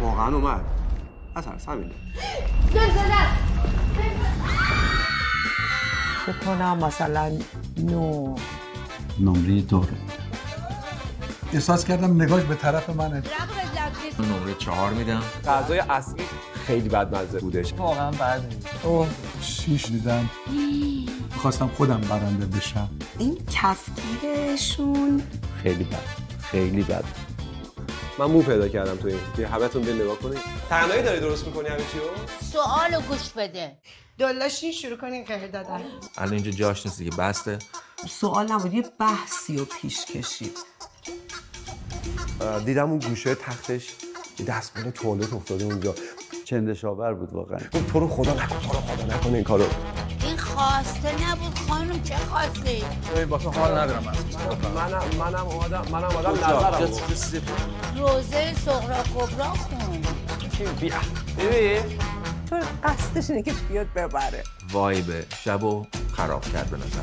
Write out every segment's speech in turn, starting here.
واقعا اومد. نترس همینه. فکر کنم مثلا نمره 2 رو احساس کردم نگاهش به طرف منه. نمره 4 میدم. غذای اصلی خیلی بدمزه بودش. واقعا بد نیست. 6 دیدم. میخواستم خودم برنده بشم. این کفگیرشون خیلی بد. من مو پیدا کردم تو این. که همتون بیاین نگاه کنید. تنهایی داری درست می‌کنی همه چی رو؟ سوالو گوش بده. دلاشی شروع کنین قهر دادن. الان اینجا جاش نیست دیگه، بسته. سوال نبود، یه بحثی رو پیش کشید. دیدم اون گوشه تختش دستمال توالت افتاده اونجا. چندشاور بود واقعا. تو رو خدا نکن این کارو. این خواسته نبود خانم، چه خواسته؟ ببین با تو حال ندارم منم آدم نظرم. روزه صغرا کبرا خون. ببین تو قصدش اینه که بیاد ببره. وایب شبو خراب کرد به نظر.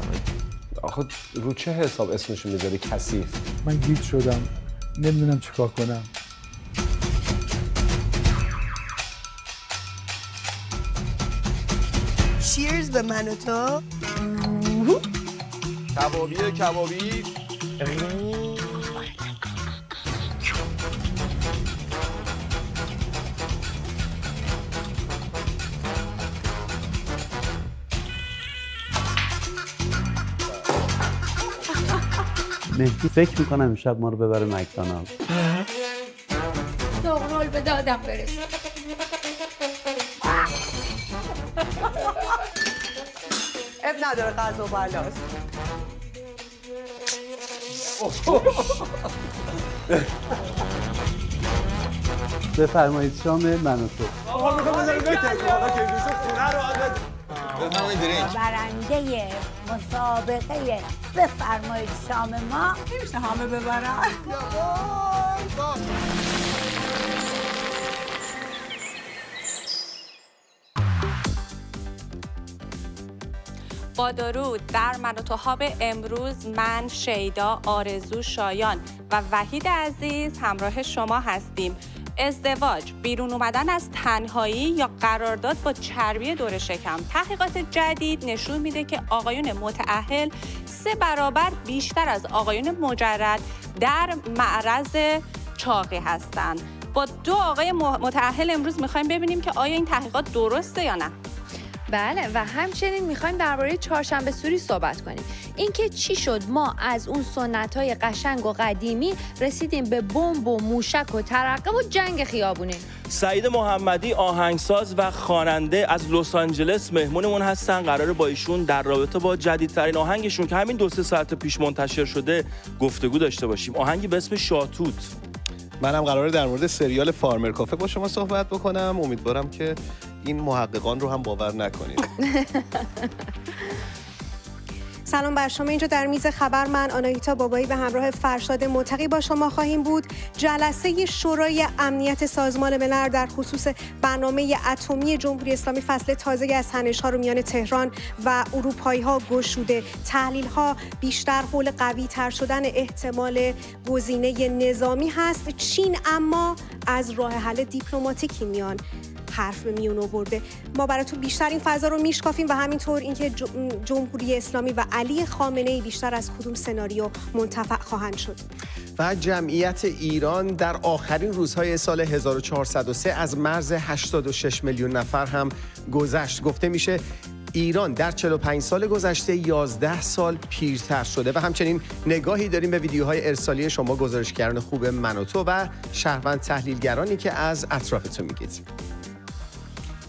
آخه رو چه حساب اسمشو میذاری کثیف؟ من گیج شدم. نمیدونم چیکار کنم. چیرز به من و تو. کبابی مهدی فکر میکنم امشب ما رو ببره مکدونالد. سغرال به دادم برسه. اب نداره غذا بلاست. بفرمایید شام من و تو. برنده مسابقه بفرمایید شام ما. نمیشه همه ببرن. با درود در من و توها به امروز من شیدا، آرزو، شایان و وحید عزیز همراه شما هستیم. ازدواج، بیرون اومدن از تنهایی یا قرارداد با چربی دور شکم. تحقیقات جدید نشون میده که آقایون متأهل 3 برابر بیشتر از آقایون مجرد در معرض چاقی هستند. با 2 آقای متأهل امروز میخوایم ببینیم که آیا این تحقیقات درسته یا نه. بله و همچنین میخوایم درباره چهارشنبه سوری صحبت کنیم. اینکه چی شد ما از اون سنت‌های قشنگ و قدیمی رسیدیم به بمب و موشک و ترقه و جنگ خیابونی. سعید محمدی آهنگساز و خواننده از لس آنجلس مهمونمون هستن. قراره با ایشون در رابطه با جدیدترین آهنگشون که همین 2-3 ساعت پیش منتشر شده گفتگو داشته باشیم. آهنگی به اسم شاتوت. منم قراره در مورد سریال فارمر کافه با شما صحبت بکنم. امیدوارم که این محققان رو هم باور نکنید. سلام بر شما. اینجا در میز خبر من آناهیتا بابایی به همراه فرشاد متقی با شما خواهیم بود. جلسه شورای امنیت سازمان ملل در خصوص برنامه اتمی جمهوری اسلامی فصل تازه از تنش‌ها رو میان تهران و اروپایی‌ها گشوده. تحلیل‌ها بیشتر حول قوی‌تر شدن احتمال گزینه نظامی هست. چین اما از راه حل دیپلماتیکی میان حرف به میون آورده. ما براتون بیشتر این فضا رو میشکافیم و همینطور اینکه جمهوری اسلامی و علی خامنه‌ای بیشتر از کدوم سناریو منتفع خواهند شد. و جمعیت ایران در آخرین روزهای سال 1403 از مرز 86 میلیون نفر هم گذشت. گفته میشه ایران در 45 سال گذشته 11 سال پیرتر شده و همچنین نگاهی داریم به ویدیوهای ارسالی شما گزارشگران خوب من و تو و شهروند تحلیلگرانی که از اطرافتون میگید.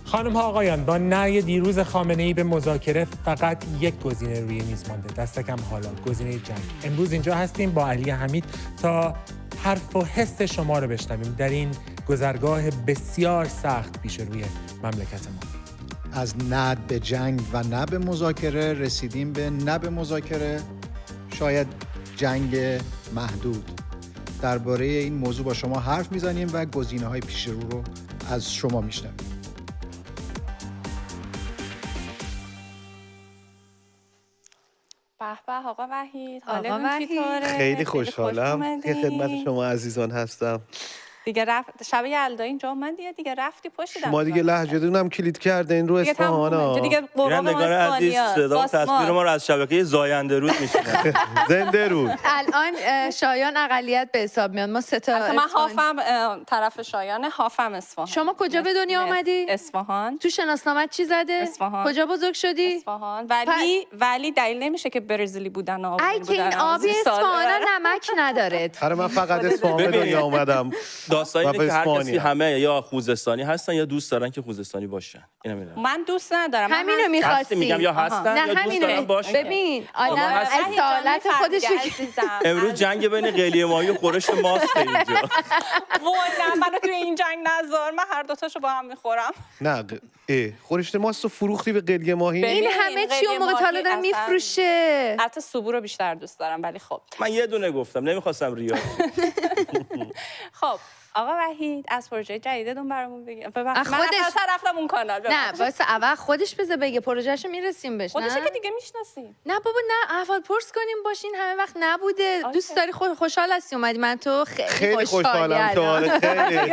خانم ها آقایان، با نهی دیروز خامنه‌ای به مذاکره فقط یک گزینه روی میز مانده. دست کم حالا گزینه جنگ. امروز اینجا هستیم با علی حمید تا حرف و حس شما رو بشنویم در این گذرگاه بسیار سخت پیش روی مملکت ما. از نه به جنگ و نه به مذاکره رسیدیم به نه به مذاکره، شاید جنگ محدود. درباره این موضوع با شما حرف میزنیم و گزینه‌های پیش رو از شما میشنویم. به به آقا وحید، حالتون چطوره؟ خیلی خوشحالم که خدمت شما عزیزان هستم. دیگه رفت شب یلدا اینجا اومد دیگه رفتی پشت ما دیگه لهجه‌تون هم کلید کردین رو دیگه تمومه. اصفهانا. دیگه بینندگان عزیز صدا و تصویر ما رو از شبکه زاینده رود میشنن. زنده رود. الان شایان اقلیت به حساب میاد. ما سه تا من هافم طرف شایانه، هافم اصفهان. شما کجا به دنیا آمدی؟ اصفهان. تو شناسنامت چی زده؟ اصفهان. کجا بزرگ شدی؟ اصفهان. ولی دلیل نمیشه که برزیلی بودن و ای که این آبی اصفهان نمک نداره. آره من فقط اصفهان به دنیا اومدم. داستان اینه که هر اسپانیا. کسی همه یا خوزستانی هستن یا دوست دارن که خوزستانی باشن. اینو میدونم. من دوست ندارم. همینو می‌خواستی. میگم یا هستن یا دوست دارن باشن. ببین آدم از سوالات خودش امروز جنگ بین قلیه ماهی و خورش ماست اینجا. وای منو توی این جنگ نذار، من هر دو تاشو با هم میخورم. نه خورشت ماست رو فروختی به قلیه ماهی. این همه چی اون موقع حالا داره میفروشه. حتی سوبو رو بیشتر دوست دارم ولی خب من یه دونه گفتم نمیخواستم ریا. خب آقا وحید از پروژه جدیدتون برامون بگید. من اصلا رفتم اون کانال. نه واسه اول خودش بذار بگه پروژهشو میرسیم بهش. خودش که دیگه میشناسیم. نه بابا نه احوال پرس کنیم باشین همه وقت نبوده. دوست داری خوشحال هستی اومدی. من تو خیلی خوشحالم تو خیلی.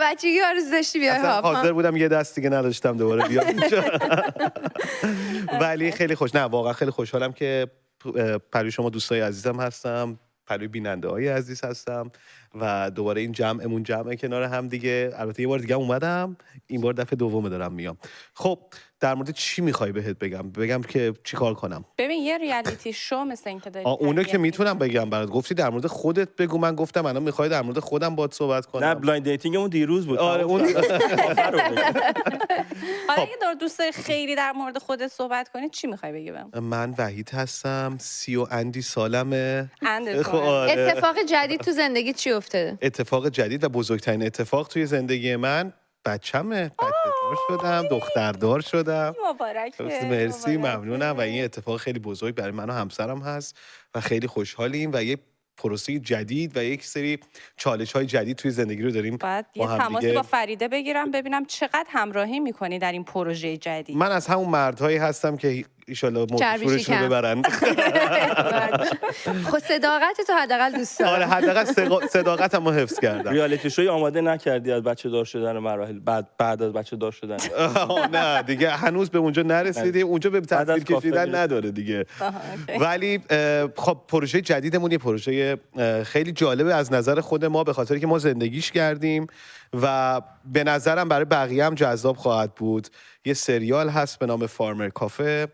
بچگی آرزو داشتی بیای اصلا حاضر بودم یه دست دیگه نداشتم دوباره بیام اینجا. ولی خیلی نه واقعا خیلی خوشحالم که پروی شما دوستای عزیزم هستم، پروی بیننده‌های عزیز هستم و دوباره این جمعمون جمع کنار هم دیگه. البته یه بار دیگه اومدم، این بار دفعه دومه دارم میام. خب در مورد چی میخوای بهت بگم که چی کار کنم؟ ببین یه ریالیتی شو مثل این که داری اونو که میتونم بگم برات. گفتی در مورد خودت بگو، من گفتم الان میخوای در مورد خودم باهات صحبت کنم. نه بلایند دیتینگمون دیروز بود. آره اون حالا اگه دوست خیلی در مورد خودت صحبت کنی چی میخوای بگی بهم؟ من وحید هستم، 30 اندی سالمه. اتفاق جدید تو زندگی چی افتاده؟ اتفاق جدید و بزرگترین اتفاق توی زندگی من بچه‌دار شدم، دختردار شدم. مبارکه. مرسی ممنونم و این اتفاق خیلی بزرگ برای من و همسرم هست و خیلی خوشحالیم و یه پروسه جدید و یک سری چالش‌های جدید توی زندگی رو داریم. باید یه تماسی با فریده بگیرم ببینم چقدر همراهی میکنی در این پروژه جدید. من از همون مردهایی هستم که ایشالله موضوعشون رو ببرن. خب صداقت تو حداقل دوست دارم. آره حداقل صداقتمو حفظ کردم. ریالیتی شوی آماده نکردی از بچه دار شدن مراحل بعد از بچه دار شدن؟ نه دیگه هنوز به اونجا نرسیدیم. اونجا به تصویر کشیدن نداره دیگه. ولی خب پروژه جدیدمون یه پروژه خیلی جالبه از نظر خود ما، به خاطر که ما زندگیش کردیم و به نظرم برای بقیه هم جذاب خواهد بود. یه سریال هست به نام فارمر کافه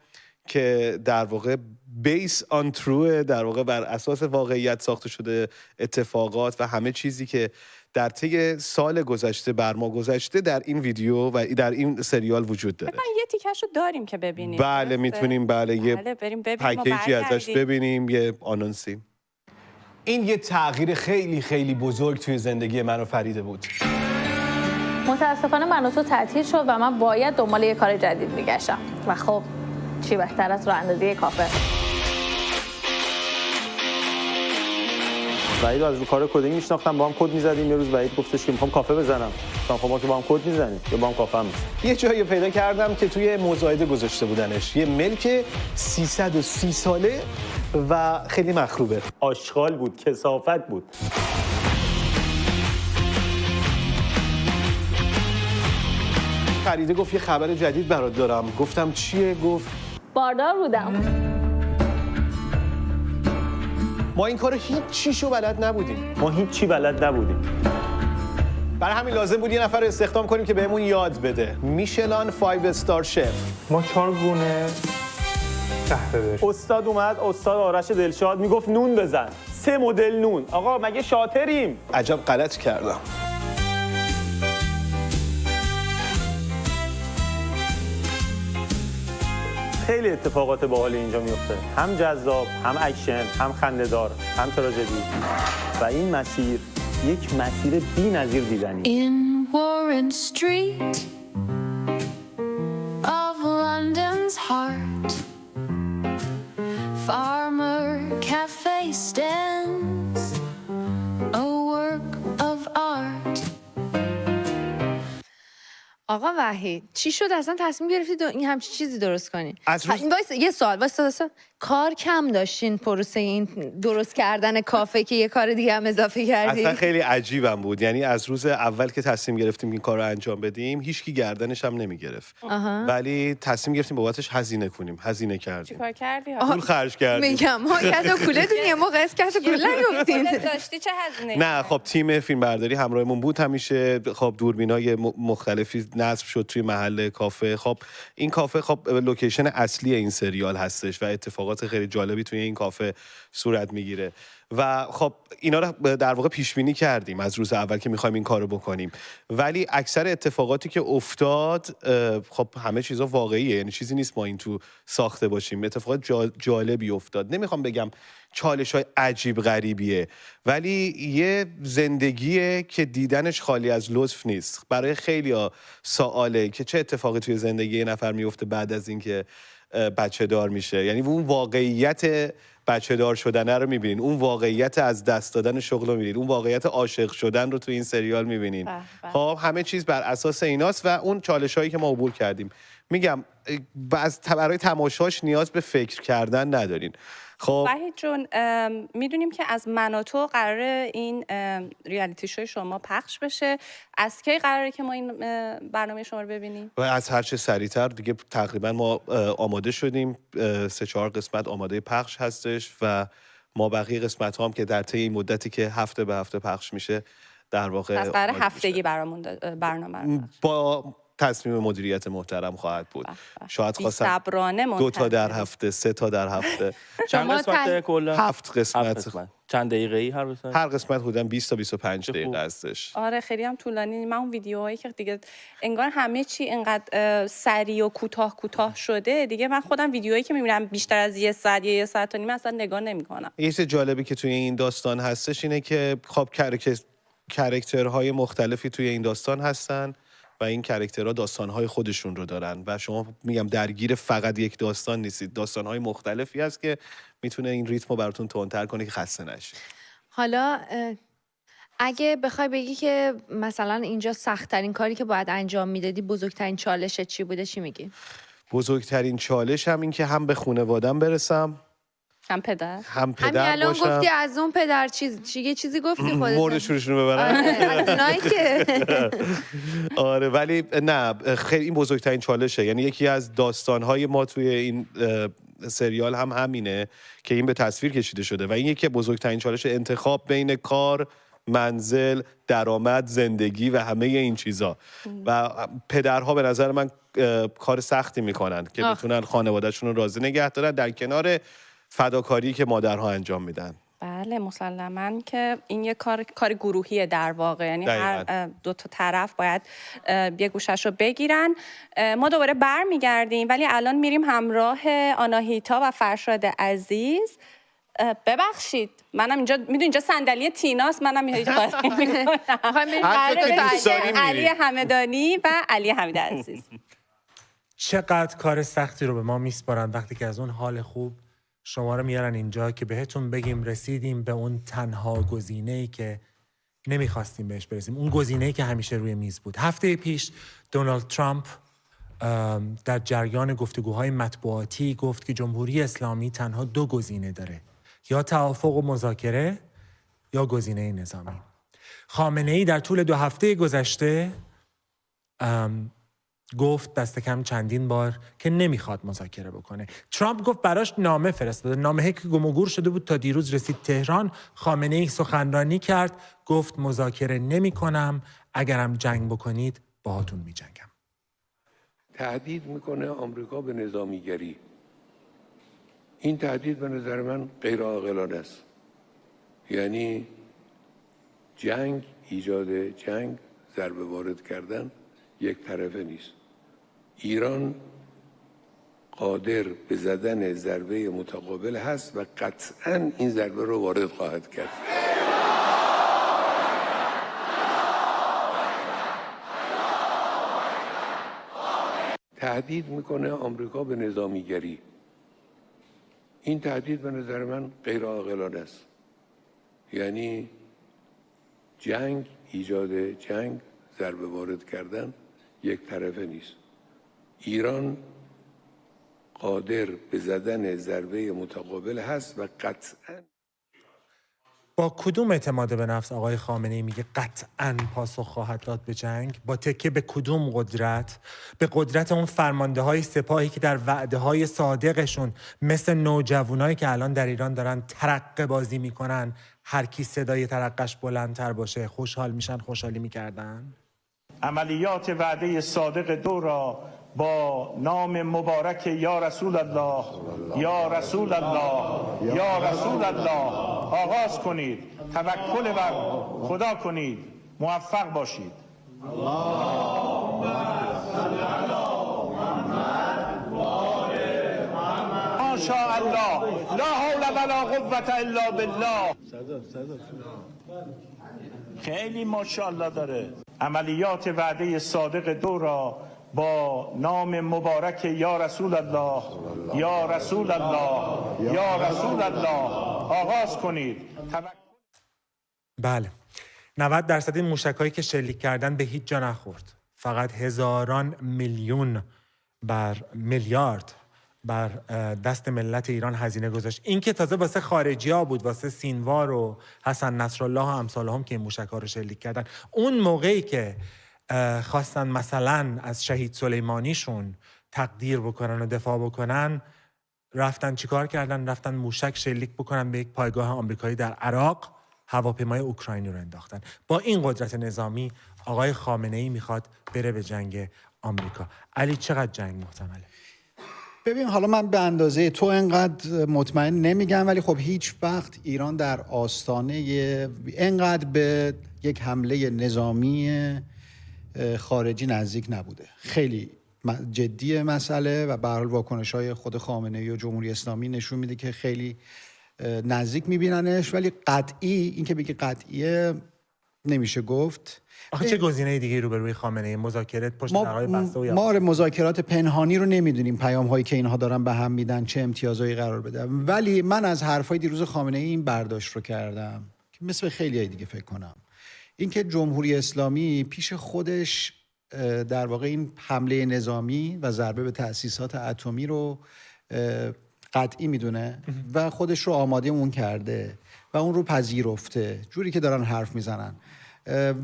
که در واقع بیس آن تروه، در واقع بر اساس واقعیت ساخته شده اتفاقات و همه چیزی که در طی سال گذشته بر ما گذشته در این ویدیو و در این سریال وجود داره. یه تیکشو داریم که ببینیم. بله میتونیم یه پکیجی ازش ببینیم، یه آنونسی. این یه تغییر خیلی خیلی بزرگ توی زندگی من و فریده بود. متاسفانه من و تو تعطیل شد و من باید دنبال یه کار جدید میگشتم و خب چی بهتر از راه اندازی کافه. وحید از رو کار کدینگ میشناختم، با هم کد میزدیم. یه روز وحید گفتش که میخوام کافه بزنم. گفتم خب ما که با هم کد میزنیم یا با هم کافه هم میزنیم. یه جایی پیدا کردم که توی مزایده گذاشته بودنش، یه ملک 330 ساله و خیلی مخروبه. آشغال بود، کثافت بود. فریده گفت یه خبر جدید برات دارم. گفتم چیه؟ گفت باردار بودم. ما این کارو هیچ چیشو بلد نبودیم. ما هیچ چی بلد نبودیم. برای همین لازم بود یه نفر استخدام کنیم که بهمون یاد بده. میشلان 5 استار شف. ما 4 گونه قهوه داریم. استاد اومد، استاد آرش دلشاد میگفت نون بزن. 3 مدل نون. آقا مگه شاطریم؟ عجب غلط کردم. خیلی اتفاقات باحال اینجا میفته، هم جذاب، هم اکشن، هم خنده‌دار، هم تراژدی و این مسیر یک مسیر بی‌نظیر دیدنی. In Warren Street of London's heart, Farmer Cafe stands, a work of art. آقا وحید چی شد اصلا تصمیم گرفتی این همچین چیزی درست کنی؟ از روز... یه سوال واسه کار کم داشتین پروسه این درست کردن کافه که یه کار دیگه هم اضافه کردین؟ اصلا خیلی عجیبم بود، یعنی از روز اول که تصمیم گرفتیم این کار رو انجام بدیم هیچکی گردنش هم نمیگرفت، ولی تصمیم گرفتیم بابتش هزینه کنیم، هزینه کردیم. چیکار کردی؟ پول خرج کردیم. میگم ها کدو کوله دنیا موقع است کدو کوله نگفتین. داشتی چه هزینه؟ نه خب تیم فیلمبرداری همراهمون بود همیشه، خب دوربینای مختلفی نصب شد توی محل کافه. خب این کافه خب لوکیشن اصلی این سریال هستش و اتفاقات خیلی جالبی توی این کافه صورت میگیره و خب اینا رو در واقع پیش بینی کردیم از روز اول که می‌خوایم این کارو بکنیم، ولی اکثر اتفاقاتی که افتاد خب همه چیزا واقعیه، یعنی چیزی نیست ما این تو ساخته باشیم. اتفاقات جالبی افتاد. نمیخوام بگم چالش‌های عجیب غریبیه، ولی یه زندگیه که دیدنش خالی از لطف نیست. برای خیلی‌ها سواله که چه اتفاقی توی زندگی یه نفر میفته بعد از اینکه بچه دار میشه، یعنی اون واقعیت بچه دار شدن رو میبینین، اون واقعیت از دست دادن شغل رو میبینین، اون واقعیت عاشق شدن رو تو این سریال میبینین. خب همه چیز بر اساس ایناست و اون چالش هایی که ما عبور کردیم. میگم برای تماشاش نیاز به فکر کردن ندارین. خب وحید جون، میدونیم که از من و تو قراره این ریالیتی شوی شما پخش بشه. از کی قراره که ما این برنامه شما رو ببینیم؟ و از هر چه سریعتر دیگه تقریبا ما آماده شدیم. 3-4 قسمت آماده پخش هستش و ما بقیه قسمت هم که در طی این مدتی که هفته به هفته پخش میشه در واقع پس قراره هفتگی برامون برنامه با تصمیم مدیریت محترم خواهد بود. شاید خواستم 2 تا در هفته، 3 تا در هفته. چند قسمت کلا؟ 7 قسمت. چند دقیقه‌ای هر قسمت؟ هر قسمت حدوداً 20 تا 25 دقیقه هستش. آره خیلی هم طولانی. من اون ویدیوهایی که دیگه انگار همه چی اینقدر سریع و کوتاه شده، دیگه من خودم ویدیوهایی که میبینم بیشتر از 1 ساعت یا 1 ساعت و نیم اصلا نگاه نمی‌کنم. یه چیز جالبی که توی این داستان هستش اینه که خب کاراکترهای مختلفی توی این داستان هستن و این کاراکترها داستان‌های خودشون رو دارن و شما میگم درگیر فقط یک داستان نیستید. داستان‌های مختلفی هست که میتونه این ریتم رو براتون تندتر کنه که خسته نشید. حالا اگه بخوای بگی که مثلا اینجا سخت‌ترین کاری که باید انجام میدادی، بزرگترین چالشت چی بوده، چی میگی؟ بزرگترین چالش هم این که هم به خانواده‌ام برسم، هم پدر همین الان باشم. گفتی از اون پدر یه چیزی گفتی خودت. مرد شورشون رو ببرن. آره ولی نه خیلی این بزرگترین چالشه. یعنی یکی از داستان‌های ما توی این سریال هم همینه که این به تصویر کشیده شده و این یکی بزرگترین چالش، انتخاب بین کار، منزل، درآمد، زندگی و همه این چیزا. و پدرها به نظر من کار سختی میکنن که بتونن خانواده‌شون رو راضی نگه دارن در کنار فداکاری که مادرها انجام میدن. بله مسلماً که این یه کار گروهیه در واقع، یعنی هر 2 تا طرف باید یه گوشش رو بگیرن. ما دوباره برمیگردیم ولی الان میریم همراه آناهیتا و فرشاد عزیز. ببخشید منم اینجا میدونی اینجا صندلی تیناست، منم هیچ کاری نمی‌کنم. علی همدانی و علی حمید عزیز. چقدر کار سختی رو به ما میسپارن وقتی که از اون حال خوب شما رو میارن اینجا که بهتون بگیم رسیدیم به اون تنها گزینه‌ای که نمیخواستیم بهش برسیم، اون گزینه‌ای که همیشه روی میز بود. هفته پیش دونالد ترامپ در جریان گفتگوهای مطبوعاتی گفت که جمهوری اسلامی تنها 2 گزینه داره، یا توافق و مذاکره یا گزینه نظامی. خامنه‌ای در طول 2 هفته گذشته گفت دست کم چندین بار که نمیخواد مذاکره بکنه. ترامپ گفت براش نامه فرستاده، نامه‌ای که گم و گور شده بود تا دیروز رسید تهران. خامنه‌ای سخنرانی کرد، گفت مذاکره نمی‌کنم، اگرم جنگ بکنید باهاتون می‌جنگم. تهدید میکنه آمریکا به نظامیگری. این تهدید به نظر من غیر عاقلانه است. یعنی جنگ، ایجاد جنگ، ضربه وارد کردن یک طرفه نیست. ایران قادر به زدن ضربه متقابل هست و قطعاً این ضربه رو وارد خواهد کرد. تهدید میکنه آمریکا به نظامیگری. این تهدید به نظر من غیر عاقلانه است. یعنی جنگ، ایجاد جنگ، ضربه وارد کردن یک طرفه نیست. ایران قادر به زدن ضربه متقابل هست و قطعاً با کدوم اعتماد به نفس آقای خامنه‌ای میگه قطعاً پاسخ خواهد داد به جنگ؟ با تکیه به کدوم قدرت؟ به قدرت اون فرمانده های سپاهی که در وعده های صادقشون مثل نوجوانایی که الان در ایران دارن ترقه بازی میکنن، هر کی صدای ترقش بلندتر باشه خوشحال میشن، خوشحالی میکردن؟ عملیات وعده صادق دو را با نام مبارک یا رسول الله یا رسول الله یا رسول الله آغاز کنید. توکل بر خدا کنید. موفق باشید. ماشاء الله لا حول ولا قوة الا بالله. خیلی ماشاءالله داره. عملیات وعده صادق دو را با نام مبارک یا رسول الله یا رسول الله یا رسول الله آغاز کنید. بله، 90% این موشکایی که شلیک کردن به هیچ جا نخورد. فقط هزاران میلیون بر میلیارد بر دست ملت ایران هزینه گذاشت. این که تازه واسه خارجی‌ها بود، واسه سینوار و حسن نصرالله و امثالهم که این موشک‌ها رو شلیک کردن. اون موقعی که خواستن مثلا از شهید سلیمانیشون تقدیر بکنن و دفاع بکنن، رفتن چیکار کردن؟ رفتن موشک شلیک بکنن به یک پایگاه آمریکایی در عراق، هواپیمای اوکراینی رو انداختن. با این قدرت نظامی آقای خامنه‌ای میخواد بره به جنگ آمریکا. علی، چقدر جنگ محتمله؟ ببین، حالا من به اندازه تو انقدر مطمئن نمیگم، ولی خب هیچ وقت ایران در آستانه انقدر به یک حمله نظامی خارجی نزدیک نبوده. خیلی جدی مسئله و به هر حال واکنش‌های خود خامنه‌ای و جمهوری اسلامی نشون میده که خیلی نزدیک میبیننش، ولی قطعی این که بگی قطعیه نمیشه گفت. آخه چه گزینه دیگه رو به روی خامنه‌ای؟ مذاکرات پشت درهای بسته و ما مذاکرات پنهانی رو نمیدونیم، پیام‌هایی که اینها دارن به هم میدن چه امتیازایی قرار بدن، ولی من از حرفای دیروز خامنه‌ای این برداشت رو کردم که مثل خیلیای دیگه فکر کنم، اینکه جمهوری اسلامی پیش خودش در واقع این حمله نظامی و ضربه به تأسیسات اتمی رو قطعی میدونه و خودش رو آماده اون کرده و اون رو پذیرفته جوری که دارن حرف میزنن.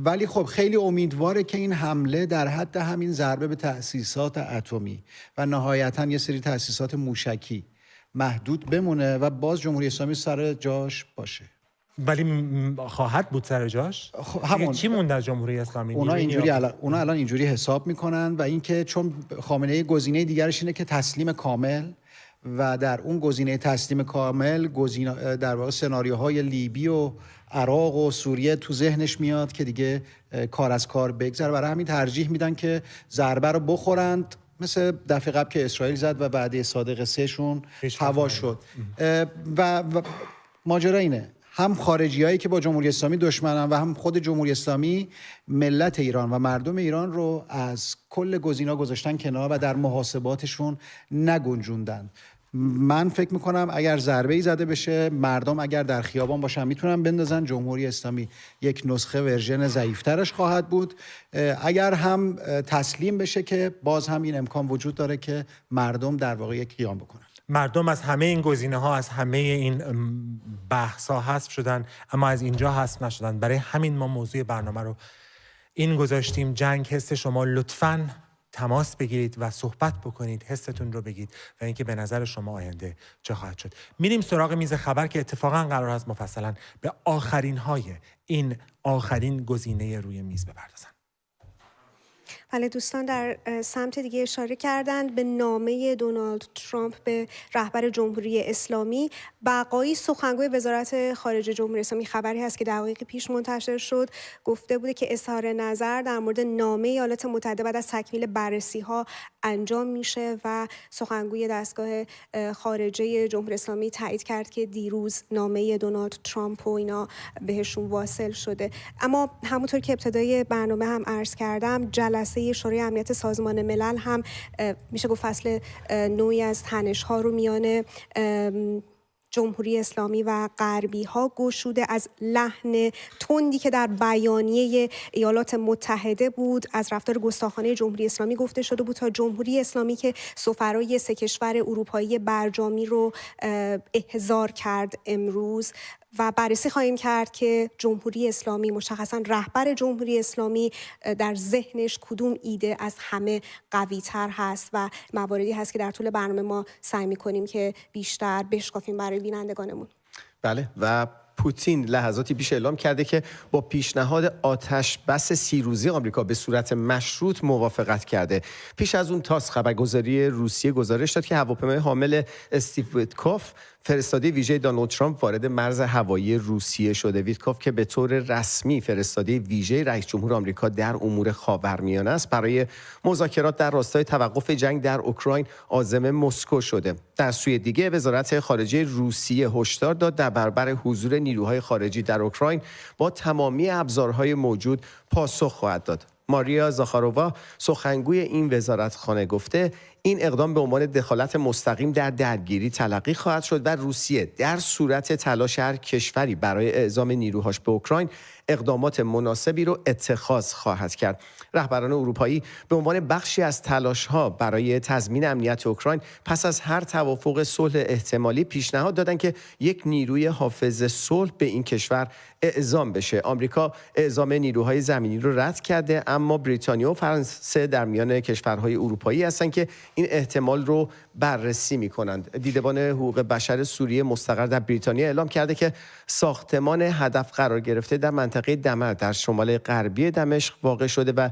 ولی خب خیلی امیدواره که این حمله در حد همین ضربه به تأسیسات اتمی و نهایتاً یه سری تأسیسات موشکی محدود بمونه و باز جمهوری اسلامی سر جاش باشه. ولی خواهد بود سر جاش؟ همون چی مونده از جمهوری اسلامی؟ اونا الان اینجوری حساب میکنن و اینکه چون خامنه‌ای گزینه دیگرش اینه که تسلیم کامل و در اون گزینه تسلیم کامل در واقع سناریوهای لیبی و عراق و سوریه تو ذهنش میاد که دیگه کار از کار بگذره، برای همین ترجیح میدن که ضربه رو بخورند، مثل دفعه قبل که اسرائیل زد و بعد صادق 3 شون هوا شد. و ماجرا اینه، هم خارجیایی که با جمهوری اسلامی دشمنن و هم خود جمهوری اسلامی ملت ایران و مردم ایران رو از کل گزینا گذاشتن کنار و در محاسباتشون نگنجوندن. من فکر میکنم اگر ضربه‌ای زده بشه، مردم اگر در خیابان باشن میتونن بندازن، جمهوری اسلامی یک نسخه ورژن ضعیفترش خواهد بود. اگر هم تسلیم بشه که باز هم این امکان وجود داره که مردم در واقع یک قیام بکنن. مردم از همه این گزینه‌ها، از همه این بحث‌ها حذف شدن، اما از اینجا حذف نشدن. برای همین ما موضوع برنامه رو این گذاشتیم، جنگ. حس شما لطفاً تماس بگیرید و صحبت بکنید، حستون رو بگید و اینکه به نظر شما آینده چه خواهد شد. میریم سراغ میز خبر که اتفاقا قرار است مفصلا به این آخرین گزینه روی میز بپردازن. بله دوستان، در سمت دیگه اشاره کردند به نامه دونالد ترامپ به رهبر جمهوری اسلامی. بقایی سخنگوی وزارت خارجه جمهوری اسلامی خبری هست که دقایق پیش منتشر شد، گفته بوده که اظهار نظر در مورد نامه ایالات متحده بعد از تکمیل بررسی‌ها انجام میشه و سخنگوی دستگاه خارجه جمهوری اسلامی تایید کرد که دیروز نامه دونالد ترامپ و اینا بهشون واصل شده. اما همونطور که ابتدای برنامه هم عرض کردم، جلسه شورای امنیت سازمان ملل هم میشه گفت فصل نوعی از تنش‌ها رو میان جمهوری اسلامی و غربی ها گشوده از لحن تندی که در بیانیه ایالات متحده بود از رفتار گستاخانه جمهوری اسلامی گفته شده بود تا جمهوری اسلامی که سفرای 3 کشور اروپایی برجامی رو احضار کرد امروز و بررسی خواهیم کرد که جمهوری اسلامی مشخصا رهبر جمهوری اسلامی در ذهنش کدوم ایده از همه قوی تر هست و مواردی هست که در طول برنامه ما سعی می‌کنیم که بیشتر بشکافیم برای بینندگانمون. بله و پوتین لحظاتی پیش اعلام کرده که با پیشنهاد آتش بس 30 روزه آمریکا به صورت مشروط موافقت کرده. پیش از اون تاس خبرگزاری روسیه گزارش داد که هواپیمای حامل استیو ویتکوف فرستاده ویژه دونالد ترامپ وارد مرز هوایی روسیه شده. ویتکوف که به طور رسمی فرستاده ویژه رئیس جمهور آمریکا در امور خاورمیانه است برای مذاکرات در راستای توقف جنگ در اوکراین عازم مسکو شده. در سوی دیگه وزارت خارجه روسیه هشدار داد در برابر حضور نیروهای خارجی در اوکراین با تمامی ابزارهای موجود پاسخ خواهد داد. ماریا زاخارووا سخنگوی این وزارتخانه گفته این اقدام به عنوان دخالت مستقیم در درگیری تلقی خواهد شد و روسیه در صورت تلاش هر کشوری برای اعزام نیروهاش به اوکراین اقدامات مناسبی رو اتخاذ خواهد کرد. رهبران اروپایی به عنوان بخشی از تلاش‌ها برای تضمین امنیت اوکراین پس از هر توافق صلح احتمالی پیشنهاد دادند که یک نیروی حافظ صلح به این کشور اعزام بشه. آمریکا اعزام نیروهای زمینی رو رد کرده، اما بریتانیا و فرانسه در میان کشورهای اروپایی هستند که این احتمال رو بررسی می‌کنند. دیدبان حقوق بشر سوریه مستقر در بریتانیا اعلام کرده که ساختمان هدف قرار گرفته در منطقه دمر در شمال غربی دمشق واقع شده و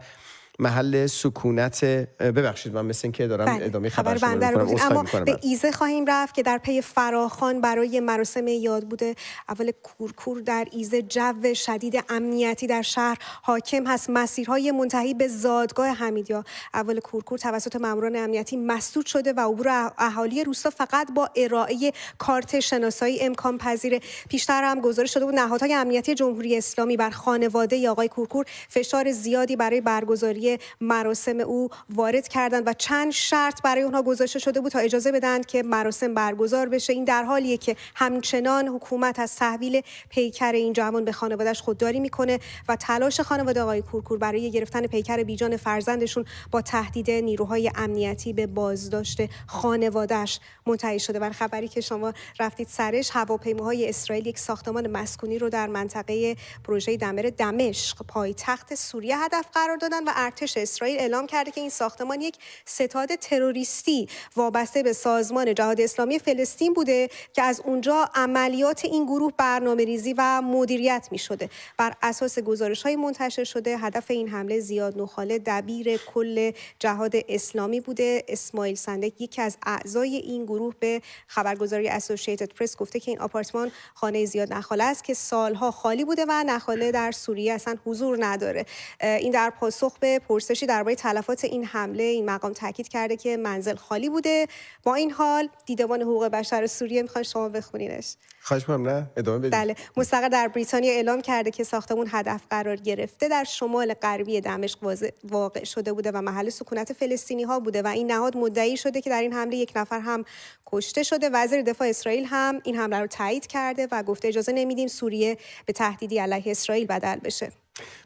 محل سکونت ببخشید من مثل این که دارم ادامه خبر رو میکنم اما به ایزه خواهیم رفت که در پی فراخوان برای مراسم یاد بوده اول کورکور در ایزه جو شدید امنیتی در شهر حاکم هست. مسیرهای منتهی به زادگاه حمیدیه اول کورکور توسط ماموران امنیتی مسدود شده و عبور اهالی روستا فقط با ارائه کارت شناسایی امکان پذیره. پیشتر هم گزارش شده بود نهادهای امنیتی جمهوری اسلامی بر خانواده آقای کورکور فشار زیادی برای برگزاری مراسم او وارد کردند و چند شرط برای اونها گذاشته شده بود تا اجازه بدن که مراسم برگزار بشه. این در حالیه که همچنان حکومت از تحویل پیکر این جوان به خانواده‌اش خودداری میکنه و تلاش خانواده آقای کورکور برای گرفتن پیکر بیجان فرزندشون با تهدید نیروهای امنیتی به بازداشت خانواده‌اش منتهی شده. بر خبری که شما رفتید سرش، هواپیماهای اسرائیل یک ساختمان مسکونی رو در منطقه پروژه دمر دمشق پایتخت سوریه هدف قرار دادن و ارتش اسرائیل اعلام کرده که این ساختمان یک ستاد تروریستی وابسته به سازمان جهاد اسلامی فلسطین بوده که از اونجا عملیات این گروه برنامه‌ریزی و مدیریت می‌شده. بر اساس گزارش‌های منتشر شده هدف این حمله زیاد نخاله دبیر کل جهاد اسلامی بوده. اسماعیل سندک یکی از اعضای این گروه به خبرگزاری اسوسییتد پرس گفته که این آپارتمان خانه زیاد نخاله است که سالها خالی بوده و نخاله در سوریه اصلا حضور نداره. این در پاسخ به پرسشی درباره تلفات این حمله این مقام تاکید کرده که منزل خالی بوده. با این حال دیدبان حقوق بشر سوریه میخوان شما بخونینش. خواهش می‌کنم نه ادامه بدید. بله، مستقر در بریتانیا اعلام کرده که ساختمان هدف قرار گرفته در شمال غربی دمشق واقع شده بوده و محل سکونت فلسطینی‌ها بوده و این نهاد مدعی شده که در این حمله یک نفر هم کشته شده. وزیر دفاع اسرائیل هم این حمله رو تایید کرده و گفته اجازه نمیدیم سوریه به تهدیدی علیه اسرائیل بدل بشه.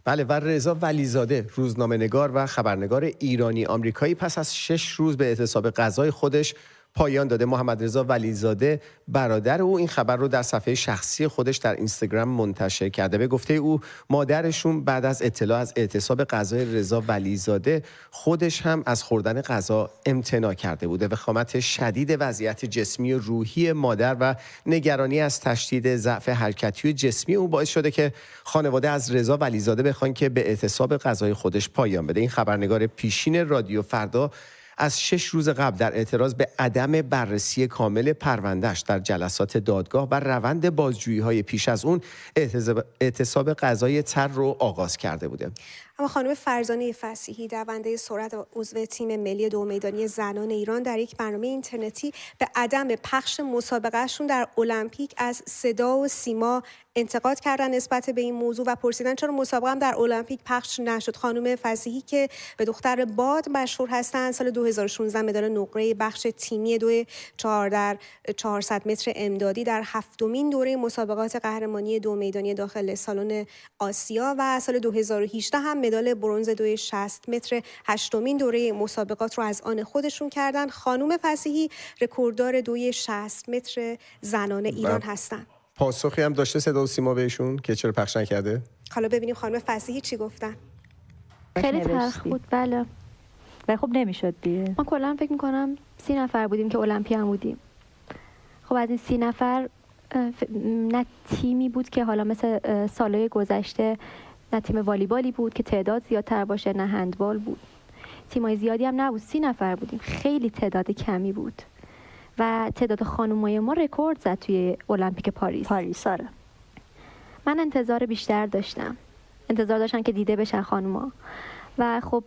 بله و رضا ولیزاده روزنامه‌نگار و خبرنگار ایرانی آمریکایی پس از 6 روز به اعتصاب غذای خودش پایان داده. محمد رضا ولیزاده برادر او این خبر رو در صفحه شخصی خودش در اینستاگرام منتشر کرده. به گفته او مادرشون بعد از اطلاع از اعتصاب غذای رضا ولیزاده خودش هم از خوردن غذا امتناع کرده بوده. وخامت شدید وضعیت جسمی و روحی مادر و نگرانی از تشدید ضعف حرکتی و جسمی او باعث شده که خانواده از رضا ولیزاده بخوان که به اعتصاب غذای خودش پایان بده. این خبرنگار پیشین رادیو فردا از 6 روز قبل در اعتراض به عدم بررسی کامل پروندهش در جلسات دادگاه و روند بازجویی‌های پیش از اون اعتصاب غذای تر رو آغاز کرده بوده. اما خانم فرزانه فصیحی دونده سرعت و عضو تیم ملی دو میدانی زنان ایران در یک برنامه اینترنتی به عدم پخش مسابقهشون در المپیک از صدا و سیما انتقاد کردن نسبت به این موضوع و پرسیدن چرا مسابقه هم در المپیک پخش نشد. خانم فصیحی که به دختر باد مشهور هستند، سال 2016 مدال نقره بخش تیمی 2-4 در 400 متر امدادی در 7مین دوره مسابقات قهرمانی دو میدانی داخل سالن آسیا و سال 2018 هم مدال برنز 260 متر 8مین دوره مسابقات رو از آن خودشون کردن. خانم فصیحی رکورددار 260 متر زنان ایران هستند. پاسخی هم داشته صدا و سیما بهشون که چرا پخش نکرده؟ حالا ببینیم خانم فصیحی چی گفتن. خیلی تلخ بود. بله و خب نمیشد دیگه. ما کلا فکر میکنم 30 نفر بودیم که المپیا بودیم. خب از این 30 نفر نه تیمی بود که حالا مثل سالهای گذشته، نه تیم والیبالی بود که تعداد زیادتر باشه، نه هندبال بود. تیمای زیادی هم نبود. 30 نفر بودیم. خیلی تعداد کمی بود. و تعداد خانومای ما رکورد زد توی المپیک پاریس. آره. من انتظار بیشتر داشتم. انتظار داشتم که دیده بشن خانوما. و خب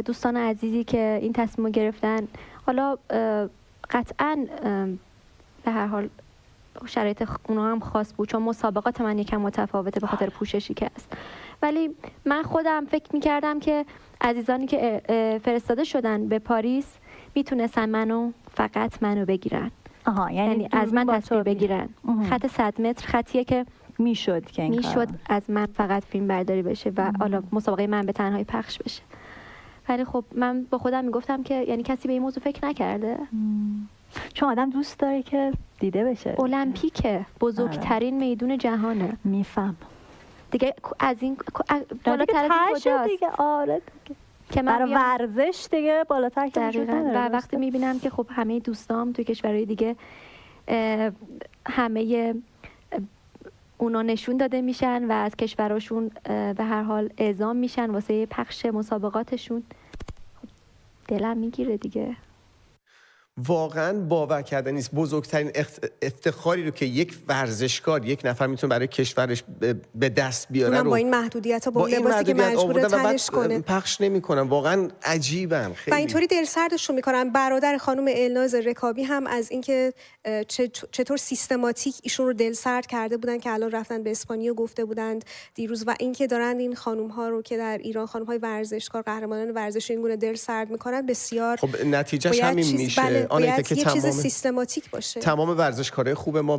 دوستان عزیزی که این تصمیم رو گرفتن، حالا قطعاً به هر حال شرایط اونا هم خاص بود، چون مسابقات من یکم متفاوته به خاطر پوششی که است. ولی من خودم فکر می‌کردم که عزیزانی که فرستاده شدن به پاریس میتونستن فقط منو بگیرن. یعنی از من تصویر بگیرن. خط 100 متر خطیه که میشد از من فقط فیلم برداری بشه و حالا مسابقه من به تنهایی پخش بشه. ولی خب من با خودم میگفتم که یعنی کسی به این موضوع فکر نکرده. چون آدم دوست داره که دیده بشه. المپیکه، بزرگترین میدون جهانه. میفهم دیگه از این بالاتر از کجاست دیگه؟ آره دیگه. که من برای ورزش دیگه بالاتر که وجود نداره. و وقتی میبینم که خب همه دوستام توی کشورهای دیگه همه اونا نشون داده میشن و از کشوراشون به هر حال اعزام میشن واسه پخش مسابقاتشون، دلم میگیره دیگه. واقعا باور کردنی نیست. بزرگترین افتخاری رو که یک ورزشکار، یک نفر میتونه برای کشورش به دست بیاره رو با این محدودیت‌ها، با این لباسی که مجبوره تنش کنه، پخش نمی‌کنن. واقعا عجیبن خیلی. و اینطوری دلسردشون میکنن. برادر خانم الناز رکابی هم از اینکه چطور سیستماتیک ایشون رو دلسرد کرده بودن که الان رفتن به اسپانیا گفته بودند دیروز، و اینکه دارن این خانم‌ها رو که در ایران خانم‌های ورزشکار، قهرمانان ورزش این گونه دلسرد میکنن. بسیار خب نتیجهش همین میشه. باید یه چیز سیستماتیک باشه. تمام ورزشکارای خوب ما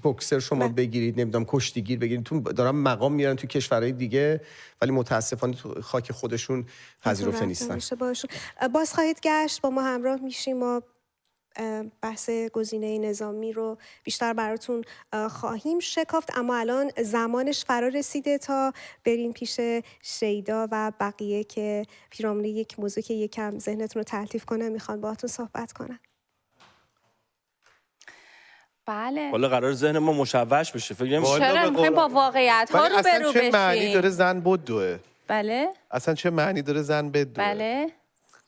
بوکسر شما بگیرید، نمیدونم کشتیگیر بگیرید، تو دارن مقام میارن تو کشورهای دیگه، ولی متاسفانه تو خاک خودشون پذیرفته نیستن. باز خواهید گشت، با ما همراه میشیم. ما بحث گزینه نظامی رو بیشتر براتون خواهیم شکافت، اما الان زمانش فرا رسیده تا بریم پیش شیدا و بقیه که پیرامون یک موضوع که یکم ذهنتون رو تلطیف کنه میخوان باهاتون صحبت کنن. بله. والا قرار ذهن ما مشوش بشه. فکر نمی‌کنم چرا می‌خوایم با واقعیت ها رو برو بشیم. اصلا چه معنی داره زن بدوه؟ بله. اصلا چه معنی داره زن بدوه؟ بله.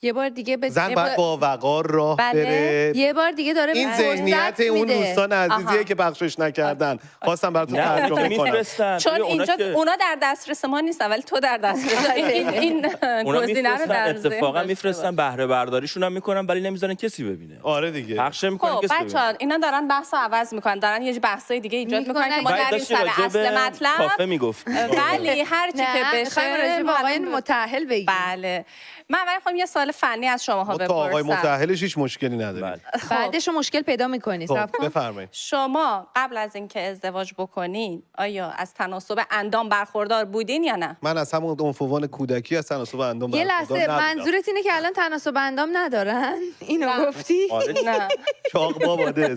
یه بار دیگه زن باید با وقار راه بره. یه بار دیگه داره این ذهنیت اون دوستان عزیزیه که بخشش نکردن. خواستم براتون ترجمه کنم. چون اینجا اونا در دسترس ما نیستن ولی تو در دسترس این گزینه رو در ذهن اتفاقا میفرستن، بهره برداریشون هم میکنن ولی نمیذارن کسی ببینه. آره دیگه. پخش میکنن کسی ببینه. بچه‌ها اینا دارن بحثو عوض میکنن، دارن یه بحثای دیگه ایجاد میکنن که ما نریم سر اصل مطلب. کافه میگفت. ولی هر چی که بشه آقای متأهل بگیم. بله. من ولی خواهم یه سوال فنی از شماها بپرسم. تا آقای متأهلش هیچ مشکلی نداریم. بعدش مشکل پیدا می‌کنی. بفرمایید. شما قبل از اینکه ازدواج بکنین آیا از تناسب اندام برخوردار بودین یا نه؟ من از همون عنفوان کودکی از تناسب اندام یه برخوردار لحظه، منظورت اینه که الان تناسب اندام ندارن؟ اینو گفتی؟ نه. چاق باباده.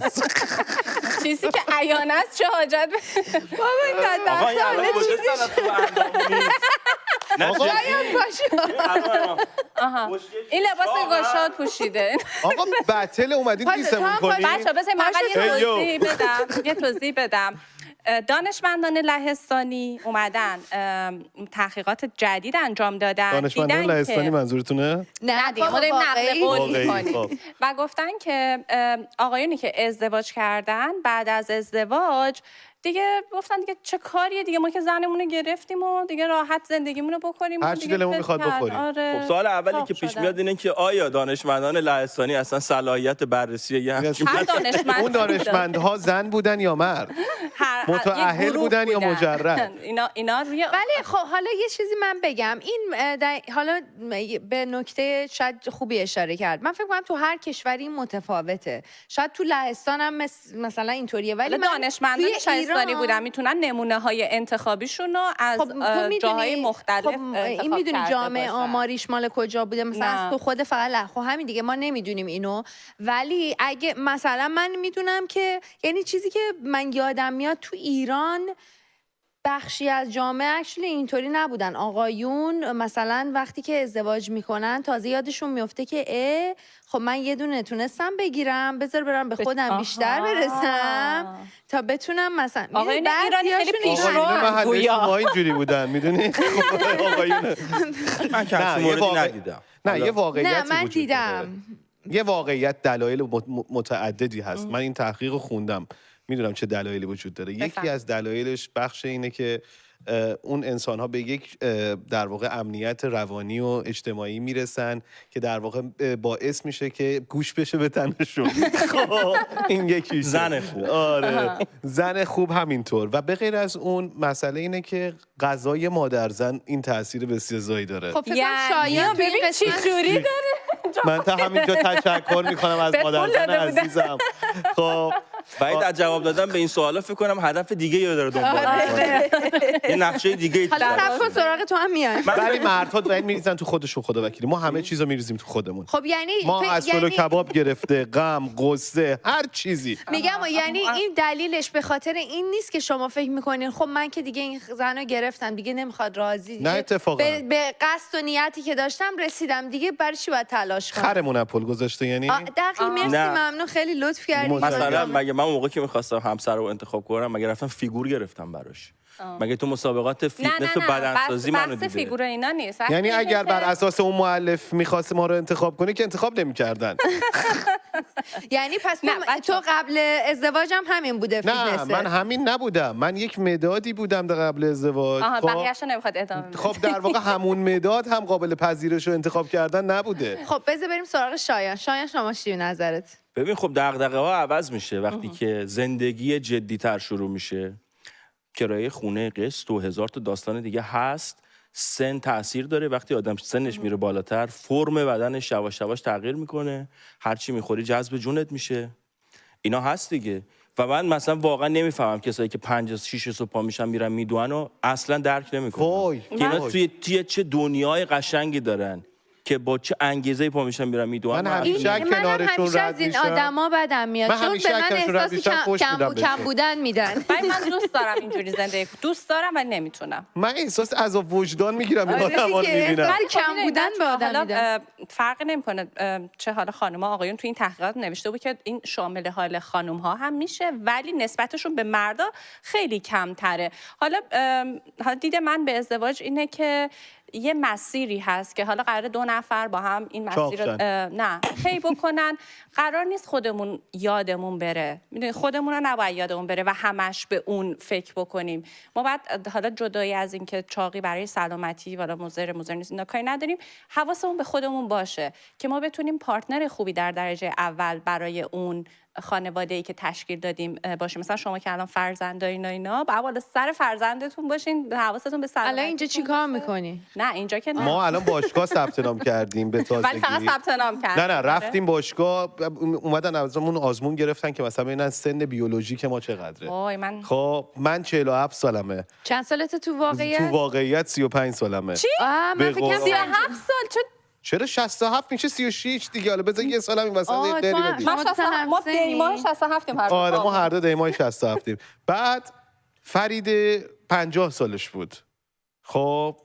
چیزی که عیان است چه حاجت بابا این بدبختانه چیزی این لباس گشاد پوشیده. آقا بتل اومدید دیسمون کنید. بچه‌ها بذارید من یه توضیح بدم. دانشمندان لهستانی اومدن تحقیقات جدید انجام دادن. دانشمندان لهستانی منظورتونه؟ نه دیگه ما داریم نقل قول می‌کنیم و گفتن که آقایونی که ازدواج کردن بعد از ازدواج دیگه گفتن دیگه چه کاریه دیگه، ما که زنمون رو گرفتیم و دیگه راحت زندگیمون رو بکنیم هر چی دلمون میخواد بکنیم. آره. خب سوال اولی که پیش میاد اینه که آیا دانشمندان لهستانی اصلا صلاحیت بررسی یه همچین اون دانشمندها زن بودن یا مرد؟ متأهل بودن یا مجرد؟ اینا ولی خب حالا یه چیزی من بگم، این حالا به نکته شاید خوبی اشاره کرد. من فکر کنم تو هر کشوری متفاوته، شاید تو لهستان هم مثلا اینطوریه، ولی دانشمندان شهستانی بودن میتونن نمونه های انتخابیشون رو از جاهای مختلف این میدونی جامعه آماریش مال کجا بوده مثلا از تو خود فقط خب همین دیگه ما نمیدونیم اینو. ولی اگه مثلا من میدونم که یعنی چیزی که من یادم میاد تو ایران بخشی از جامعه اکچولی اینطوری نبودن. آقایون مثلا وقتی که ازدواج میکنن تازه یادشون میفته که خب من یه دونه تونستم بگیرم، بذار برم به خودم بیشتر برسم تا بتونم مثلا. آقایون ایرانی خیلی پیشرو گویا اینجوری بودن میدونی. آقایون من که موردی ندیدم. نه یه واقعیتی نه من دیدم. یه واقعیت دلایل متعددی هست. من این تحقیق رو خوندم، میدونم چه دلایلی وجود داره. یکی از دلایلش بخش اینه که اون انسان ها به یک در واقع امنیت روانی و اجتماعی میرسن که در واقع باعث میشه که گوش بشه به تنشون. خب این یکی زن خوب. آره زن خوب همینطور. و به غیر از اون مسئله اینه که غذای مادرزن این تاثیر بسیار داره. خب شاید ببین چی جوری داره. من تا همینجا تشکر میکنم از مادرزن عزیزم. خب باید از جواب دادن به این سوالا فکر کنم هدف دیگه رو داره دنبال می‌کنه. یه نقشه دیگه حالا صبر سراغ تو هم میاد. ولی مردها باید میریزن تو خودشون، خدا وکیلی. ما همه چیزو میریزیم تو خودمون. خب یعنی ما از پلو کباب گرفته غم، غصه، هر چیزی. میگم یعنی این دلیلش به خاطر این نیست که شما فکر میکنین خب من که دیگه این زنو گرفتم دیگه نمیخواد راضی. نه اتفاقا به قصد و نیتی که داشتم رسیدم دیگه، برای چی باید تلاش کنم؟ خرمون اپل گذاشته یعنی. دقیقاً مرسی ممنون خیلی لطف کردید. مثلا مگه من موقعی که می‌خواستم همسر رو انتخاب کنم مگه رفتم فیگور گرفتم براش؟ مگه تو مسابقات فیتنس و بدنسازی منو دیده؟ فیگور اینا نیست. یعنی اگر بر اساس اون مؤلف می‌خواست ما رو انتخاب کنه که انتخاب نمی‌کردن. یعنی پس تو قبل ازدواجم همین بوده فیتنس؟ نه من همین نبودم. من یک مدادی بودم در قبل ازدواج. بقیه‌اشو نمیخواد ادامه بده. خب در واقع همون مداد هم قابل پذیرش و انتخاب کردن نبوده. خب بذار بریم سراغ شایان. شایان شما چی نظرت؟ ببین خب دغدغه ها عوض میشه وقتی که زندگی جدی‌تر شروع میشه. کرایه خونه، قسط و هزار تا داستان دیگه هست. سن تاثیر داره. وقتی آدم سنش میره بالاتر فرم بدنش یواش یواش تغییر میکنه. هر چی میخوری جذب جونت میشه. اینا هست دیگه. و من مثلا واقعا نمیفهمم کسایی که 5-6 صبح پا میشن میرن میدوئن و اصلا درک نمیکنن. اینا توی چه دنیای قشنگی دارن که با چه انگیزه‌ای پا میشن میرن میدوئن. من همیشه کنارشون رد از این آدما بدم میاد چون به من احساس کم بودن میدن. من دوست دارم اینجوری زندگی کنم. دوست دارم ولی نمیتونم. من احساس عذاب وجدان میگیرم این آدما رو میبینم. ولی کم بودن به آدم میدن. فرق نمیکنه چه حالا خانم‌ها آقایون. تو این تحقیقات نوشته بود که این شامل حال خانم‌ها هم میشه ولی نسبتشون به مردا خیلی کمتره. حالا دید من به ازدواج اینه که یه مسیری هست که حالا قراره 2 نفر با هم این مسیر رو نه طی بکنن. قرار نیست خودمون یادمون بره. میدونید خودمون رو نباید یادمون بره و همش به اون فکر بکنیم. ما باید حالا جدایی از این که چاقی برای سلامتی ولا مضر نیست اینا کاری نداریم، حواسمون به خودمون باشه که ما بتونیم پارتنر خوبی در درجه اول برای اون خانواده‌ای که تشکیل دادیم باشه. مثلا شما که الان فرزند دارین اینا بالا سر فرزندتون باشین، حواستون به سلامتی. الان اینجا چیکار می‌کنی؟ نه اینجا که نه. ما الان باشگاه ثبت نام کردیم به تازگی. ولی فقط ثبت نام کردیم. نه رفتیم باشگاه، اومدن ازمون آزمون گرفتن که مثلا ببینن سن بیولوژیک ما چقدره. خب من 47 سالمه. چند سالته تو واقعیت؟ تو واقعیت 35 سالمه. چی؟ من فکر کنم 37 سال. چرا 67 میشه 36 دیگه؟ حالا بذار یه سالم این وسط یه قری بدیم. ما دیماه 67 هر دو. آره ما هر دو دیماه 67. بعد فرید 50 سالش بود. خب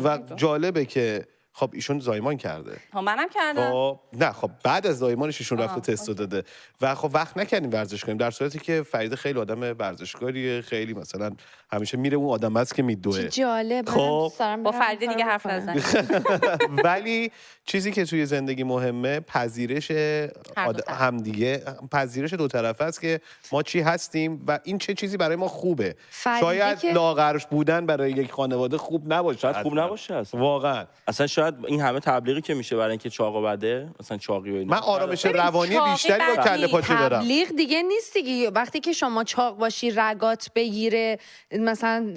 و جالبه که خب ایشون زایمان کرده. منم کردم. نه خب بعد از زایمانش ایشون رفته تست داده و خب وقت نکردیم ورزش کنیم، در صورتی که فرید خیلی آدم ورزشکاریه، خیلی مثلا همیشه میره اون آدم است که میدوه. جالب. خب با فرید دیگه حرف نزنیم. ولی چیزی که توی زندگی مهمه پذیرش همدیگه، پذیرش دو طرفه است که ما چی هستیم و این چه چیزی برای ما خوبه. شاید لاغرش بودن برای یک خانواده خوب نباشه، شاید خوب نباشه اصلا. واقعا اصلا شاید این همه تبلیغی که میشه برای اینکه چاق بده، مثلا چاقی و اینا، من آرامش روانی بیشتری با کله پاچه دارم. تبلیغ دیگه نیست دیگه. وقتی که شما چاق باشی، رگات بگیره، مثلا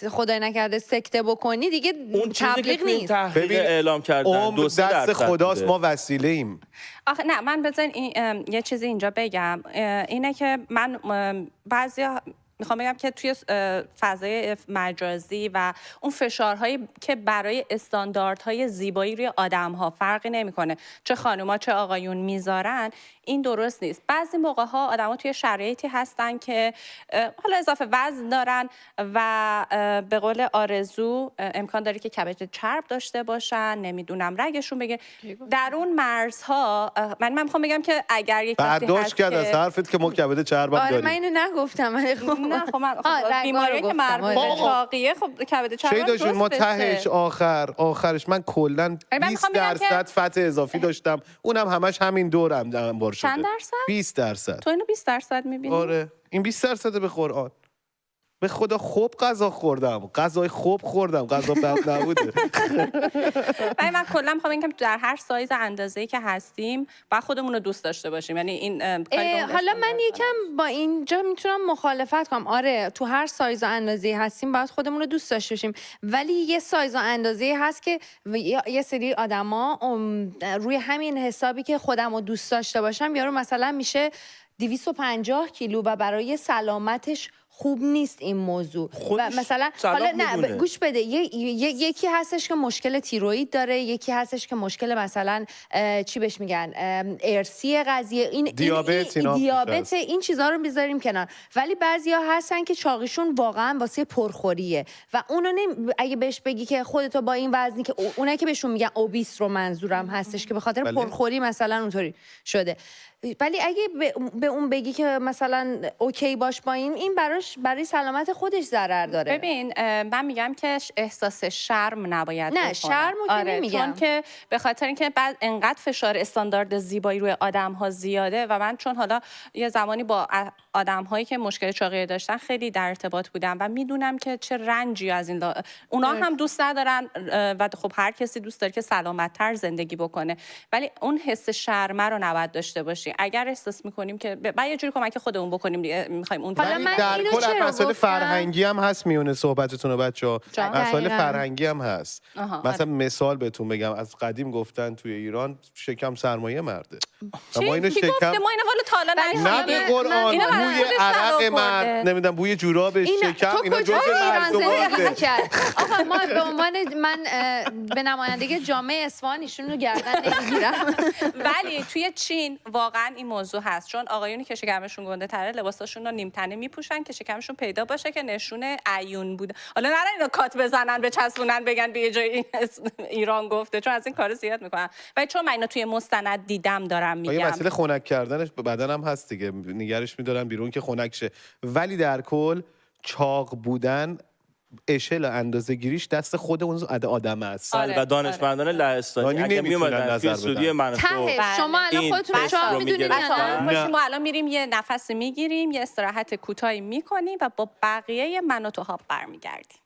خدای نکرده سکته بکنی، دیگه تبلیغ نیست. ببین اعلام کردن 2-3% دست خداست، ما وسیله ایم. آخه نه، من بذارین یه چیزی اینجا بگم، اینه که من بعضیا میخوام بگم که توی فضای مجازی و اون فشارهایی که برای استانداردهای زیبایی روی آدم‌ها فرقی نمیکنه، چه خانوما چه آقایون میذارن، این درست نیست. بعضی موقع‌ها آدم‌ها توی شرایطی هستن که حالا اضافه وزن دارن و به قول آرزو امکان داره که کبد چرب داشته باشن، نمیدونم رگشون بگه. در اون مرزها من میخوام بگم که اگر یک کسی برداشت کرد از حرفت که ما کبد چرب داریم. آره من اینو نگفتم. نه خب من بیماری که مربوط به چاقیه، خب کبد چرب درست بشه. ما تهش آخرش من کلا 20% فت اضافی داشتم، اونم همش همین دورم انبار شده. چند درصد؟ 20%. تو اینو 20% می‌بینی؟ آره این 20% به قرآن. به خدا خوب غذا خوردم، غذای خوب خوردم، غذا بد نبوده. من کلا میخوام بگم در هر سایز اندازه‌ای که هستیم با خودمون رو دوست داشته باشیم. یعنی این حالا من یکم با اینجا میتونم مخالفت کنم. آره تو هر سایز و اندازه‌ای هستیم باید خودمون رو دوست داشته باشیم، ولی یه سایز و اندازه‌ای هست که یه سری آدما روی همین حسابی که خودم رو دوست داشته باشم، یارو مثلا میشه 250 کیلو و برای سلامتش خوب نیست این موضوع. و مثلا حالا نه گوش بده، یکی هستش که مشکل تیروئید داره، یکی هستش که مشکل مثلا چی بهش میگن ارثی قضیه، این دیابت این چیزا رو بذاریم کنار. ولی بعضیا هستن که چاقیشون واقعا واسه پرخوریه و اونو اگه بهش بگی که خودتو با این وزنی که اونایی که بهشون میگن اوبیس رو منظورم هستش که به خاطر پرخوری مثلا اونطوری شده. ولی اگه به اون بگی که مثلا اوکی باش با این برای سلامت خودش ضرر داره. ببین من میگم که احساس شرم نباید نه شرم رو نمیگم، چون که به خاطر اینکه بعد انقدر فشار استاندارد زیبایی روی آدم‌ها زیاده و من چون حالا یه زمانی با آدم‌هایی که مشکل چاقی داشتن خیلی در ارتباط بودم و میدونم که چه رنجی از این اونا هم دوست ندارن و خب هر کسی دوست داره که سلامت‌تر زندگی بکنه، ولی اون حس شرم رو نباید داشته باشی. اگر احساس می‌کنیم که بعد یه جوری کمک خودمون بکنیم می‌خوایم اون در کل مسائل فرهنگی هم هست میونه صحبتتون و بچه‌ها، مسائل فرهنگی هم هست. مثلا مثال بهتون بگم، از قدیم گفتن توی ایران شکم سرمایه مرده. ما اینو شکم ما اینو والا تالا نه به قرآن بوی عرق مرد، نمیدونم بوی جوراب شکم، اینا جزء مرزبانده. آقا ما به عنوان من به نمایندگی جامعه اصفهان ایشون رو گردن نمیگیرم. ولی توی چین واقعا این موضوع هست، چون آقایونی که شکمشون گنده تره لباساشون رو نیم تنه میپوشن که شکمشون پیدا باشه که نشونه عیون بوده. حالا نرن اینو کات بزنن بچسبونن بگن به جای ایران گفته، چون از این کارا زیاد میکنن. ولی چون من اینو توی مستند دیدم دارم میگم. یه مسئله خنک کردنش به بدن هم هست دیگه، نگرش میدارن بیرون که خنک شه. ولی در کل چاق بودن اشل اندازه گیریش دست خود اون آدم است. و دانشمندان لهستانی اگه میومدن توی استودیو من شما الان خودتون چاق میدونید نه؟ ما الان میریم یه نفس میگیریم، یه استراحت کوتاهی میکنیم و با بقیه من و توها برمیگردیم.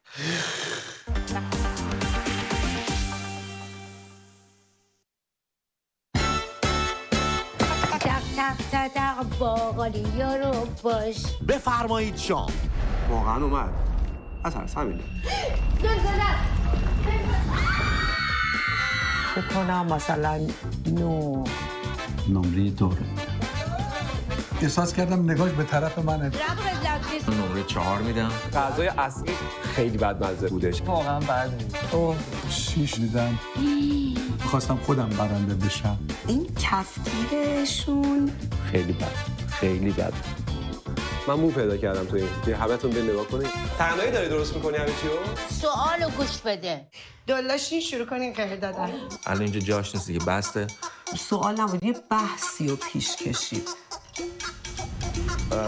باقالیا رو باش. بفرمایید شام. واقعا اومد. از هر همینه. فکر کنم مثلا نمره 2. احساس کردم نگاهش به طرف منه. نمره 4 میدم. غذای اصلی خیلی بدمزه بودش. واقعا بد نیست. 6 میدم. میخواستم خودم برنده بشم. این کفگیرشون خیلی بد، خیلی بد. من مو پیدا کردم تو این همتون به نگاه کنید. تنهایی داری درست می‌کنی همه چی رو؟ سوالو گوش بده. دلاشین شروع کنین قهر دادن. الان اینجا جاش نیست دیگه، بسته. سوال نبود، یه بحثی رو پیش کشید.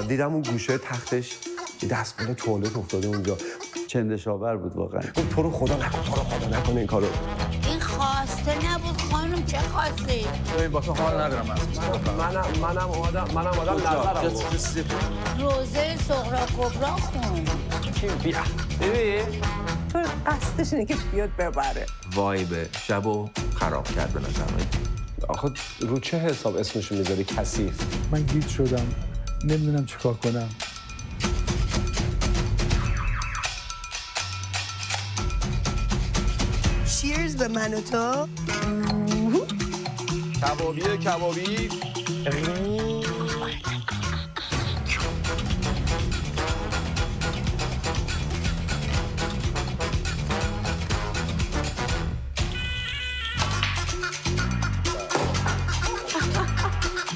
دیدم اون گوشه تختش دستمال توالت افتاده اونجا. چندشاور بود واقعا. تو رو خدا نکن این کارو. این خواسته نبود خانم، چه خواسته؟ ببین با تو حال ندارم منم آدم نظرم. روزه صغرا کبرا خون. بیا. ببین. تو قصدش اینه که بیاد ببره. وای به شبو خراب کرد به نظر من. آخه رو چه حساب اسمشو میذاری کثیف؟ من گیج شدم، نمیدونم چیکار کنم. چیرز به من و تو. کبابی.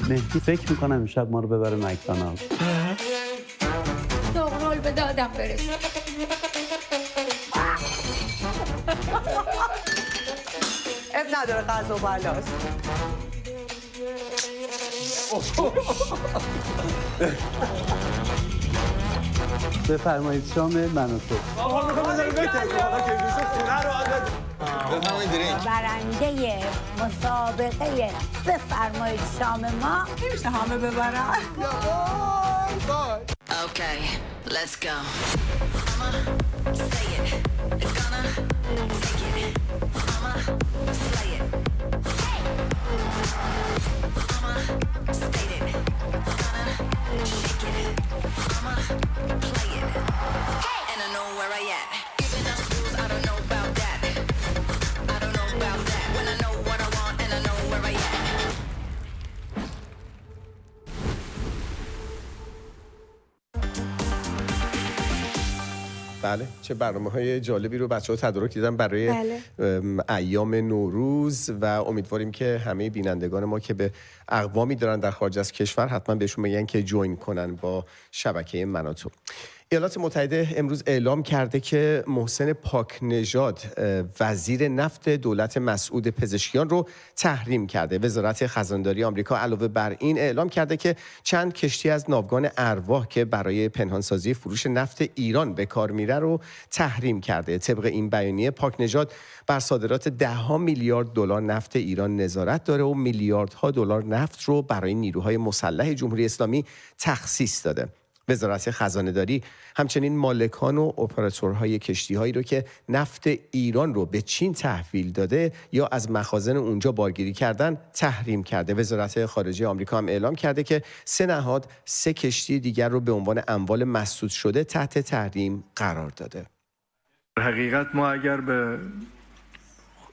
مهدی فکر میکنم امشب ما رو ببره مکدونالد. داغرول به دادم برسه. اب نداره غذا بلاست. بفرمایید شام من و تو. برنده مسابقه بفرمایید شام ما. نمیشه همه ببرن. Okay, let's go. بله، چه برنامه‌های جالبی رو بچه‌ها تدارک دیدن برای ایام نوروز و امیدواریم که همه بینندگان ما که به اقوامی دارن در خارج از کشور حتما بهشون بگن که جوین کنن با شبکه من و تو. ایالات متحده امروز اعلام کرده که محسن پاکنژاد وزیر نفت دولت مسعود پزشکیان رو تحریم کرده. وزارت خزانداری آمریکا علاوه بر این اعلام کرده که چند کشتی از ناوگان ارواح که برای پنهانسازی فروش نفت ایران به کار میره رو تحریم کرده. طبق این بیانیه پاکنژاد بر صادرات $10 میلیارد نفت ایران نظارت داره و میلیاردها دلار نفت رو برای نیروهای مسلح جمهوری اسلامی تخصیص داده. وزارت خزانه‌داری همچنین مالکان و اپراتورهای کشتی‌هایی رو که نفت ایران رو به چین تحویل داده یا از مخازن اونجا بارگیری کردن تحریم کرده. وزارت خارجه آمریکا هم اعلام کرده که 3 نهاد 3 کشتی دیگر رو به عنوان اموال مسدود شده تحت تحریم قرار داده. حقیقت ما اگر به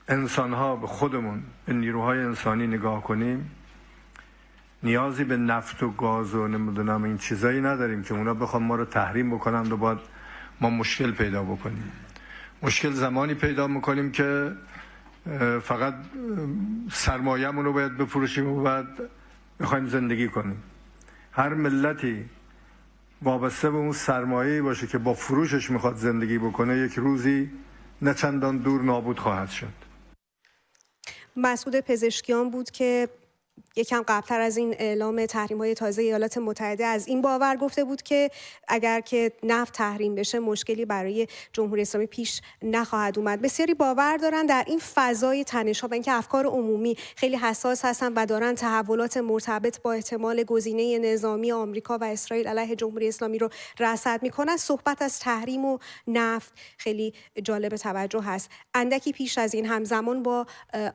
انسان‌ها، به خودمون، به نیروهای انسانی نگاه کنیم، نیازی به نفت و گاز و نمیدونم این چیزایی نداریم که اونا بخوام ما رو تحریم بکنن و باید ما مشکل پیدا بکنیم. مشکل زمانی پیدا میکنیم که فقط سرمایه‌مون رو باید بفروشیم و بعد بخوایم زندگی کنیم. هر ملتی وابسته به اون سرمایه‌ای باشه که با فروشش میخواد زندگی بکنه، یک روزی نه چندان دور نابود خواهد شد. مسعود پزشکیان بود که یکم قبلتر از این اعلام تحریم‌های تازه ایالات متحده از این باور گفته بود که اگر که نفت تحریم بشه مشکلی برای جمهوری اسلامی پیش نخواهد اومد. بسیاری باور دارن در این فضای تنش‌ها و اینکه افکار عمومی خیلی حساس هستن و دارن تحولات مرتبط با احتمال گزینه نظامی آمریکا و اسرائیل علیه جمهوری اسلامی رو رصد میکنن، صحبت از تحریم و نفت خیلی جالب توجه هست. اندکی پیش از این همزمان با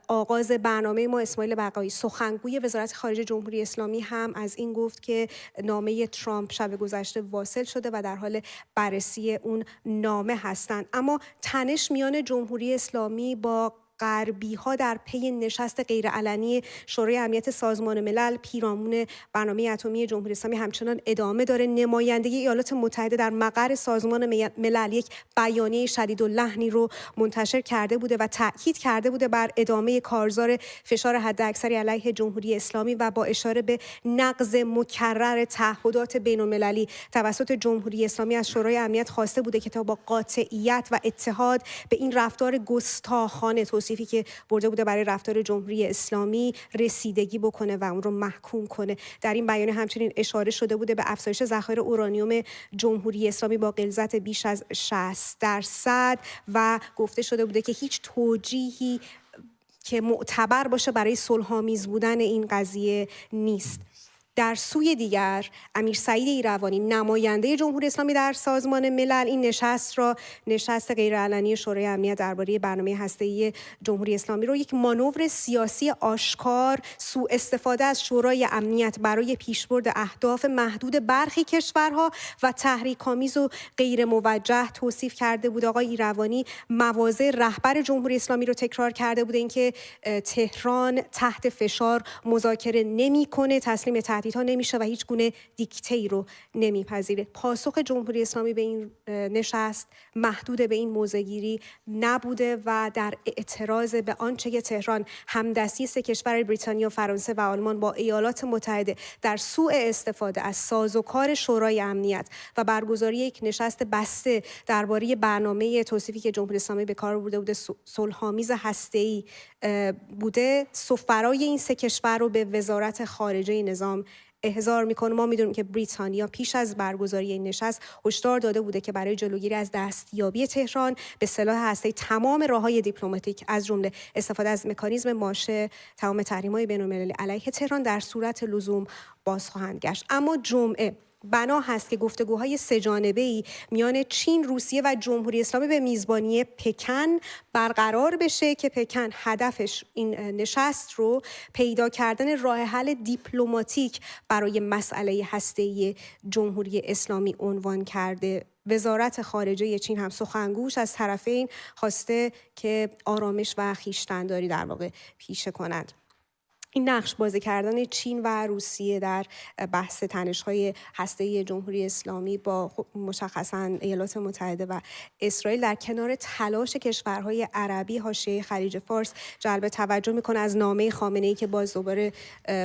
آغاز برنامه ما اسماعیل بقایی سخنگوی وزارت خارجه جمهوری اسلامی هم از این گفت که نامه ترامپ شب گذشته واصل شده و در حال بررسی اون نامه هستند. اما تنش میان جمهوری اسلامی با غربی‌ها در پی نشست غیرعلنی شورای امنیت سازمان ملل پیرامون برنامه اتمی جمهوری اسلامی همچنان ادامه داره. نمایندگی ایالات متحده در مقر سازمان ملل یک بیانیه شدیداللحنی رو منتشر کرده بوده و تأکید کرده بوده بر ادامه کارزار فشار حداکثری علیه جمهوری اسلامی و با اشاره به نقض مکرر تعهدات بین‌المللی توسط جمهوری اسلامی از شورای امنیت خواسته بوده که تا با قاطعیت و اتحاد به این رفتار گستاخانه، توصیفی که برده بوده برای رفتار جمهوری اسلامی، رسیدگی بکنه و اون رو محکوم کنه. در این بیانیه همچنین اشاره شده بوده به افزایش ذخایر اورانیوم جمهوری اسلامی با غلظت بیش از 60% و گفته شده بوده که هیچ توجیهی که معتبر باشه برای صلح‌آمیز بودن این قضیه نیست. در سوی دیگر امیر سعید ایروانی نماینده جمهوری اسلامی در سازمان ملل این نشست را، نشست غیرعلنی شورای امنیت درباره برنامه هسته‌ای جمهوری اسلامی رو، یک مانور سیاسی آشکار، سوء استفاده از شورای امنیت برای پیشبرد اهداف محدود برخی کشورها و تحریک‌آمیز و غیر موجه توصیف کرده بود. آقای ایروانی مواضع رهبر جمهوری اسلامی رو تکرار کرده بود، اینکه تهران تحت فشار مذاکره نمی‌کنه، تسلیم تهدیدها نمیشه و هیچ گونه دیکته‌ای رو نمیپذیره. پاسخ جمهوری اسلامی به این نشست محدود به این موضع‌گیری نبوده و در اعتراض به آنچه که تهران همدستی سه کشور بریتانیا، فرانسه و آلمان با ایالات متحده در سوء استفاده از سازوکار شورای امنیت و برگزاری یک نشست بسته درباره برنامه توصیفی که جمهوری اسلامی به کار برده بوده صلح‌آمیز هسته‌ای بوده، سفرای این سه کشور رو به وزارت خارجه نظام احضار میکنه. ما میدونیم که بریتانیا پیش از برگزاری این نشست هشدار داده بوده که برای جلوگیری از دستیابی تهران به سلاح هسته‌ای تمام راههای دیپلماتیک از جمله استفاده از مکانیزم ماشه تمام تحریم‌های بین‌المللی علیه تهران در صورت لزوم باز خواهند گشت. اما جمعه بنا هست که گفتگوهای سه‌جانبه‌ای میان چین، روسیه و جمهوری اسلامی به میزبانی پکن برقرار بشه که پکن هدفش این نشست رو پیدا کردن راه حل دیپلماتیک برای مسئله هسته‌ای جمهوری اسلامی عنوان کرده. وزارت خارجه چین هم سخنگوش از طرفین خواسته که آرامش و خویشتن‌داری در واقع پیشه کنند. این نقش بازی کردن چین و روسیه در بحث تنش‌های هسته‌ای جمهوری اسلامی با مشخصاً ایالات متحده و اسرائیل در کنار تلاش کشورهای عربی حاشیه خلیج فارس جلب توجه میکنه از نامه خامنه‌ای که باز دوباره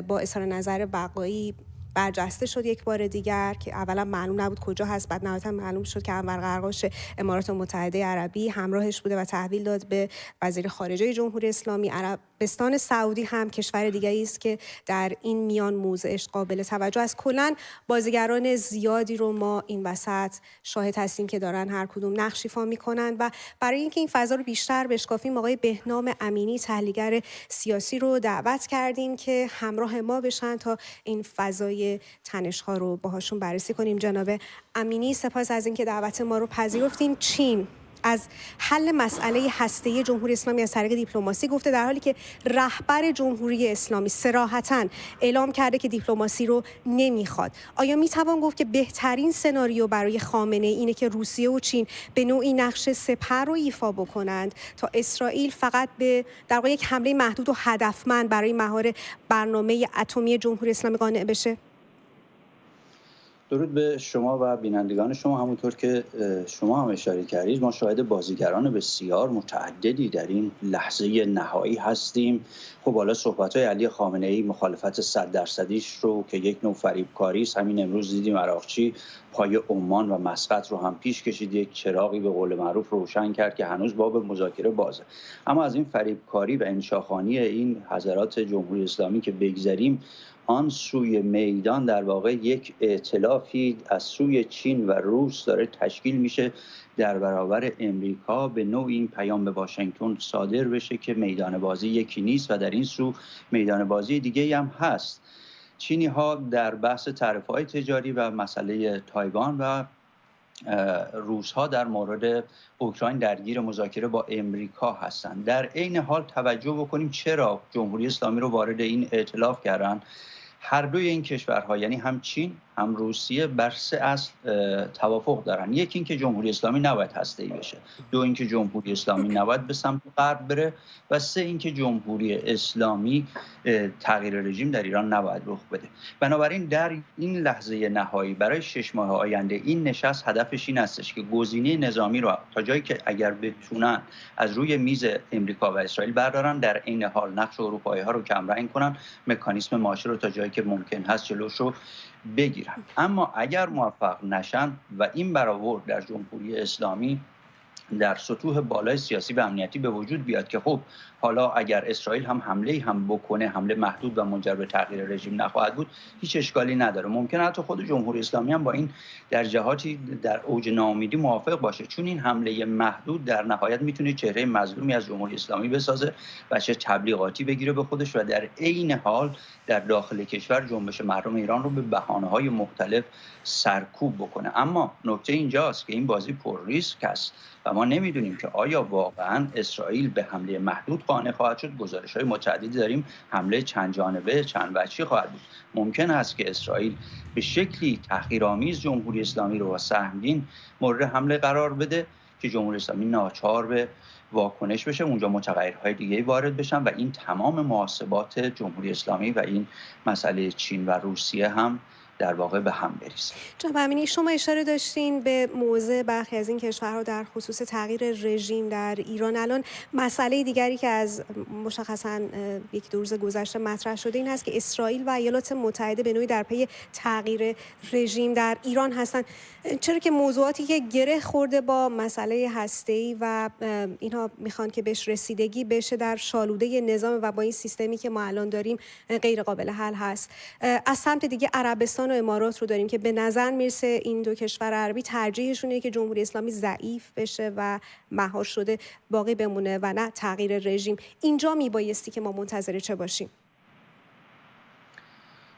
با اظهار نظر بقایی برجسته شد یک بار دیگر که اولا معلوم نبود کجا هست، بعد نهایتا معلوم شد که انور قرقاش امارات متحده عربی همراهش بوده و تحویل داد به وزیر خارجه جمهوری اسلامی. عربستان سعودی هم کشور دیگری است که در این میان موضعش قابل توجه است. کلاً بازیگران زیادی رو ما این وسط شاهد هستیم که دارن هر کدوم نقش ایفا میکنن و برای اینکه این فضا رو بیشتر بشکافیم آقای بهنام امینی تحلیلگر سیاسی رو دعوت کردیم که همراه ما بشن تا این فضای تنش‌ها رو باهاشون بررسی کنیم. جناب امینی، سپاس از اینکه دعوت ما رو پذیرفتین. چین از حل مسئله هسته‌ای جمهوری اسلامی از طریق دیپلماسی گفته، در حالی که رهبر جمهوری اسلامی صراحتاً اعلام کرده که دیپلماسی رو نمیخواد. آیا میتوان گفت که بهترین سناریو برای خامنه‌ای اینه که روسیه و چین به نوعی نقش سپر رو ایفا بکنند تا اسرائیل فقط به در واقع یک حمله محدود و هدفمند برای مهار برنامه اتمی جمهوری اسلامی قانع بشه؟ درود به شما و بینندگان شما. همونطور که شما هم اشاره کردید ما شاهد بازیگران بسیار متعددی در این لحظه نهایی هستیم. خب حالا صحبت‌های علی خامنه‌ای مخالفت 100%ایش رو که یک نوع فریبکاری است، همین امروز دیدیم عراقچی پای عمان و مسقط رو هم پیش کشید، یک چراغی به قول معروف روشن کرد که هنوز باب مذاکره بازه. اما از این فریبکاری و انشاخوانی این حضرات جمهوری اسلامی که بگذریم، آن سوی میدان در واقع یک ائتلافی از سوی چین و روس داره تشکیل میشه در برابر امریکا. به نوع این پیام به واشنگتن صادر بشه که میدان بازی یکی نیست و در این سو میدان بازی دیگه هم هست. چینی ها در بحث تعرفه‌های تجاری و مسئله تایوان و روس ها در مورد اوکراین درگیر مذاکره با امریکا هستند. در عین حال توجه بکنیم چرا جمهوری اسلامی رو وارد این ائتلاف کردن. هر دوی این کشورها یعنی هم چین هم روسیه بر 3 اصل توافق دارن. یکی اینکه جمهوری اسلامی نباید هسته‌ای بشه، 2 اینکه جمهوری اسلامی نباید به سمت غرب بره و 3 اینکه جمهوری اسلامی تغییر رژیم در ایران نباید رخ بده. بنابراین در این لحظه نهایی برای 6 ماه آینده این نشست هدفش این هستش که گزینه نظامی رو تا جایی که اگر بتونن از روی میز امریکا و اسرائیل بردارن، در عین حال نقش اروپایی‌ها رو کمرنگ کنن، مکانیسم ماشه رو تا جایی که ممکن هست جلوش رو بگیرن. اما اگر موفق نشن و این برآورد در جمهوری اسلامی در سطوح بالای سیاسی و امنیتی به وجود بیاد که خب حالا اگر اسرائیل هم حمله هم بکنه، حمله محدود و منجر به تغییر رژیم نخواهد بود، هیچ اشکالی نداره. ممکنه حتی خود جمهوری اسلامی هم با این در جهاتی در اوج ناامیدی موافق باشه، چون این حمله محدود در نهایت میتونه چهره مظلومی از جمهوری اسلامی بسازه و چه تبلیغاتی بگیره به خودش و در عین حال در داخل کشور جنبش مردم ایران رو به بهانه‌های مختلف سرکوب بکنه. اما نکته اینجاست که این بازی پر ریسک است و ما نمیدونیم که آیا واقعا اسرائیل به حمله محدود قانع خواهد شد. گزارش‌های متعددی داریم حمله چند جانبه، چند وجهی خواهد بود. ممکن است که اسرائیل به شکلی تحقیرآمیز جمهوری اسلامی رو سهمگین مورد حمله قرار بده که جمهوری اسلامی ناچار به واکنش بشه، اونجا متغیرهای دیگه‌ای وارد بشن و این تمام محاسبات جمهوری اسلامی و این مسئله چین و روسیه هم در واقع به هم بریزه. جناب امینی، شما اشاره داشتین به موضع برخی از این کشورها در خصوص تغییر رژیم در ایران. الان مسئله دیگری که از مشخصاً یک دو روز گذشته مطرح شده این هست که اسرائیل و ایالات متحده به نوعی در پی تغییر رژیم در ایران هستند، چرا که موضوعاتی که گره خورده با مسئله هسته‌ای و اینها میخوان که بهش رسیدگی بشه در شالوده نظام و با این سیستمی که ما الان داریم غیر قابل حل هست. از سمت دیگه عربستان و امارات رو داریم که به نظر میرسه این دو کشور عربی ترجیحشونه که جمهوری اسلامی ضعیف بشه و مهار شده باقی بمونه و نه تغییر رژیم. اینجا میبایستی که ما منتظر چه باشیم؟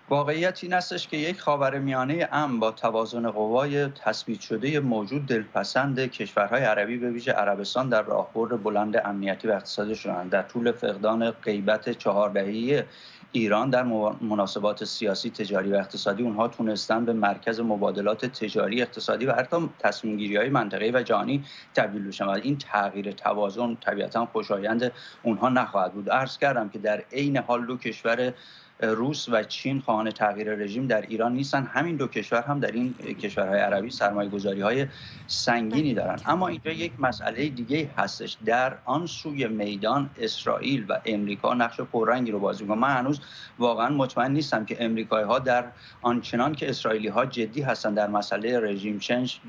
واقعیت این استش که یک خاورمیانه امن با توازن قوای تثبیت شده موجود دلپسند کشورهای عربی به ویژه عربستان در راهبرد بلند امنیتی و اقتصادی شدند. در طول فقدان غیبت 4 دهه ایران در مناسبات سیاسی، تجاری و اقتصادی اونها تونستن به مرکز مبادلات تجاری، اقتصادی و حتی تصمیم‌گیری‌های منطقه‌ای و جهانی تبدیل بشن و این تغییر توازن طبیعتاً خوشایند اونها نخواهد بود. عرض کردم که در عین حال دو کشور روس و چین خواهان تغییر رژیم در ایران نیستن. همین دو کشور هم در این کشورهای عربی سرمایه‌گذاری‌های سنگینی دارن. اما اینجا یک مسئله دیگه هستش. در آن سوی میدان اسرائیل و امریکا نقش پررنگی رو بازی می‌کنن. من هنوز واقعا مطمئن نیستم که امریکایی‌ها در آنچنان که اسرائیلی‌ها جدی هستن در مسئله رژیم چنج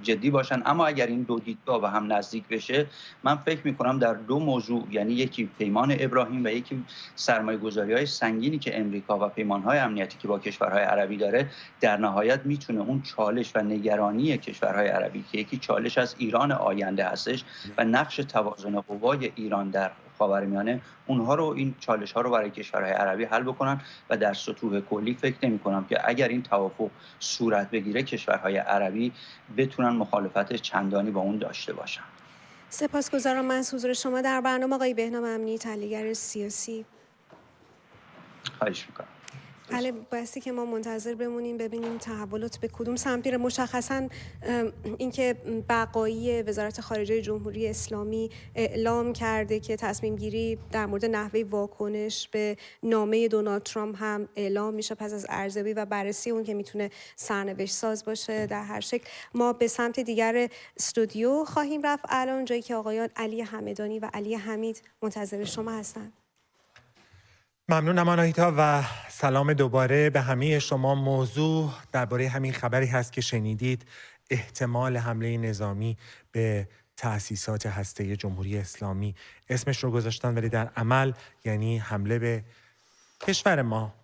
جدی باشن، اما اگر این دو دیدگاه به هم نزدیک بشه، من فکر می‌کنم در دو موضوع، یعنی یکی پیمان ابراهیم و یکی سرمایه‌گذاری‌های سنگینی که امریکا و پیمان‌های امنیتی که با کشورهای عربی داره، در نهایت میتونه اون چالش و نگرانی کشورهای عربی که یکی چالش از ایران آینده هستش و نقش توازن قوای ایران در خاورمیانه، اونها رو این چالش‌ها رو برای کشورهای عربی حل بکنن و در سطوح کلی فکر نمی‌کنم که اگر این توافق صورت بگیره کشورهای عربی بتونن مخالفت چندانی با اون داشته باشن. سپاسگزارم از حضور شما در برنامه آقای بهنام امینی، تحلیلگر سیاسی. خواهش می‌کنم. بله، بایستی که ما منتظر بمونیم ببینیم تحولات به کدوم سمت میره. مشخصاً اینکه بقایی وزارت خارجه جمهوری اسلامی اعلام کرده که تصمیم گیری در مورد نحوه واکنش به نامه دونالد ترامپ هم اعلام میشه پس از ارزیابی و بررسی اون که میتونه سرنوشت ساز باشه. در هر شکل ما به سمت دیگر استودیو خواهیم رفت الان، جایی که آقایان علی همدانی و علی حمید منتظر شما هستند. ممنونم آناهیتا و سلام دوباره به همه شما. موضوع درباره همین خبری هست که شنیدید، احتمال حمله نظامی به تأسیسات هسته‌ای جمهوری اسلامی. اسمش رو گذاشتن ولی در عمل یعنی حمله به کشور ما.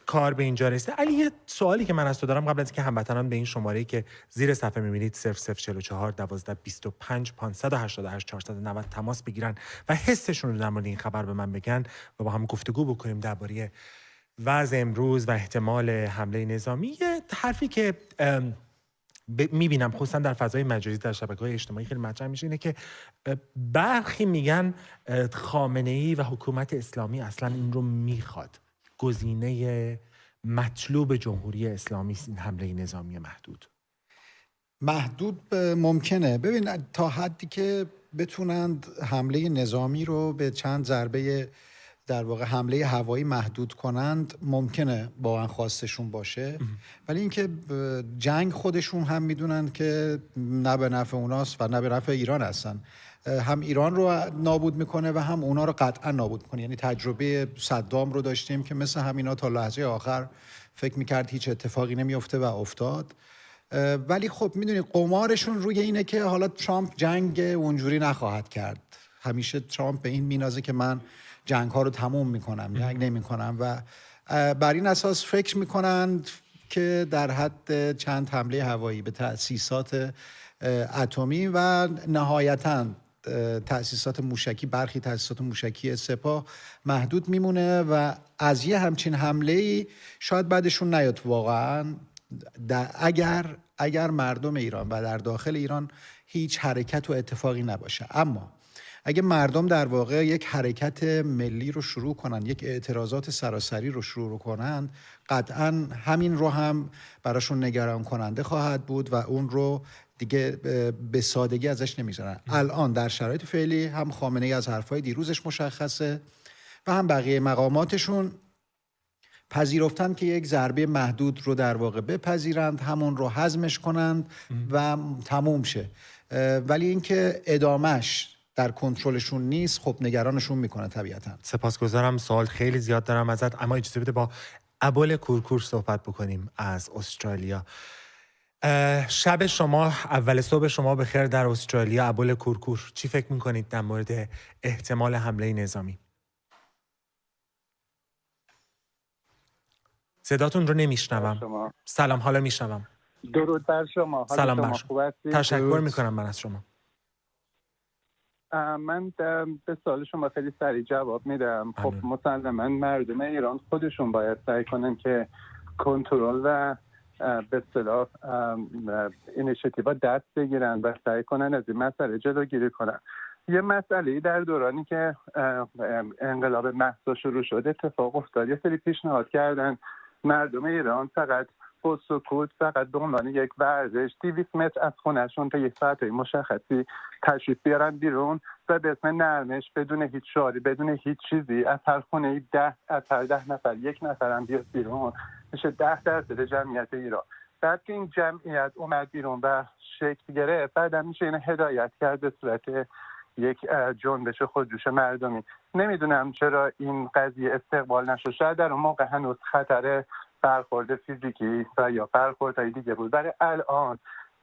کار به اینجا رسیده. علی، یه سوالی که من از تو دارم قبل از اینکه هموطنان به این شماره‌ای که زیر صفحه می‌بینید 0044 12 25 588 490 تماس بگیرن و حسشون رو در مورد این خبر به من بگن و با هم گفتگو بکنیم درباره وضع امروز و احتمال حمله نظامی. یه حرفی که می‌بینم خصوصا در فضای مجازی در شبکه‌های اجتماعی خیلی مطرح میشه اینه که برخی میگن خامنه‌ای و حکومت اسلامی اصلا این رو میخواد. گزینه مطلوب جمهوری اسلامی است این حمله نظامی محدود ممکنه. ببین تا حدی که بتونند حمله نظامی رو به چند ضربه در واقع حمله هوایی محدود کنند ممکنه با خواستشون باشه، ولی اینکه جنگ خودشون هم میدونن که نه به نفع اوناست و نه به نفع ایران هستن. هم ایران رو نابود میکنه و هم اونا رو قطعا نابود میکنه. یعنی تجربه صدام رو داشتیم که مثل همینا تا لحظه آخر فکر میکرد هیچ اتفاقی نمیفته و افتاد. ولی خب میدونید قمارشون روی اینه که حالا ترامپ جنگ اونجوری نخواهد کرد. همیشه ترامپ به این مینازه که من جنگ ها رو تموم میکنم، جنگ نمی کنم و بر این اساس فکر میکنند که در حد چند حمله هوایی به تأسیسات اتمی و نهایتاً تأسیسات موشکی، برخی تأسیسات موشکی سپاه محدود میمونه و از یه همچین حمله‌ای شاید بعدشون نیاد واقعاً اگر مردم ایران و در داخل ایران هیچ حرکت و اتفاقی نباشه. اما اگه مردم در واقع یک حرکت ملی رو شروع کنن، یک اعتراضات سراسری رو شروع کنن، قطعاً همین رو هم براشون نگران کننده خواهد بود و اون رو دیگه به سادگی ازش نمیذارن. الان در شرایط فعلی هم خامنه‌ای از حرفای دیروزش مشخصه و هم بقیه مقاماتشون پذیرفتن که یک ضربه محدود رو در واقع بپذیرند، همون رو هضمش کنند و تموم شه. ولی اینکه ادامش در کنترلشون نیست، خب نگرانشون میکنه طبیعتا. سپاسگزارم. سوال خیلی زیاد دارم ازت، اما اجازه بده با ابوال کورکور صحبت بکنیم از استرالیا. شب شما، اول صبح شما بخیر در استرالیا. ابوال کورکور، چی فکر میکنید در مورد احتمال حمله نظامی؟ صداتون رو نمیشنوم. سلام، حالا میشنوم. درود بر شما. سلام بر شما. تشکر میکنم من از شما. من به سوال شما خیلی سریع جواب میدم. خب مسلما مردم ایران خودشون باید سعی کنن که کنترل و به اصطلاح اینیشیتیو دست بگیرن و سعی کنن از این مسئله جلوگیری کنن. یه مسئله در دورانی که انقلاب مهسا شروع شد اتفاق افتاد. یه سری پیشنهاد کردن مردم ایران فقط با سکوت، فقط به عنوان یک ورزش 200 متر از خونهشون تا یک ساعت مشخصی تشریف بیارن بیرون و به اسم نرمش بدون هیچ شعاری، بدون هیچ چیزی از هر خونه از هر 10 نفر یک نفر هم بیاد بیرون، میشه 10% جمعیت ایران. بعد که این جمعیت اومد بیرون و شکل گرفت، بعد میشه این هدایت کرد به صورت یک جنبش خودجوش مردمی. نمیدونم چرا این قضیه استقبال نشد. شاید در اون موقع هنوز خطر برخورد فیزیکی و یا برخوردهای دیگه بود. برای الان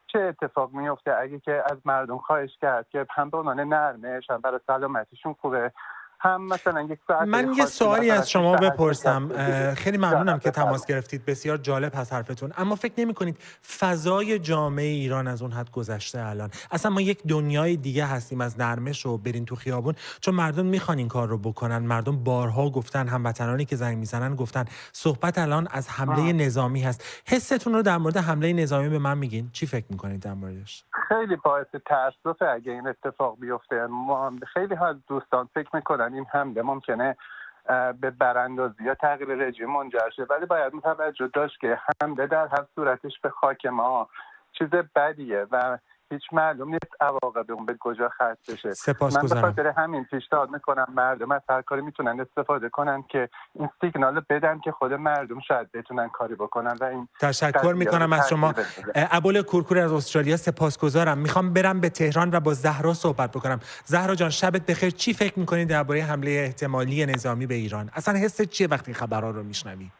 چه اتفاق میفته اگه که از مردم خواهش کرد که هم به عنوان نرمش، هم برای سلامتیشون خوبه، هم مثلا یک ساعت. من یه سوالی از شما بپرسم. خیلی ممنونم که تماس گرفتید، بسیار جالب هست حرفتون، اما فکر نمی کنید فضای جامعه ایران از اون حد گذشته؟ الان اصلا ما یک دنیای دیگه هستیم از نرمش و برین تو خیابون، چون مردم میخوان این کار رو بکنن. مردم بارها گفتن، هموطنانی که زنگ میزنن گفتن صحبت الان از حمله نظامی هست. حستون رو در مورد حمله نظامی به من میگین؟ چی فکر میکنید در موردش؟ خیلی باعث تأسفه اگه این اتفاق بیفته. خیلی ها از دوستان فکر میکنن این حمله ممکنه به براندازی یا تغییر رژیم منجر شه، ولی باید توجه داشت که حمله در هر صورتش به خاک ما چیز بدیه و هیچ معلوم نیست عواقب اون به کجا ختم بشه. من به خاطر همین پیشنهاد میکنم مردم از هر کاری میتونن استفاده کنن که این سیگنال بدن که خود مردم شاید بتونن کاری بکنن و این. تشکر میکنم از شما ابوال کورکور از استرالیا. سپاسگزارم. میخوام برم به تهران و با زهرا صحبت بکنم. زهرا جان شبت بخیر. چی فکر میکنید درباره حمله احتمالی نظامی به ایران؟ اصلا حست چیه وقتی خبرها رو میشنوی؟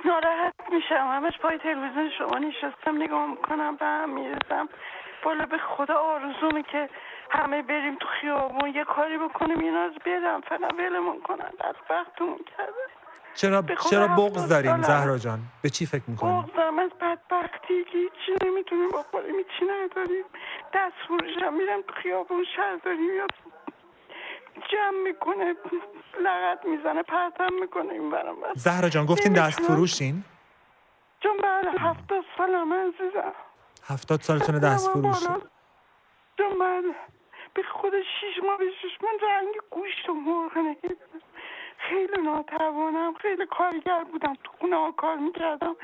ناراحت میشم. همش پای تلویزیون شما نشستم نگاه میکنم و هم میرسم. بالا به خدا آرزومه که همه بریم تو خیابون یه کاری بکنیم این از بیارم فقط ولمون کنن. از وقتمون کرده. چرا بغض داریم زهرا جان؟ به چی فکر میکنیم؟ بغض دارم از بدبختی که هیچی نمیتونیم بخوریم، هیچی نداریم. دست فروشم میرم تو خیابون شهرداری میاد جمع میکنه، لغت میزنه، پرتم میکنه این برام. زهرا جان گفتین دست فروشین؟ چون بله 70 سالم عزیزم. 70 سالتونه دست فروش؟ چون بله به خود 6 ماه به 6 ماه رنگ گوشت و مرغ نگیدم. خیلی خیلی ناتوانم، خیلی کارگر بودم، تو خونه ها کار میکردم،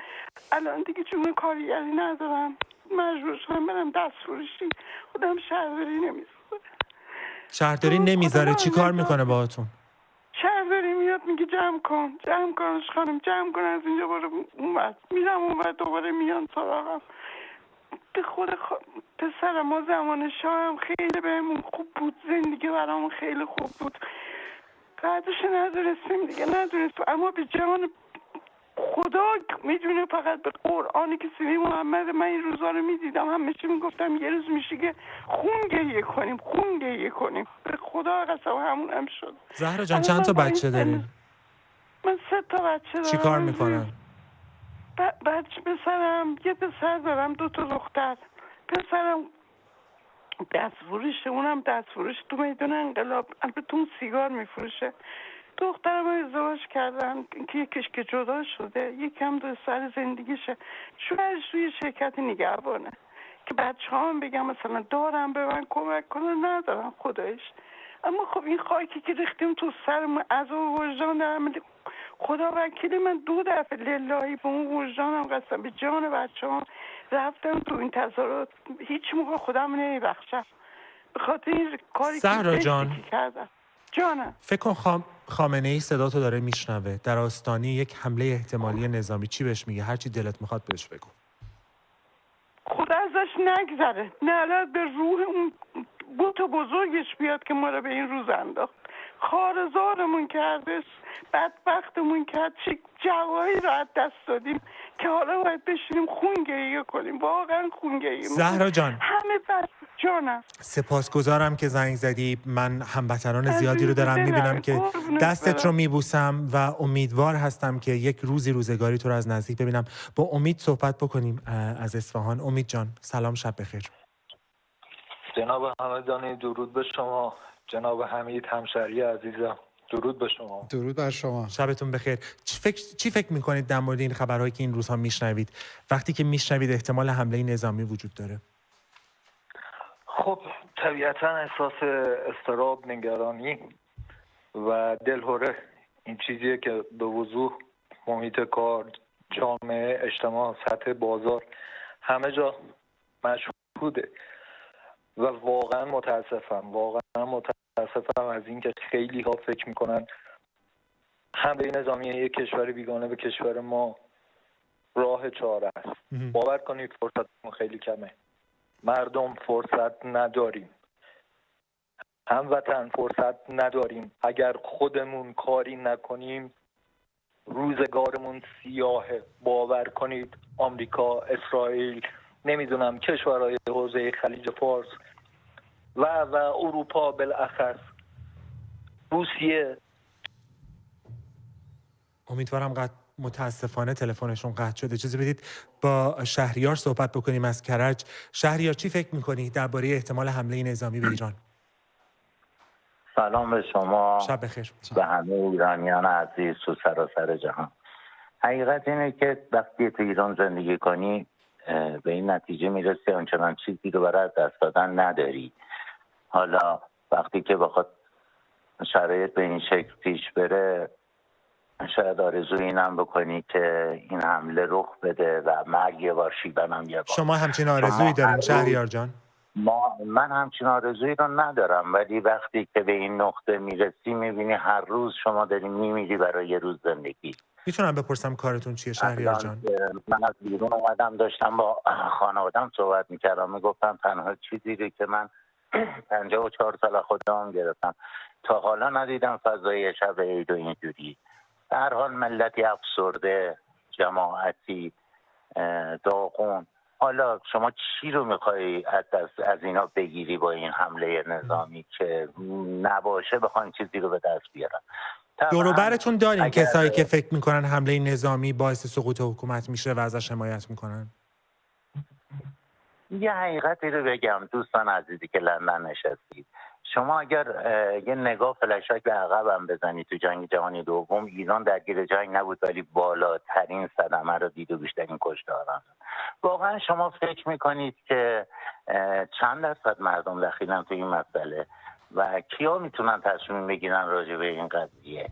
الان دیگه جون کارگری ندارم، مجبور شدم برم دست فروشی، خودم شهرداری نمیذاره. شهرداری نمیذاره؟ چی کار میکنه باهاتون؟ شهرداری میاد میگه جمع کنش خانم، جمع کن، از اینجا برو اونور، میرم اونور، دوباره میان سراغم. به خود پسر ما زمان شاه هم خیلی بهمون خوب بود، زندگی برامون خیلی خوب بود، قدرش ندونستیم دیگه، ندونستیم، اما به جان خدا میدونه، فقط به قرآنی که سیدی محمد من این روزا رو میدیدم، همیشه میگفتم یه روز میشه که خون گریه کنیم، به خدا قسم همون هم شد. زهرا جان چند تا بچه دارین؟ من 3 تا بچه دارم. چی کار میکنن؟ پسرم یه پسر دارم، 2 تا دختر. پسرم دستفروشه، اونم دستفروش تو میدون انقلاب، البته اون سیگار میفروشه. دخترم ازدواج کردن که یکیش که جدا شده، یکم دو سر زندگیشه، شوهرش روی شرکت نگهبانه که بچه هم بگم مثلا دارم به من کمک کنه، ندارم خدایش. اما خب این خاکی که ریختیم تو سرم، عذاب وجدان دارم، خدا وکیلی من 2 دفعه للهی به اون وجدانم قسم به جان بچه هم رفتم تو این تظاهرات، هیچ موقع خودم نمیبخشم به خاطر این کاری زهرا جان که کردم. جانم فکر کن خامنه ای صداتو داره میشنوه، در آستانه یک حمله احتمالی نظامی، چی بهش میگه؟ هر چی دلت میخواد بهش بگو. خدا ازش نگذره، نه به روح اون بوت بزرگش بیاد که ما رو به این روز انداخت، خارزارمون کردش، بدبختمون کرد، چه جوایی رو از دست دادیم که حالا باید بشینیم خون گریه کنیم، واقعا خون گریه. زهرا جان همه بس جانم، سپاسگزارم که زنگ زدی. من هموطنان زیادی رو دارم میبینم که دستت رو میبوسم و امیدوار هستم که یک روزگاری تو رو از نزدیک ببینم. با امید صحبت بکنیم از اصفهان. امید جان سلام، شب بخیر. جناب همدانی درود به شما، جناب حمید همشهری عزیزم درود به شما. درود بر شما، شبتون بخیر. چی فکر میکنید در مورد این خبرهایی که این روزها میشنوید، وقتی که میشنوید احتمال حمله نظامی وجود داره؟ خب طبیعتا احساس اضطراب، نگرانی و دلهره این چیزیه که به وضوح محیط کار، جامعه، اجتماع، سطح بازار همه جا مشهوده و واقعا متاسفم از این که خیلی ها فکر میکنن حمله نظامی یک کشور بیگانه به کشور ما راه چاره است. باور کنید فرصتمون خیلی کمه، مردم فرصت نداریم، هموطن فرصت نداریم. اگر خودمون کاری نکنیم روزگارمون سیاهه. باور کنید آمریکا، اسرائیل، نمیدونم کشورهای حوزه خلیج فارس و اروپا بالاخص، روسیه. امیدوارم متاسفانه تلفنشون قطع شده. اجازه بدید با شهریار صحبت بکنیم از کرج. شهریار چی فکر میکنی درباره احتمال حمله نظامی به ایران؟ سلام به شما، شب بخیر، به همه ایرانیان عزیز تو سراسر جهان. حقیقت اینه که وقتی تو ایران زندگی کنی به این نتیجه میرسی آنچنان چیزی رو برای دست دادن نداری. حالا وقتی که بخواد شرایط به این شکل پیش بره، شاید آرزوی اینم بکنی که این حمله رخ بده و مرگ یه بار شیبنم یه بار. شما همچین آرزویی دارین شهریار جان؟ من همچین آرزویی رو ندارم، ولی وقتی که به این نقطه میرسی میبینی هر روز شما داری میمیری برای یه روز زندگی. میتونم بپرسم کارتون چیه شهریار جان؟ من از بیرون اومدم، داشتم با خانوادم صحبت میکردم، میگفتم تنها چیزی رو که من 54 سال خودم گرفتم تا حالا ندیدم فضای شب عید و اینجوری. در حال ملتی افسرده، جماعتی داغون. حالا شما چی رو میخوایی از اینا بگیری با این حمله نظامی که نباشه بخوان چیزی رو به دست بیارن؟ دور و برتون دارین کسایی که فکر میکنن حمله نظامی باعث سقوط حکومت میشه و ازش حمایت میکنن؟ یه حقیقتی رو بگم دوستان عزیزی که لندن نشستید، شما اگر یه نگاه فلشک به عقبم بزنید تو جنگ جهانی دوم، ایران درگیر جنگ نبود ولی بالاترین صدمه رو دید و بیشترین کشته ها. واقعا شما فکر میکنید که چند درصد مردم دخیلن تو این مسئله؟ و کیا میتونن تصمیم بگیرن راجع به این قضیه؟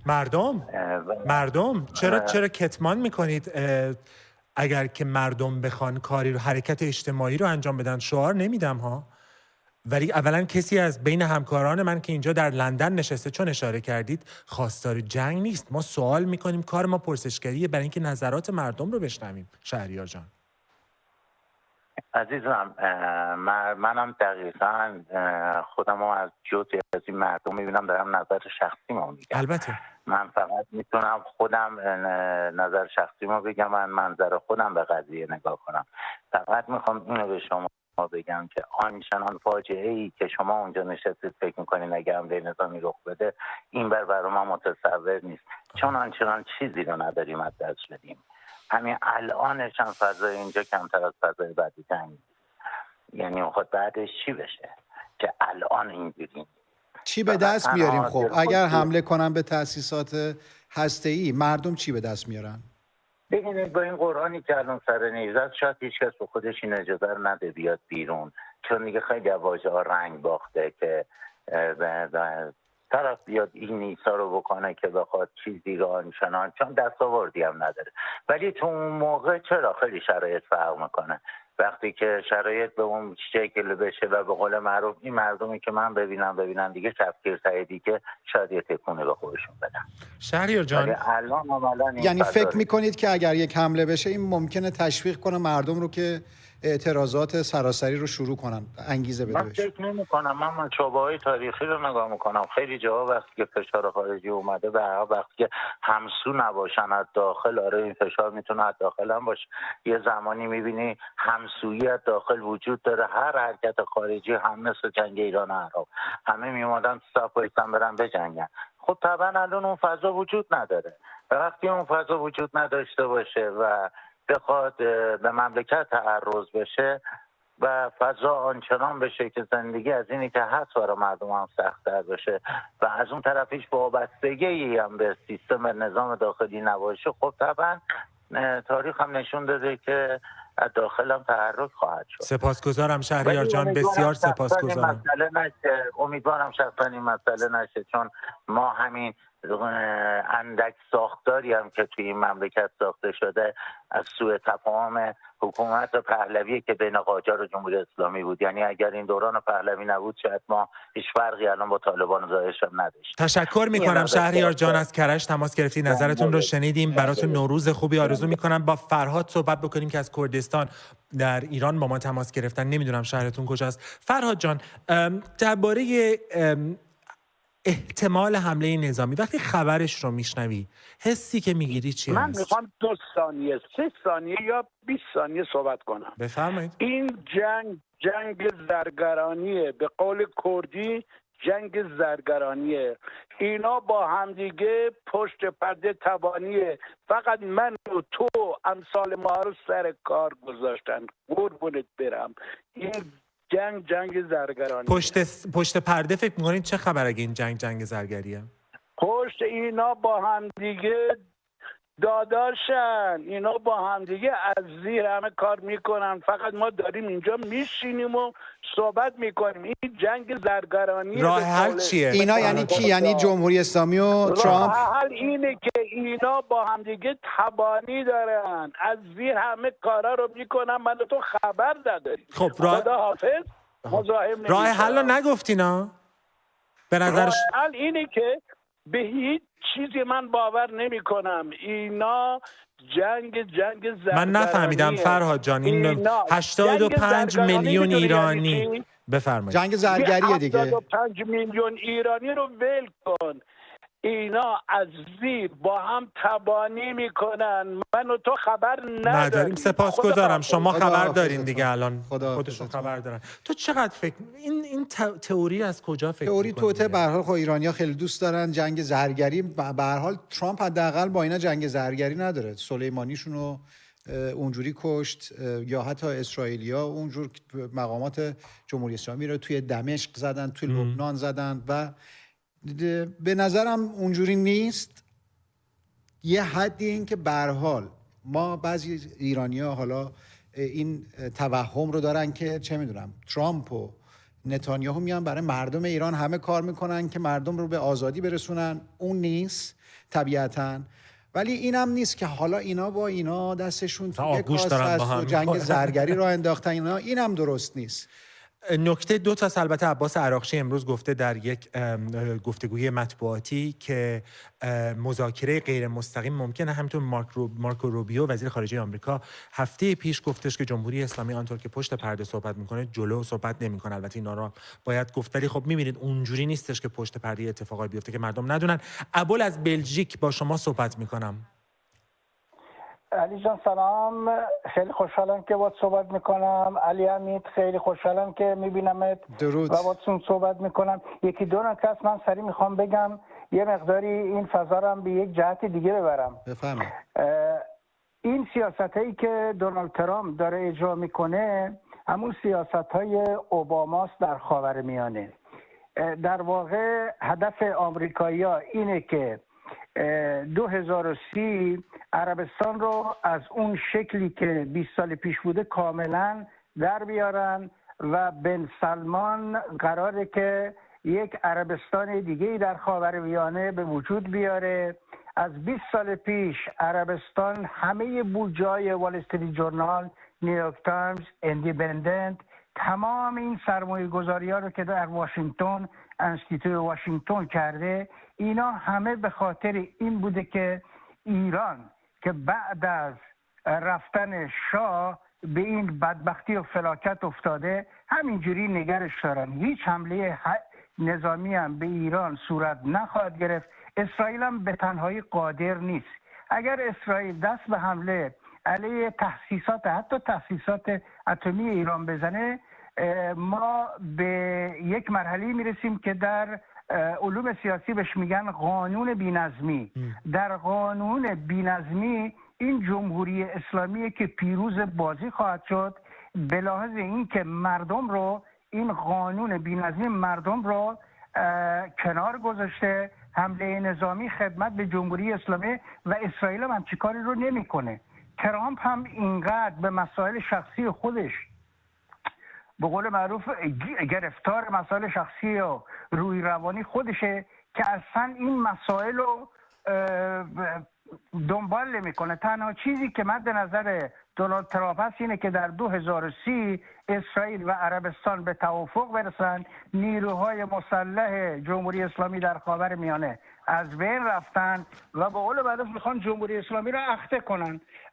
مردم چرا کتمان میکنید؟ اگر که مردم بخوان کاری رو، حرکت اجتماعی رو انجام بدن، شعار نمیدم ها، ولی اولا کسی از بین همکاران من که اینجا در لندن نشسته، چون اشاره کردید، خواستار جنگ نیست. ما سوال میکنیم، کار ما پرسشگریه برای اینکه نظرات مردم رو بشنویم. شهریار جان عزیزم، منم دقیقا خودم رو از جزئی از این مردم میبینم، دارم نظر شخصی ما میگم. البته من فقط میتونم خودم نظر شخصی ما بگم، من منظر خودم به قضیه نگاه کنم. فقط میخوام اینو به شما بگم که آنچنان فاجعه ای که شما اونجا نشستید فکر میکنین اگه حمله نظامی رخ بده، این برای ما متصور نیست، چون آنچنان چیزی رو نداریم از دست بدیم. همین الانش هم فضای اینجا کمتر از فضای بعدی جنگ، یعنی خود بعدش چی بشه که الان اینجوری چی به دست بیاریم؟ خب اگر حمله کنن به تأسیسات هسته‌ای، مردم چی به دست میارن؟ ببینید با این قرآنی که الان سر نیزد، شاید هیچ کس به خودش این اجازه رو نده بیاد بیرون، چون دیگه خیلی واژه ها رنگ باخته که طرف بیاد این نیسا رو بکنه که بخواد چیزی رو آنچنان، چون دستاوردی هم نداره. ولی تو اون موقع چرا خیلی شرایط فرق میکنه، وقتی که شرایط به اون شکل بشه و به قول معروف این مردمی که من ببینن دیگه شفگیر سعیدی که شاید یه تکونه به خودشون بدن. شهریار جان، یعنی فکر میکنید که اگر یک حمله بشه این ممکنه تشویق کنه مردم رو که اعتراضات سراسری رو شروع کنن، انگیزه بده بشه؟ من فکر نمی‌کنم. من شعبه‌های تاریخی رو نگاه میکنم. خیلی جاها وقتی که فشار خارجی اومده و وقتی که همسو نباشن از داخل، آره این فشار میتونه از داخل هم باشه. یه زمانی میبینی همسویی از داخل وجود داره، هر حرکت خارجی هم مثل جنگ ایران و عراق، همه میومدن صف وایسن برن بجنگن. خب طبعا الان اون فضا وجود نداره. وقتی اون فضا وجود نداشته باشه و بخواد به مملکت تعرض بشه و فضا آنچنان بشه که زندگی از اینی که هست برای مردم هم سخت‌تر بشه و از اون طرف هیچ وابستگی هم به سیستم نظام داخلی نباشه، خب طبعا تاریخ هم نشون داده که از داخل هم تحرک خواهد شد. سپاسگزارم شهریار جان، بسیار سپاسگزارم. امیدوارم شخصا این مسئله نشه، چون ما همین اندک ساختاری هم که توی این مملکت ساخته شده از سوء تفاهم حکومت پهلوی که بین قاجار و جمهوری اسلامی بود. یعنی اگر این دوران پهلوی نبود شاید ما هیچ فرقی الان با طالبان و داعش هم نداشتیم. تشکر میکنم شهریار جان از کرج تماس گرفتی، نظرتون رو شنیدیم. براتون نوروز خوبی آرزو میکنم. با فرهاد صحبت بکنیم که از کردستان در ایران با ما تماس گرفتن. نمیدونم شهرتون کجاست. فرهاد جان، درباره احتمال حمله نظامی وقتی خبرش رو میشنوی، حسی که میگیری چیه؟ من میخوام 2 ثانیه 3 ثانیه یا 20 ثانیه صحبت کنم. بفرمایید. این جنگ زرگرانیه، به قول کردی جنگ زرگرانیه. اینا با همدیگه پشت پرده تبانیه. فقط من و تو امثال ما رو سر کار گذاشتن. قربونت برم. این جنگ زرگرانی. پشت پرده فکر می‌کنید چه خبر اگه این جنگ زرگریه؟ پشت اینا با هم دیگه داداشن، اینا با هم دیگه از زیر همه کار میکنن. فقط ما داریم اینجا میشینیم و صحبت میکنیم. این جنگ زرگرانی راه حل چیه؟ اینا یعنی کی؟ یعنی جمهوری اسلامی و ترامپ؟ راه حل اینه که اینا با هم دیگه تبانی دارن، از زیر همه کارا رو میکنن. من تو خبر نداری. خب خدا حافظ. راه حل رو نگفتینا؟ به نظرش راه حل اینه که به هیچ چیزی من باور نمی کنم. اینا جنگ زرگرانیه. من نفهمیدم فرهاد جان. این 85 میلیون ایرانی، بفرمایید. جنگ زرگریه دیگه. 85 میلیون ایرانی رو ول کن. اینا از زیر با هم تبانی میکنن. من و تو خبر نداریم. سپاسگزارم. شما خبر دارین دیگه الان. خودشون خبر دارن. تو چقدر فکر این تئوری از کجا فکر تئوری توته؟ به هر حال خب ایرانی‌ها خیلی دوست دارن جنگ زرگری. به هر حال ترامپ حداقل با اینا جنگ زرگری نداره. سلیمانیشون رو اونجوری کشت، یا حتی اسرائیلیا اونجور مقامات جمهوری اسلامی رو توی دمشق زدن، توی لبنان زدن و به نظرم اونجوری نیست. یه حدی این که به هر حال ما بعضی ایرانی‌ها حالا این توهم رو دارن که چه میدونم ترامپ و نتانیاهو میان برای مردم ایران همه کار میکنن که مردم رو به آزادی برسونن. اون نیست طبیعتاً، ولی اینم نیست که حالا اینا با اینا دستشون تو یک کاسه است و جنگ زرگری را انداختن. اینم درست نیست. نکته دو تا البته عباس عراقچی امروز گفته در یک گفتگوی مطبوعاتی که مذاکره غیر مستقیم ممکنه. همینطور مارکو روبیو وزیر خارجه آمریکا هفته پیش گفتش که جمهوری اسلامی آنطور که پشت پرده صحبت میکنه جلو صحبت نمیکنه. البته اینا رو باید گفت، ولی خب میبینید اونجوری نیستش که پشت پرده اتفاقای بیفته که مردم ندونن. ابوال از بلژیک با شما صحبت میکنم. علی جان سلام، خیلی خوشحالم که باهات صحبت میکنم. علی حمید خیلی خوشحالم که میبینمت و باهاتون صحبت میکنم. یکی دو نکته من سریع میخوام بگم، یه مقداری این فضا رو هم به یک جهت دیگه ببرم. بفهمید این سیاست هایی که دونالد ترامپ داره اجرا میکنه همون سیاست های اوباماست در خاورمیانه. در واقع هدف آمریکایی‌ها اینه که 2030 عربستان رو از اون شکلی که 20 سال پیش بوده کاملا در بیارن و بن سلمان قراره که یک عربستان دیگه‌ای در خاورمیانه به وجود بیاره. از 20 سال پیش عربستان همه بودجه‌های وال استریت جورنال، نیویورک تایمز، ایندیپندنت، تمام این سرمایه‌گذاری‌ها رو که در واشنگتن، انستیتوی واشنگتن کرده، اینا همه به خاطر این بوده که ایران که بعد از رفتن شاه به این بدبختی و فلاکت افتاده همینجوری نگرش دارن. هیچ حمله نظامی هم به ایران صورت نخواهد گرفت. اسرائیل هم به تنهایی قادر نیست. اگر اسرائیل دست به حمله علیه تأسیسات، حتی تأسیسات اتمی ایران بزنه، ما به یک مرحله میرسیم که در علوم سیاسی بهش میگن قانون بی‌نظمی. در قانون بی‌نظمی این جمهوری اسلامی که پیروز بازی خواهد شد، به لحاظ این که مردم رو، این قانون بی‌نظمی مردم رو کنار گذاشته، حمله نظامی خدمت به جمهوری اسلامی و اسرائیل هم همچین کاری رو نمیکنه. ترامپ هم اینقدر به مسائل شخصی خودش، به قول معروف گرفتار مسائل شخصی و روی روانی خودشه که اصلا این مسائل رو دنبال نمیکنه. تنها چیزی که مد نظر دونالد ترامپ هست اینه که در 2030 اسرائیل و عربستان به توافق برسن، نیروهای مسلح جمهوری اسلامی در خاورمیانه از بین رفتن و به قول معروف میخوان جمهوری اسلامی را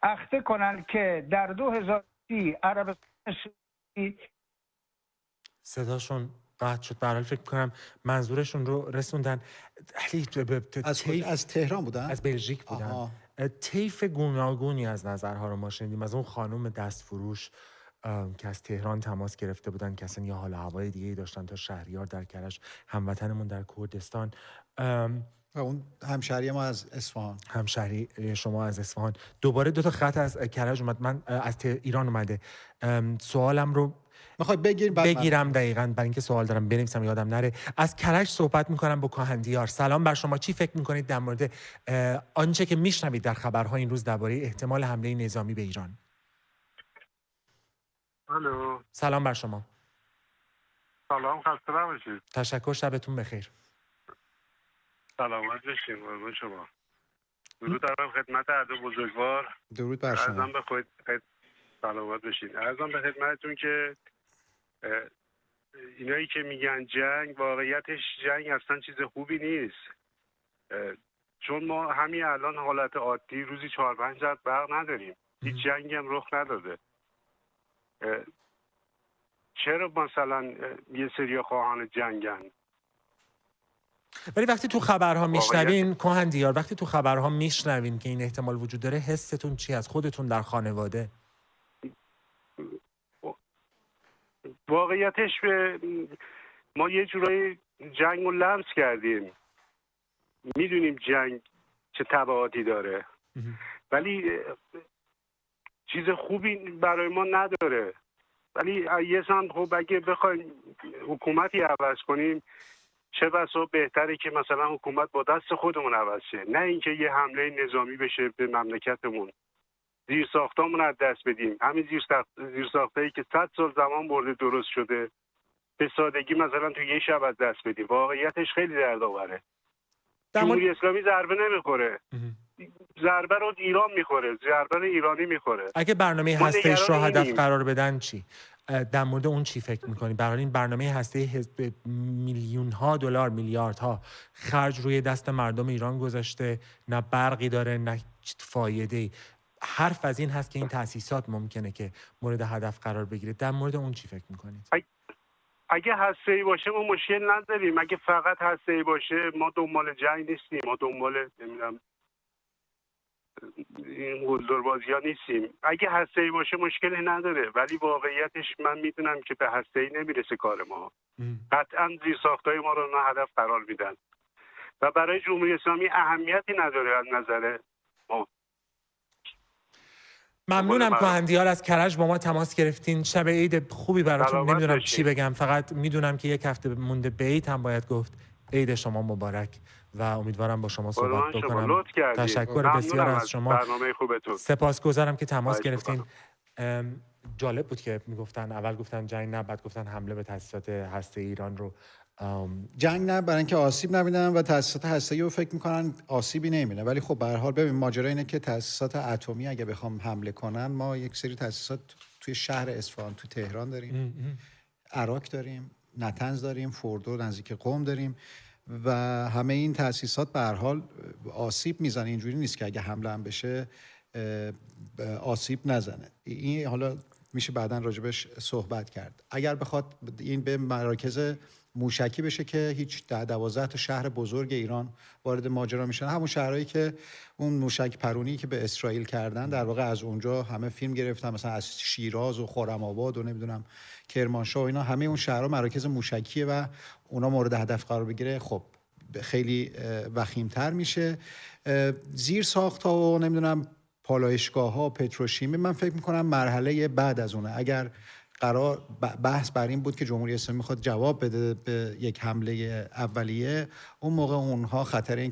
اخته کنن که در 2030 عربستان صداشون قطع شد. به هر حال فکر کنم منظورشون رو رسوندن. از تهران بودن؟ از بلژیک بودن. طیف گوناگونی از نظرها رو ما شنیدیم. از اون خانم دستفروش که از تهران تماس گرفته بودن که اصلا یه حال هوای دیگه‌ای داشتن، تا شهریار در کرج، هموطنمون در کردستان، و اون همشهری ما از اصفهان، همشهری شما از اصفهان. دوباره دو تا خط از کرج اومد، من از ایران اومده. سوالم رو میخوای بگیرم دقیقاً برای اینکه سوال دارم بنویسم یادم نره. از کرج صحبت میکنم با کاهندیار. سلام بر شما. چی فکر میکنید در مورد آنچه که میشنوید در خبرها این روز درباره احتمال حمله نظامی به ایران؟ الو. سلام بر شما. سلام، خسته نباشید. تشکر، شبتون بخیر. سلامت باشین قربون شما. درود دارم خدمت عدو بزرگوار. درود بر شما. عرضم به خدمت سلامت باشین. عرضم به خدمتتون که اینایی که میگن جنگ، واقعیتش جنگ اصلا چیز خوبی نیست. چون ما همین الان حالت عادی روزی 4-5 ساعت برق نداریم. هیچ جنگی هم رخ نداده. چرا مثلا یه سری خواهان جنگن؟ ولی وقتی تو خبرها میشنوین کاهندیار، وقتی تو خبرها میشنوین که این احتمال وجود داره، حستون چی از خودتون در خانواده؟ واقعیتش ما یه جورایی جنگ رو لمس کردیم، میدونیم جنگ چه تبعاتی داره، ولی چیز خوبی برای ما نداره. ولی یه سم خب اگه بخوایم حکومتی عوض کنیم، چه بسا بهتره که مثلا حکومت با دست خودمون عوض شه، نه اینکه یه حمله نظامی بشه به مملکتمون، زیر ساختامون از دست بدیم. همین زیر ساختایی که 100 سال زمان برده درست شده به سادگی مثلا تو یه شب از دست بدیم. واقعیتش خیلی دردآوره. جمهوری اسلامی ضربه نمیخوره، ضربه رو ایران میخوره، ضربه رو ایرانی میخوره. اگه برنامه هسته‌ایش رو هدف قرار بدن چی؟ در مورد اون چی فکر میکنی؟ برای این برنامه هسته‌ای میلیون ها دلار، میلیاردها خرج روی دست مردم ایران گذاشته، نه برقی داره نه فایده‌ای. حرف از این هست که این تأسیسات ممکنه که مورد هدف قرار بگیره. در مورد اون چی فکر میکنید؟ اگه هسته‌ای باشه ما مشکل نداریم. اگه فقط هسته‌ای باشه ما دنبال جنگ نیستیم، ما دنبال نمیدونم این قلدربازی‌ها نیستیم. اگه هسته‌ای باشه مشکلی نداره، ولی واقعیتش من میدونم که به هسته‌ای نمیرسه کار ما. قطعاً زیرساخت‌های ما رو هدف قرار میدن و برای جمهوری اسلامی اهمیتی نداره از نظر ما. ممنونم کاهندیار از کرج با ما تماس گرفتین. شب عید خوبی براتون. نمیدونم چی بگم، فقط میدونم که یک هفته مونده به عید هم باید گفت. عید شما مبارک و امیدوارم با شما صحبت بکنم. تشکر بسیار از شما. برنامه خوبتون. سپاسگزارم که تماس گرفتین. جالب بود که میگفتن اول گفتن جنگ نه، بعد گفتن حمله به تأسیسات هسته ایران رو. جنگ نه برای اینکه آسیب نبینن و تأسیسات هسته‌ای رو فکر میکنن آسیبی نمیبینه، ولی خب به هر حال ببین ماجرا اینه که تأسیسات اتمی اگه بخوام حمله کنن، ما یک سری تأسیسات توی شهر اصفهان، تو تهران داریم، عراق داریم، نطنز داریم، فوردو نزدیک قم داریم و همه این تأسیسات به هر حال آسیب میزنه. اینجوری نیست که اگه حمله هم بشه آسیب نزنه. این حالا میشه بعداً راجبش صحبت کرد. اگر بخواد این به مراکز موشکی بشه که هیچ 12 تا شهر بزرگ ایران وارد ماجرا میشن، همون شهرهایی که اون موشک پرونی که به اسرائیل کردن در واقع از اونجا همه فیلم گرفتن، مثلا از شیراز و خرم‌آباد و نمیدونم کرمانشاه و اینا، همه اون شهرها مراکز موشکیه و اونا مورد هدف قرار بگیره خب خیلی وخیم‌تر میشه. زیر ساخت‌ها و نمیدونم پالایشگاه‌ها، پتروشیمی، من فکر می‌کنم مرحله بعد از اونه. اگر قرار بحث بر این بود که جمهوری اسلامی میخواد جواب بده به یک حمله اولیه، اون موقع اونها خطر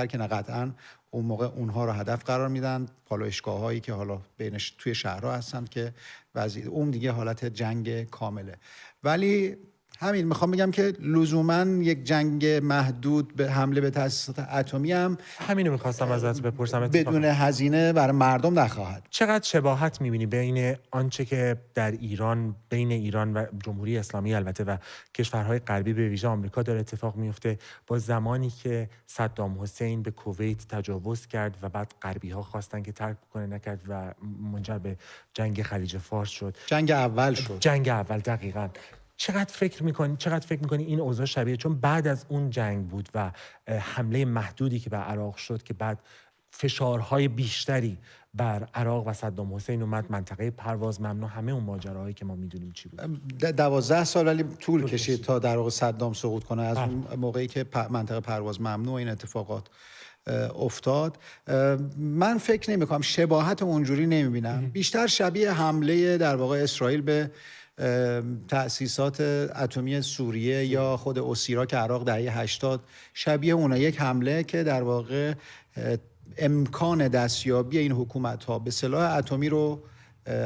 که نه قطعاً اون موقع اونها رو هدف قرار میدن، پالایشگاه هایی که حالا بینش توی شهرها هستن که اون دیگه حالت جنگ کامله. ولی همین میخوام بگم که لزوماً یک جنگ محدود به حمله به تأسیسات اتمی هم همینو میخواستم ازت بپرسم، بدون هزینه برای مردم نخواهد. چقدر شباهت میبینی بین آنچه که در ایران، بین ایران و جمهوری اسلامی البته و کشورهای غربی به ویژه آمریکا داره اتفاق میفته با زمانی که صدام حسین به کویت تجاوز کرد و بعد غربی ها خواستن که ترک کنه، نکرد و منجر به جنگ خلیج فارس شد. جنگ اول شد. جنگ اول دقیقاً. چقدر فکر میکنی این اوضاع شبیه، چون بعد از اون جنگ بود و حمله محدودی که به عراق شد که بعد فشارهای بیشتری بر عراق و صدام حسین اومد، منطقه پرواز ممنوع، همه اون ماجراهایی که ما میدونیم چی بود. 12 سال ولی طول کشید تا در واقع صدام سقوط کنه. از اون موقعی که منطقه پرواز ممنوع این اتفاقات افتاد، من فکر نمی‌کنم شباهت اونجوری نمی‌بینم. بیشتر شبیه حمله در واقع اسرائیل به تأسیسات اتمی سوریه یا خود اوسیرا که عراق دهه 80 شبیه اونه، یک حمله که در واقع امکان دستیابی این حکومت‌ها به سلاح اتمی رو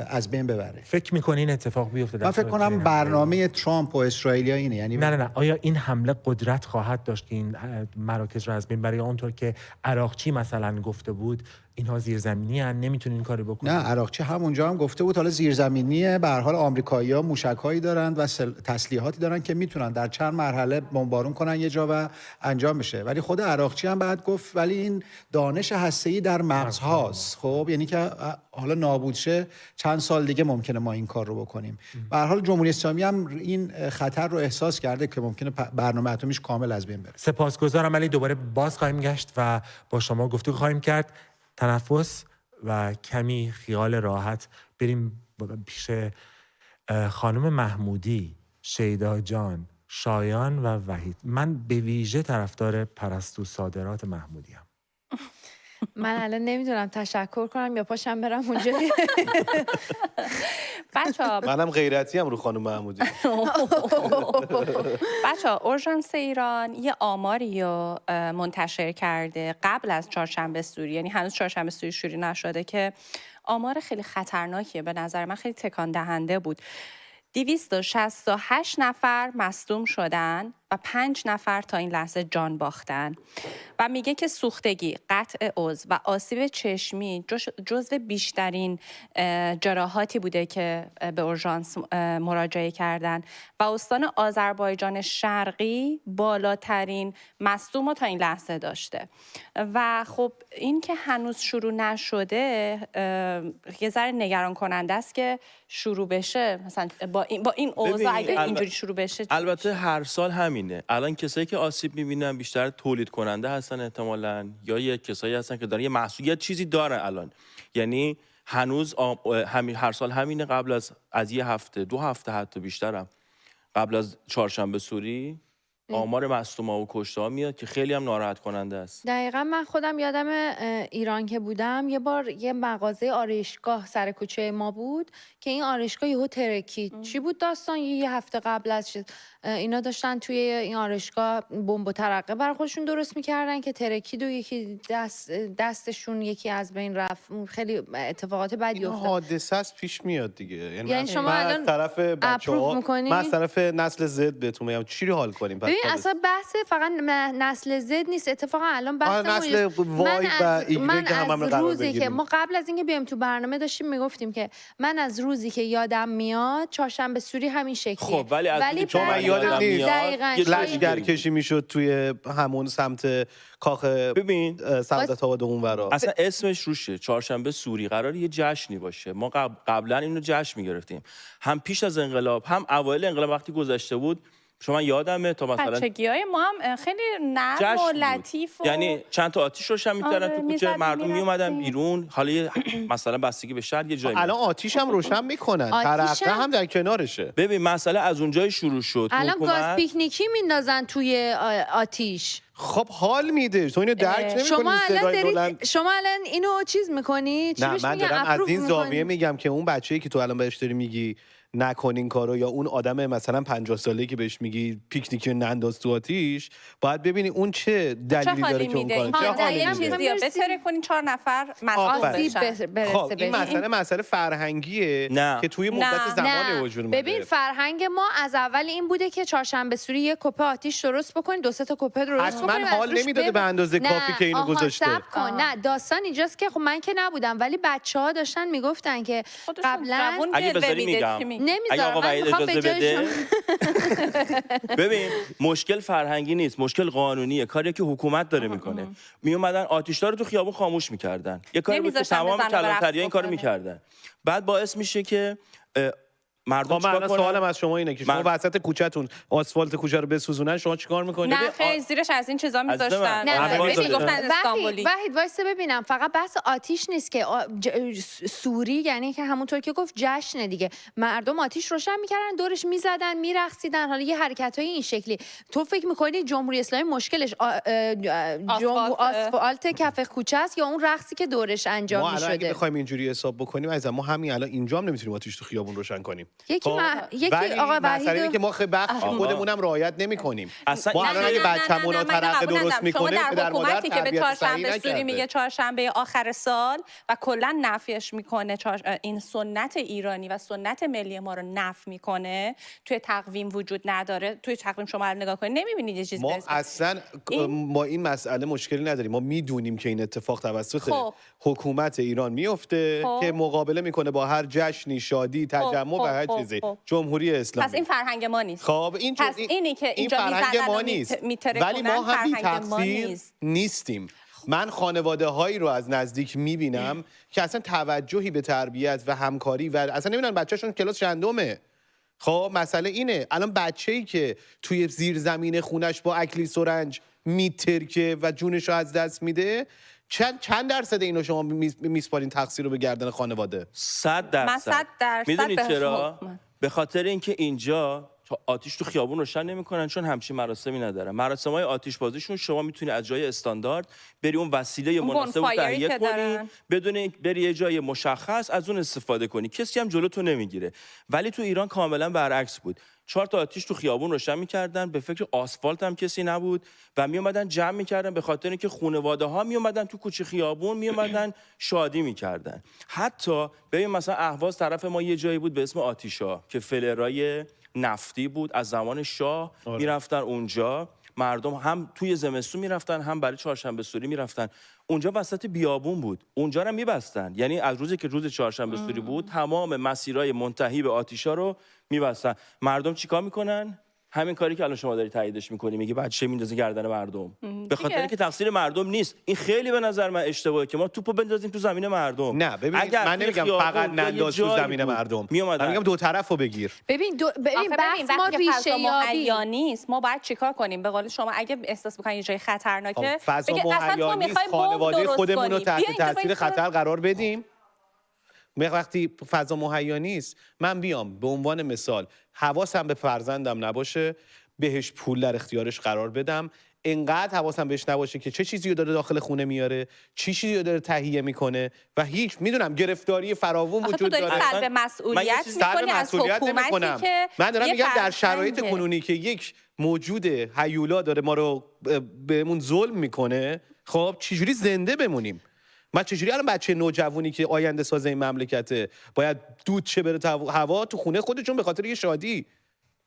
از بین ببره. فکر می‌کنی این اتفاق بیفته؟ من فکر کنم برنامه ترامپ و اسرائیلیا اینه. یعنی نه آیا این حمله قدرت خواهد داشت که این مراکز رو از بین ببره؟ اونطور که عراقچی مثلا گفته بود اینها زیرزمینی ان، نمیتونن این کارو بکنن. نه، عراقچی همونجا هم گفته بود حالا زیرزمینیه، به هر حال آمریکایی‌ها موشک‌هایی دارن و تسلیحاتی دارن که میتونن در چند مرحله بمبارون کنن یه جا و انجام بشه. ولی خود عراقچی هم بعد گفت ولی این دانش هسته‌ای در مغزهاست. خب یعنی که حالا نابود شه چند سال دیگه ممکنه ما این کار رو بکنیم. به هر حال جمهوری اسلامی هم این خطر رو احساس کرده که ممکنه برنامه اتمیش کامل از بین بره. سپاسگزارم. ولی دوباره باز خواهیم گشت و با شما گفتگو خواهیم کرد. تنفس و کمی خیال راحت. بریم پیش خانم محمودی، شیدا جان، شایان و وحید. من به ویژه طرفدار پرستو صادرات محمودی هم. من الان نمیدونم تشکر کنم یا پاشم برم اونجا. بچه‌ها منم غیرتی ام رو خانم محمودی. بچه‌ها اورژانس ایران یه آماری رو منتشر کرده قبل از چهارشنبه سوری، یعنی هنوز چهارشنبه سوری شروع نشده، که آمار خیلی خطرناکیه، به نظر من خیلی تکان دهنده بود. 268 نفر مصدوم شدن و 5 نفر تا این لحظه جان باختن و میگه که سوختگی، قطع عضو و آسیب چشمی جزو بیشترین جراحاتی بوده که به اورژانس مراجعه کردن و استان آذربایجان شرقی بالاترین مصدوم رو تا این لحظه داشته و خب این که هنوز شروع نشده یه ذره نگران کننده است که شروع بشه، مثلا با این اوضاع اگه اینجوری شروع بشه. البته هر سال همینه. الان کسایی که آسیب میبینن بیشتر تولید کننده هستن احتمالاً، یا یه کسایی هستن که دارن یه محصولیت چیزی دارن الان، یعنی هنوز هر سال همینه. قبل از یه هفته 2 هفته حتی بیشترم قبل از چهارشنبه سوری آمار مصدوما و کشته‌ها میاد که خیلی هم ناراحت کننده است. دقیقاً من خودم یادم ایران که بودم یه بار یه مغازه آرایشگاه سر کوچه ما بود که این آرایشگاه یهو ترکید. چی بود داستان؟ یه هفته قبل از اینا داشتن توی این آرایشگاه بمب و ترقه برای خودشون درست میکردن که ترکید و یکی دستشون یکی از بین رفت. خیلی اتفاقات بدی افتاد. حادثه است پیش میاد دیگه. یعنی شما الان از طرف بچه‌ها، من از طرف نسل زد بهتون میگم چی رو حال کنیم. ببین اصلا بحث فقط نسل زد نیست، اتفاقا الان بحث نسل وای و ایگرگ هم قرار بگیریم. که ما قبل از اینکه بیایم تو برنامه داشتیم میگفتیم که من از روزی که یادم میاد چهارشنبه سوری همین شکلیه. خب ولی چون من یادم نیست لشگرکشی میشد توی همون سمت کاخ سعادت آباد اونورا. اصلا اسمش روشه، چهارشنبه سوری. قراره یه جشنی باشه. ما قبلا اینو جشن میگرفتیم، هم پیش از انقلاب هم اوایل انقلاب وقتی گذشته بود. شما یادمه تا مثلا بچگی‌های ما هم خیلی نرم و لطیف و یعنی چند تا آتیش روشن می‌کردن تو کوچه، مردم میومدن بیرون. حالا مثلا بستگی به شهر یه جایی الان آتیش هم روشن میکنن، ترقه هم در کنارشه. ببین مسئله از اونجای شروع شد. الان گاز پیکنیکی میندازن توی آتیش. خب حال میده، تو اینو درک نمی‌کنی. شما الان اینو چیز می‌کنی؟ نه من دارم از این زاویه میگم که اون بچه‌ای که تو الان بهش داری میگی نکنین کارو، یا اون آدم مثلا 50 ساله‌ای که بهش میگی پیکنیکی ننداز تو آتیش، باید ببینی اون چه دلیلی داره که اون کارو چیزیه بهتره کنین 4 نفر آسیب برسه. خب این مسئله فرهنگیه که توی مدت زمان وجود اومده. ببین فرهنگ ما از اول این بوده که چهارشنبه سوری یک کپه آتیش درست بکنین، 2 تا کپه درست بکنین. من حال نمیداده به اندازه کافی که اینو گذاشته. نه داستان اینجاست که خب من که نبودم ولی بچه‌ها داشتن میگفتن که قبلا اگه بذاری میگم اگه آقا وحید اجازه بده ببین مشکل فرهنگی نیست، مشکل قانونیه. کاری که حکومت داره میکنه. میومدن آتش‌دار رو تو خیابون خاموش میکردن. یه کاری بود که تمام کلانتری‌ها این کارو میکردن. بعد باعث میشه که مردم چیکار کنن؟ سوالم از شما اینه که شما وسط کوچه‌تون آسفالت کوچه رو بسوزونن، شما چیکار میکنید؟ نه خیلی زیرش از این چیزا میذاشتن. گفتن استانبولی. وحید وایسه ببینم، فقط بحث آتیش نیست که سوری یعنی که همونطور که گفت جشن دیگه. مردم آتیش روشن میکردن، دورش میزدن، میرقصیدن. حالا یه حرکتای این شکلی. تو فکر میکنی جمهوری اسلامی مشکلش آسفالت کف کوچه است یا اون رقصی که دورش انجام میشده؟ ما اگه بخوایم اینجوری حساب بکنیم عزیزم، ما همین الان اینجا هم نمیتونیم آتیش تو خیابون روشن کنیم. یکی آقا مسئله که ما بخش خودمونم رعایت نمی‌کنیم. ما الان اگه بچه‌مون ترقه درست می‌کنه در حکومتی که به چهارشنبه سوری میگه چهارشنبه آخر سال و کلا نفیش میکنه، این سنت ایرانی و سنت ملی ما رو نفی میکنه، توی تقویم وجود نداره. توی تقویم شما نگاه کنید نمی‌بینید یه چیزی. ما اصلا با این مسئله مشکلی نداریم. ما میدونیم که این اتفاق توسط حکومت ایران میفته که مقابله میکنه با هر جشنی، شادی، تجمع و هر چیزی. جمهوری اسلامی. پس این فرهنگ ما نیست. خب پس اینی که اینجا فرهنگ ما نیست. ولی ما هم بی تقصیر نیستیم. من خانواده هایی رو از نزدیک میبینم که اصلا توجهی به تربیت و همکاری و اصلا نمیدونن بچه‌شون کلاس چندمه. خب مسئله اینه، الان بچه‌ای که توی زیر زمین خونش با اکلی سرنج میترکه و جونش رو از دست میده، چند درصد اینو شما میسپارین تقصیر رو به گردن خانواده؟ 100%. میدونید چرا؟ به خاطر اینکه اینجا آتیش تو خیابون روشن نمیکنن، چون همچین مراسمی ندارن. مراسم‌های آتیش بازیشون شما میتونی از جای استاندارد بری اون وسیله مناسب رو تهیه کنی، بدون بری یه جای مشخص از اون استفاده کنی، کسی هم جلو تو نمیگیره. ولی تو ایران کاملا برعکس بود. 4 تا آتیش تو خیابون روشن می‌کردن، به فکر آسفالت هم کسی نبود و میومدن جمع می‌کردن، به خاطر اینکه خانواده‌ها میومدن تو کوچه خیابون میومدن شادی می‌کردن. حتی ببین مثلا اهواز طرف ما یه جایی بود به اسم آتیشا که فلرای نفتی بود، از زمان شاه میرفتن اونجا، مردم هم توی زمستون میرفتن هم برای چهارشنبه سوری میرفتن. اونجا وسط بیابون بود، اونجا رو میبستن، یعنی از روزی که روز چهارشنبه سوری بود تمام مسیرهای منتهی به آتیشا رو میبستن. مردم چیکار میکنن؟ همین کاری که الان شما داری تاییدش میکنی، میگی بچه میندازه گردن مردم، به خاطر اینکه تقصیر مردم نیست. این خیلی به نظر من اشتباهه که ما توپو بندازیم تو زمین مردم. نه ببین من نمیگم فقط ننداز تو زمین مردم، من میگم دو طرفو بگیر. ببین بحث ما ریشه یابی نیست. ما باید چیکار کنیم؟ به قول شما اگه احساس بکنید یه جای خطرناکه، فضا مهیا نیست، خانواده خودمون رو تحت تاثیر خطر قرار بدیم. وقتی فضا مهیا نیست، من بیام به عنوان مثال حواسم به فرزندم نباشه، بهش پول در اختیارش قرار بدم، انقدر حواسم بهش نباشه که چه چیزی رو داره داخل خونه میاره، چه چیزی رو داره تهیه میکنه و هیچ میدونم گرفتاری فراوون وجود داره. سلب مسئولیت میکنی از حکومتی که من دارم میگم در شرایط کنونی که یک موجود هیولا داره ما رو بهمون ظلم میکنه، خب چجوری زنده بمونیم؟ من چجوری الان بچه نوجوانی که آینده ساز این مملکته باید دود چه بره هوا تو خونه خودشون به خاطر یه شادی؟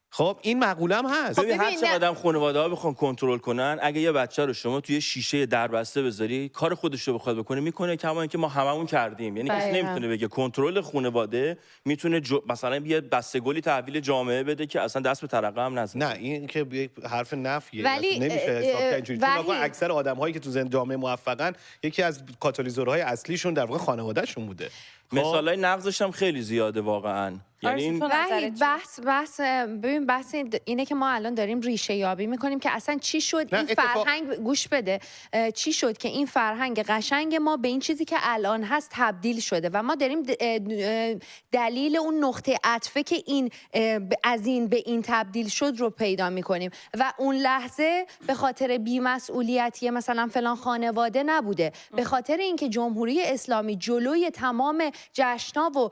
خب این مقوله هم هست. ببین هر چقدر خانواده‌ها بخوان کنترل کنن، اگه یه بچه رو شما توی شیشه دربسته بذاری کار خودش رو بخواد بکنه میکنه، کما اینکه ما هممون کردیم. یعنی کسی نمیتونه بگه کنترل خانواده میتونه مثلا یه بسته‌گلی تحویل جامعه بده که اصلا دست به ترقه هم نزنه. نه این که یک حرف نفیه، ولی نمیشه حساب کرد اینجوری. چون اکثر آدم‌هایی که تو جامعه موفقن یکی از کاتالیزورهای اصلیشون در واقع خانواده‌شون بوده. مثالای نقضش هم خیلی زیاده واقعا. یعنی ببین بحث اینه که ما الان داریم ریشه یابی میکنیم که اصلا چی شد این فرهنگ، گوش بده، چی شد که این فرهنگ قشنگ ما به این چیزی که الان هست تبدیل شده و ما داریم دلیل اون نقطه عطفه که این از این به این تبدیل شد رو پیدا میکنیم و اون لحظه به خاطر بی‌مسئولیتی مثلا فلان خانواده نبوده، به خاطر اینکه جمهوری اسلامی جلوی تمام جشن‌ها و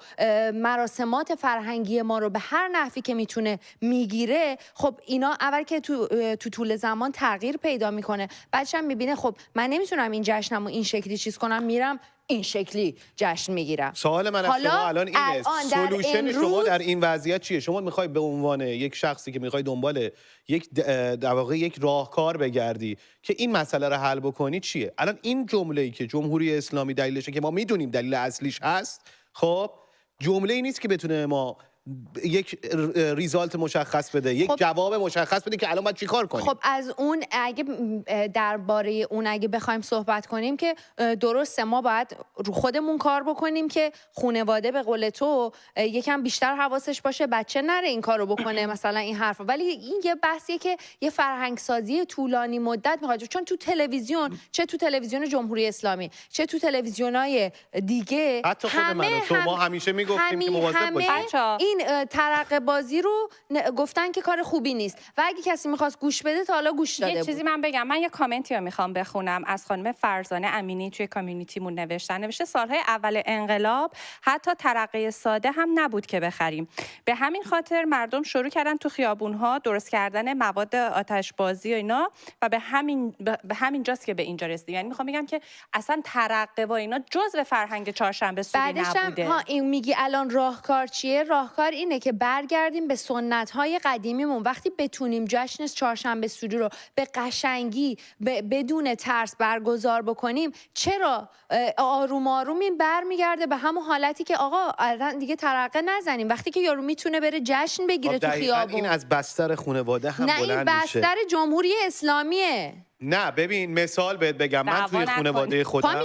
مراسمات فرهنگی ما رو به هر نحوی که میتونه میگیره. خب اینا اول که تو طول زمان تغییر پیدا میکنه، بعدش هم میبینه خب من نمیتونم این جشنمو این شکلی چیز کنم، میرم این شکلی جشن میگیرم. سوال من از شما الان اینه، سولوشن شما در این وضعیت چیه؟ شما میخوای به عنوان یک شخصی که میخوای دنبال یک در واقع یک راهکار بگردی که این مسئله رو حل بکنی چیه؟ الان این جمله‌ای که جمهوری اسلامی دلیلشه که ما میدونیم دلیل اصلیش هست، خب جمله ای نیست که بتونه ما یک ریزالت مشخص بده، یک جواب مشخص بده که الان باید چی کار کنیم. خب از اون اگه درباره اون اگه بخوایم صحبت کنیم که درسته ما باید رو خودمون کار بکنیم که خانواده به قول تو یکم بیشتر حواسش باشه بچه نره این کارو بکنه مثلا این حرفا، ولی این یه بحثیه که یه فرهنگ سازی طولانی مدت میخواد، چون تو تلویزیون، چه تو تلویزیون جمهوری اسلامی چه تو تلویزیونای دیگه، حتی خود من شما همیشه میگفتیم که مواظب باشید. این ترقه بازی رو گفتن که کار خوبی نیست و اگه کسی میخواست گوش بده تا حالا گوش داده بود. یه چیزی من بگم، من یه کامنتی رو میخوام بخونم از خانم فرزانه امینی توی کامیونیتیمون نوشته سالهای اول انقلاب حتی ترقه ساده هم نبود که بخریم، به همین خاطر مردم شروع کردن تو خیابون‌ها درست کردن مواد آتش بازی و اینا و به همین جاست که به اینجا رسیدیم. یعنی میخوام بگم که اصلا ترقه و اینا جزء فرهنگ چهارشنبه سوری نبوده. بعدش این میگی الان راهکار چیه؟ راهکار اینه که برگردیم به سنت‌های قدیمیمون. وقتی بتونیم جشن چهارشنبه سوری رو به قشنگی بدون ترس برگزار بکنیم، چرا آروم آروم این برمیگرده به همون حالتی که آقا الان دیگه ترقه نزنیم، وقتی که یارو میتونه بره جشن بگیره تو خیابون. این از بستر خانواده هم بلند میشه. نه این بستر جمهوری اسلامیه. نه ببین مثال بهت بگم، من توی خانواده خودم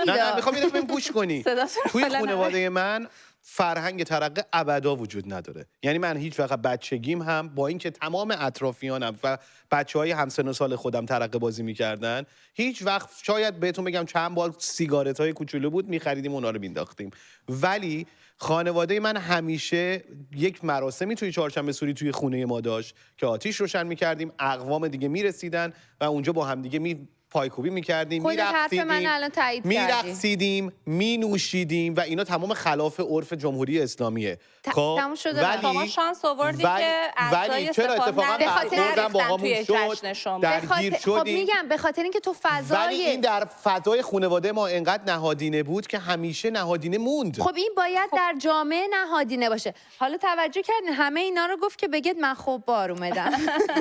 نه میخوام اینو بهم گوش کنی. توی خانواده من فرهنگ ترقه ابدا وجود نداره. یعنی من هیچ وقت بچگیم هم با اینکه تمام اطرافیانم و بچه‌های همسن و سال خودم ترقه بازی می‌کردن، هیچ وقت شاید بهتون بگم چند بار سیگارت‌های کوچولو بود می‌خریدیم اونا رو مینداختیم، ولی خانواده من همیشه یک مراسمی توی چهارشنبه سوری توی خونه ما داشت که آتیش روشن می‌کردیم، اقوام دیگه می‌رسیدن و اونجا با هم دیگه پایکوبی می‌کردیم، خود حرف من الان تایید کردی. می‌رقصیدیم، می‌نوشیدیم و اینا تمام خلاف عرف جمهوری اسلامیه. خب تموم شده. شما شانس آوردید که اعضای چرا اتفاقا برخوردن با همون شد درگیر شدیم. خب میگم به خاطر اینکه تو فضای ولی این در فضای خانواده ما انقدر نهادینه بود که همیشه نهادینه موند. خب این باید در جامعه نهادینه باشه. حالا توجه کردین همه اینا رو گفت که بگید من خوب بار اومدم.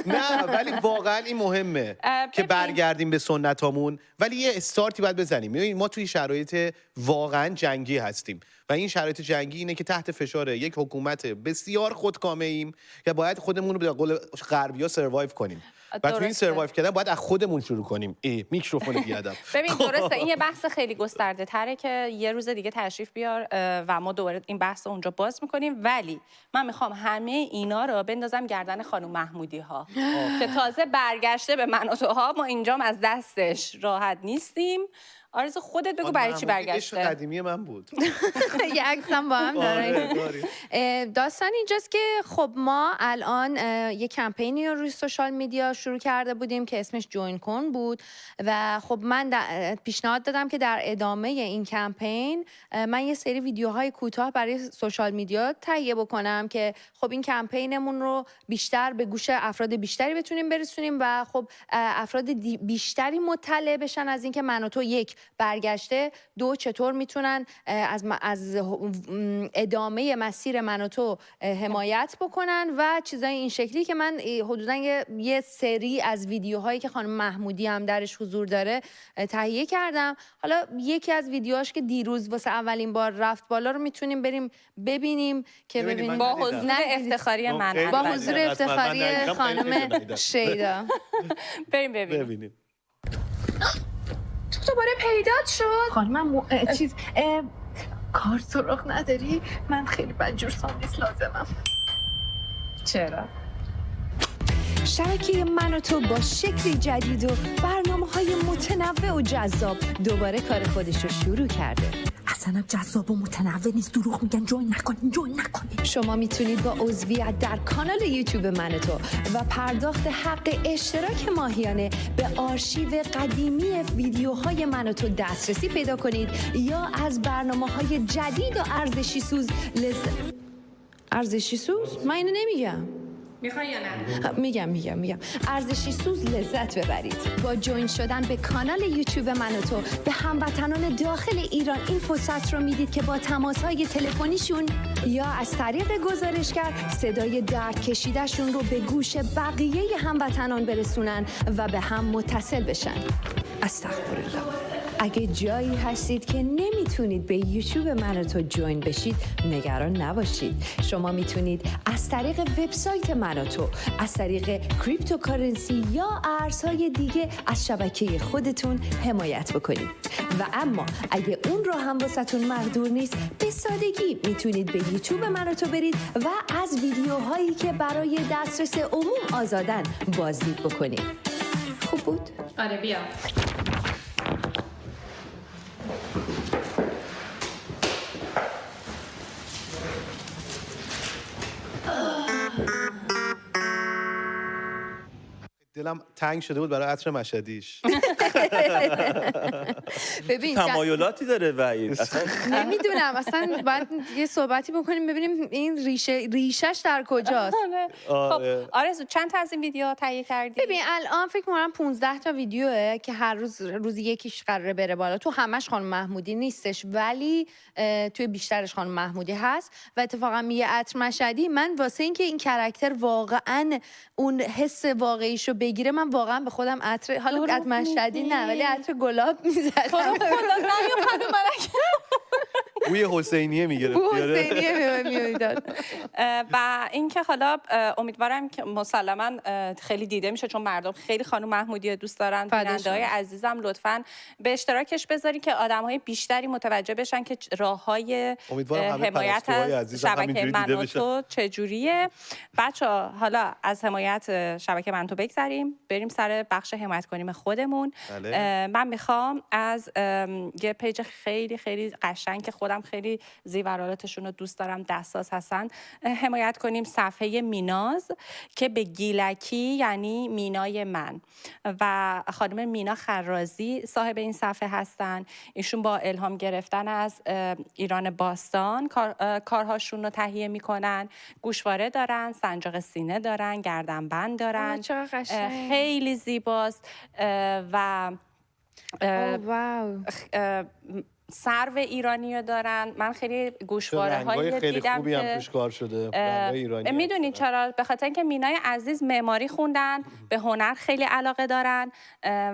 نه ولی واقعا این مهمه که برگردیم به سنتامون، ولی یه استارتی باید بزنیم. ببین ما توی شرایط واقعا جنگی هستیم و این شرایط جنگی اینه که تحت فشار یک حکومت بسیار خودکامه ایم که باید خودمون رو به قول غربی‌ها سروایو کنیم. و تو این سروایو کردن باید از خودمون شروع کنیم. میکروفون بیادم. ببین درسته این یه بحث خیلی گسترده تره که یه روز دیگه تشریف بیار و ما دوباره این بحث رو اونجا باز میکنیم، ولی من میخوام همه اینا رو بندازم گردن خانم محمودی ها که تازه برگشته به من و توها، ما اینجام از دستش راحت نیستیم. آرزو خودت بگو برای چی برگشته؟ عشق قدیمی من بود. یه عکسم با هم داره. داستان اینجاست که خب ما الان یه کمپینی رو روی سوشال میدیا شروع کرده بودیم که اسمش جوین کن بود و خب من پیشنهاد دادم که در ادامه این کمپین من یه سری ویدیوهای کوتاه برای سوشال میدیا تهیه بکنم که خب این کمپینمون رو بیشتر به گوش افراد بیشتری بتونیم برسونیم و خب افراد بیشتری مطلع بشن از اینکه من و تو یک برگشته، دو چطور میتونن از ادامه مسیر من و تو حمایت بکنن و چیزای این شکلی که من حدودا یه سری از ویدیوهایی که خانم محمودی هم درش حضور داره تهیه کردم. حالا یکی از ویدیوهاش که دیروز واسه اولین بار رفت بالا رو میتونیم بریم ببینیم که ببینیم با حضور افتخاری من، با حضور افتخاری خانم شیدا. بریم ببینیم. تو دوباره پیدات شد؟ خانم چیز کار سراغ نداری؟ من خیلی بنجور ساندیس لازمم. چرا؟ شبکه من و تو با شکلی جدید و برنامه‌های متنوع و جذاب دوباره کار خودش رو شروع کرده. اصلا جذاب و متنوع نیست، دروغ میگن. جوین نکنین. شما میتونید با عضویت در کانال یوتیوب من و تو و پرداخت حق اشتراک ماهیانه به آرشیو قدیمی ویدیوهای من و تو دسترسی پیدا کنید یا از برنامه‌های جدید و ارزشی سوز؟ من اینو نمیگم. میخوای یا نه؟ میگم ارزشی سوز لذت ببرید. با جوین شدن به کانال یوتیوب من و تو به هموطنان داخل ایران این فرصت رو میدید که با تماس‌های تلفنیشون یا از طریق گزارشگر صدای درد کشیدهشون رو به گوش بقیه هموطنان برسونن و به هم متصل بشن. استغفرالله. اگه جایی هستید که نمیتونید به یوتیوب من و تو جوین بشید نگران نباشید. شما میتونید از طریق وبسایت من و تو، از طریق کریپتوکارنسی یا ارزهای دیگه از شبکه خودتون حمایت بکنید. و اما اگه اون رو هم واسهتون مقدور نیست، به سادگی میتونید به یوتیوب من و تو برید و از ویدیوهایی که برای دسترس عموم آزادن بازدید بکنید. خوب بود؟ آره بیا. دلم تنگ شده بود برای عطر مشهدیش. ببین تمایلاتی داره وحید. اصلا نمیدونم، اصلا باید یه صحبتی بکنیم ببینیم این ریشش در کجاست. خب آرزو چند تا از این ویدیو تهیه کردی؟ ببین الان فکر می‌کنم 15 تا ویدیوه که هر روزی یکیش قراره بره بالا. تو همش خانم محمودی نیستش ولی توی بیشترش خانم محمودی هست و اتفاقا میگه عطر مشهدی. من واسه اینکه این کاراکتر واقعا اون حس واقعیشو بگیره من واقعا به خودم عطر، حالا عطر مشهدی نه ولی عطر گلاب میزدم. بوی حسینیه میگرفت. حسینیه میداد. و اینکه حالا امیدوارم که مسلما خیلی دیده میشه چون مردم خیلی خانم محمودی دوست دارن. بیننده‌های عزیزم لطفاً به اشتراکش بذارید که آدم‌های بیشتری متوجه بشن که راه‌های حمایت از شبکه من و تو چجوریه. بچه‌ها حالا از حمایت شبکه من تو بگذریم بریم سر بخش حمایت کنیم خودمون. من میخوام از یه پیج خیلی خیلی قشنگ که خودم خیلی زیورالاتشون رو دوست دارم، دستات حساس هستن حمایت کنیم. صفحه میناز که به گیلکی یعنی مینای من و خانم مینا خرازی صاحب این صفحه هستن. ایشون با الهام گرفتن از ایران باستان کارهاشون رو تهیه میکنن. گوشواره دارن، سنجاق سینه دارن، گردنبند دارن. خیلی زیباست و سرو ایرانی رو دارن. من خیلی گوشواره هایی دیدم خوبی هم توش کار شده. میدونید چرا؟ به خاطر اینکه مینای عزیز معماری خوندن، به هنر خیلی علاقه دارن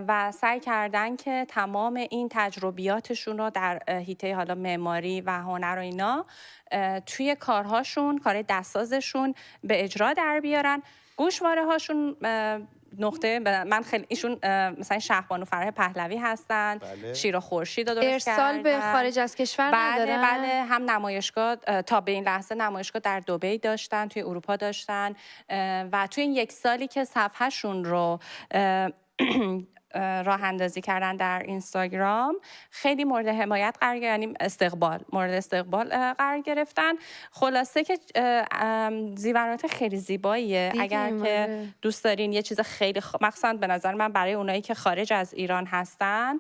و سعی کردن که تمام این تجربیاتشون رو در حیطه حالا معماری و هنر و اینا توی کارهاشون، کار دستسازشون به اجرا در بیارن. گوشواره هاشون نقطه من خیلی ایشون مثلا شهبانو فرح پهلوی هستن. بله. شیر خورشید رو درست کردن. ارسال به خارج از کشور ندارن؟ بله هم نمایشگاه تا به این لحظه نمایشگاه در دبی داشتن، توی اروپا داشتن و توی این 1 سالی که صفحهشون رو راه اندازی کردن در اینستاگرام خیلی مورد حمایت قرار گرفتن، یعنی مورد استقبال قرار گرفتن. خلاصه که زیورات خیلی زیباییه. اگر که دوست دارین یه چیز خیلی مخصوصا به نظر من برای اونایی که خارج از ایران هستن،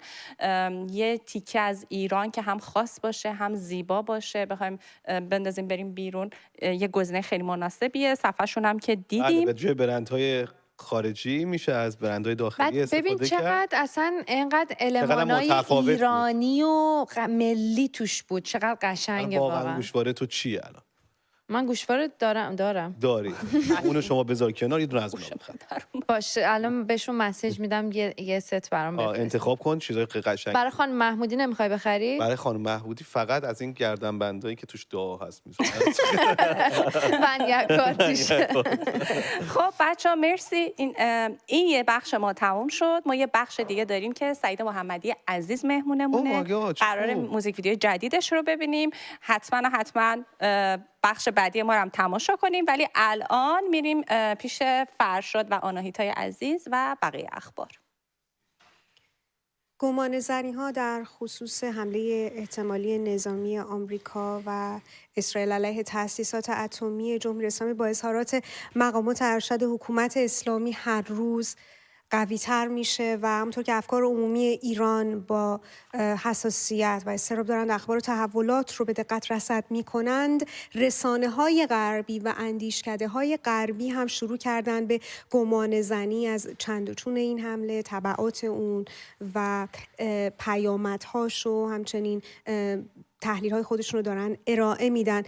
یه تیکه از ایران که هم خاص باشه هم زیبا باشه بخوایم بندازیم بریم بیرون، یه گزینه خیلی مناسبیه. صفحه‌شون هم که دیدیم به جای برندهای خارجی میشه از برندهای داخلی استفاده کرد. ببین چقدر اصلا اینقدر المانای ایرانی و ملی توش بود، چقدر قشنگه واقعا. گوشواره تو چیه الان؟ من گوشواره دارم. داری. اونو شما بذار کنار، یه دونه از اونها بخوام. باشه الان بهشون مسیج میدم یه ست برام بفرست. انتخاب کن چیزای قشنگ. برای خانم محمودی نمیخوای بخری؟ برای خانم محمودی فقط از این گردنبندایی که توش دعا هست میذارم. ونیکاتیش. خب بچه‌ها مرسی. این یه بخش ما تموم شد. ما یه بخش دیگه داریم که سعید محمدی عزیز مهمونمونه. قرار موزیک ویدیو جدیدش رو ببینیم. حتما بخش بعدی ما رو هم تماشا کنیم، ولی الان میریم پیش فرشاد و آناهیتای عزیز و بقیه اخبار. گمانه‌زنی‌ها در خصوص حمله احتمالی نظامی آمریکا و اسرائیل علیه تأسیسات اتمی جمهوری اسلامی با اظهارات مقامات ارشد حکومت اسلامی هر روز قوی‌تر میشه و همونطور که افکار عمومی ایران با حساسیت و اضطراب دارند اخبار و تحولات رو به دقت رصد میکنند، رسانه‌های غربی و اندیشکده‌های غربی هم شروع کردن به گمانه‌زنی از چند و چون این حمله، تبعات اون و پیامدهاش و همچنین تحلیل‌های خودشون رو دارن ارائه میدن.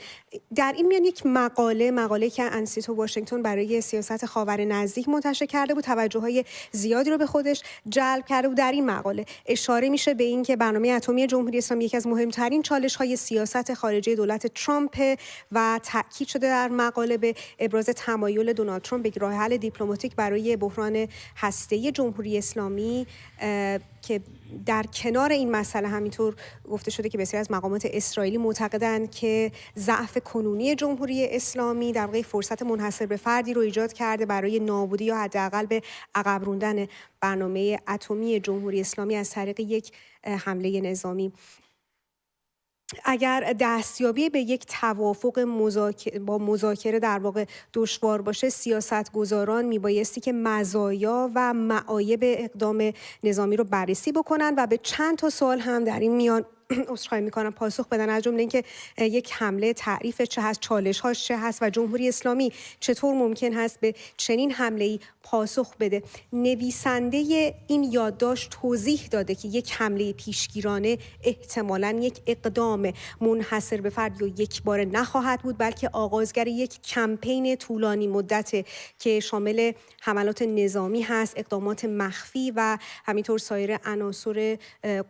در این میان یک مقاله که انسیتو واشنگتن برای سیاست خاور نزدیک منتشر کرده بود، توجه‌های زیادی رو به خودش جلب کرده بود. در این مقاله اشاره میشه به این که برنامه اتمی جمهوری اسلامی یکی از مهمترین چالش‌های سیاست خارجی دولت ترامپ و تاکید شده در مقاله به ابراز تمایل دونالد ترامپ به راه حل دیپلماتیک برای بحران هسته‌ای جمهوری اسلامی که در کنار این مسئله همینطور گفته شده که بسیاری از مقامات اسرائیلی معتقدند که ضعف کنونی جمهوری اسلامی در واقع فرصت منحصر به فردی رو ایجاد کرده برای نابودی یا حداقل به عقب راندن برنامه اتمی جمهوری اسلامی از طریق یک حمله نظامی. اگر دستیابی به یک توافق با مذاکره در واقع دشوار باشه، سیاستگزاران میبایستی که مزایا و معایب اقدام نظامی رو بررسی بکنن و به چند تا سوال هم در این میان عذرخواهی میکنم پاسخ بدن، از جمله اینکه یک حمله تعریف چه هست، چالش‌هاش چه هست و جمهوری اسلامی چطور ممکن هست به چنین حمله‌ای پاسخ بده. نویسنده این یادداشت توضیح داده که یک حمله پیشگیرانه احتمالاً یک اقدام منحصر به فرد یا یک باره نخواهد بود، بلکه آغازگر یک کمپین طولانی مدت که شامل حملات نظامی هست، اقدامات مخفی و همینطور سایر عناصر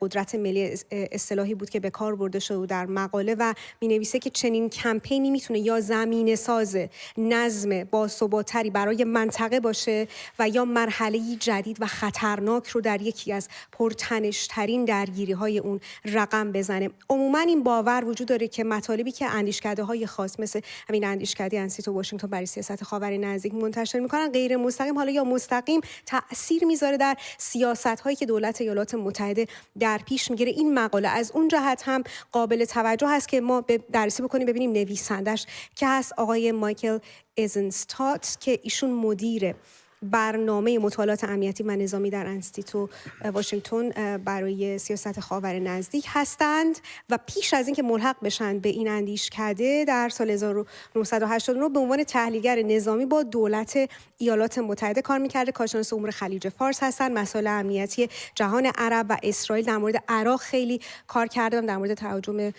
قدرت ملی اصطلاحی بود که به کار برده شده در مقاله و می‌نویسه که چنین کمپینی میتونه یا زمینه ساز نظم باثبات‌تری برای منطقه باشه و یا مرحله‌ای جدید و خطرناک رو در یکی از پرتنش‌ترین درگیری‌های اون رقم بزنه. عموماً این باور وجود داره که مطالبی که اندیشکده‌های خاص مثل همین اندیشکده انسیتو واشنگتن برای سیاست خاور نزدیک منتشر می‌کنن غیر مستقیم حالا یا مستقیم تأثیر می‌ذاره در سیاست‌هایی که دولت ایالات متحده در پیش می‌گیره. این مقاله از اون جهت هم قابل توجه هست که ما بررسی بکنیم ببینیم نویسندش که هست آقای مایکل ایزنستات که ایشون مدیر برنامه مطالعات امنیتی و نظامی در انستیتو واشنگتن برای سیاست خاور نزدیک هستند و پیش از اینکه ملحق بشن به این اندیشکده در سال 1989 به عنوان تحلیلگر نظامی با دولت ایالات متحده کار می‌کرده. کارشناس امور خلیج فارس هستند، مسائل امنیتی جهان عرب و اسرائیل، در مورد عراق خیلی کار کردم، در مورد تهاجم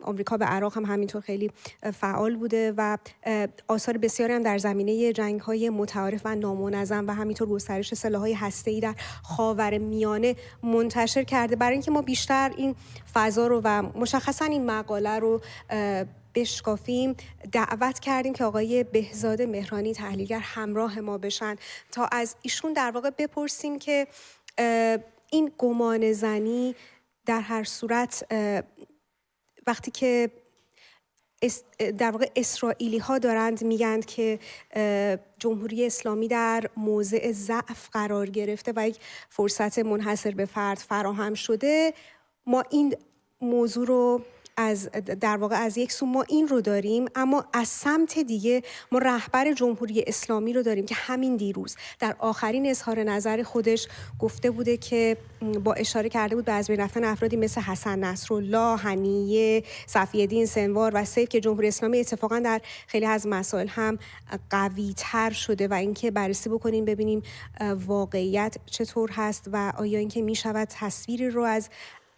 آمریکا به عراق هم همینطور خیلی فعال بوده و آثار بسیاری هم در زمینه جنگ‌های متعارف و نامنظم و همینطور گسترش سلاح‌های هسته‌ای در خاورمیانه منتشر کرده. برای اینکه ما بیشتر این فضا رو و مشخصاً این مقاله رو بشکافیم دعوت کردیم که آقای بهزاد مهرانی تحلیلگر همراه ما بشن تا از ایشون در واقع بپرسیم که این گمان زنی در هر صورت وقتی که در واقع اسرائیلی ها دارند میگند که جمهوری اسلامی در موضع ضعف قرار گرفته و یک فرصت منحصر به فرد فراهم شده، ما این موضوع رو در واقع از یک سو ما این رو داریم، اما از سمت دیگه ما رهبر جمهوری اسلامی رو داریم که همین دیروز در آخرین اظهار نظر خودش گفته بوده که با اشاره کرده بود به از بین رفتن افرادی مثل حسن نصرالله، هنیه، صفی‌الدین سنوار و سیف که جمهوری اسلامی اتفاقا در خیلی از مسائل هم قوی تر شده و اینکه بررسی بکنیم ببینیم واقعیت چطور هست و آیا اینکه می شود تصویری رو از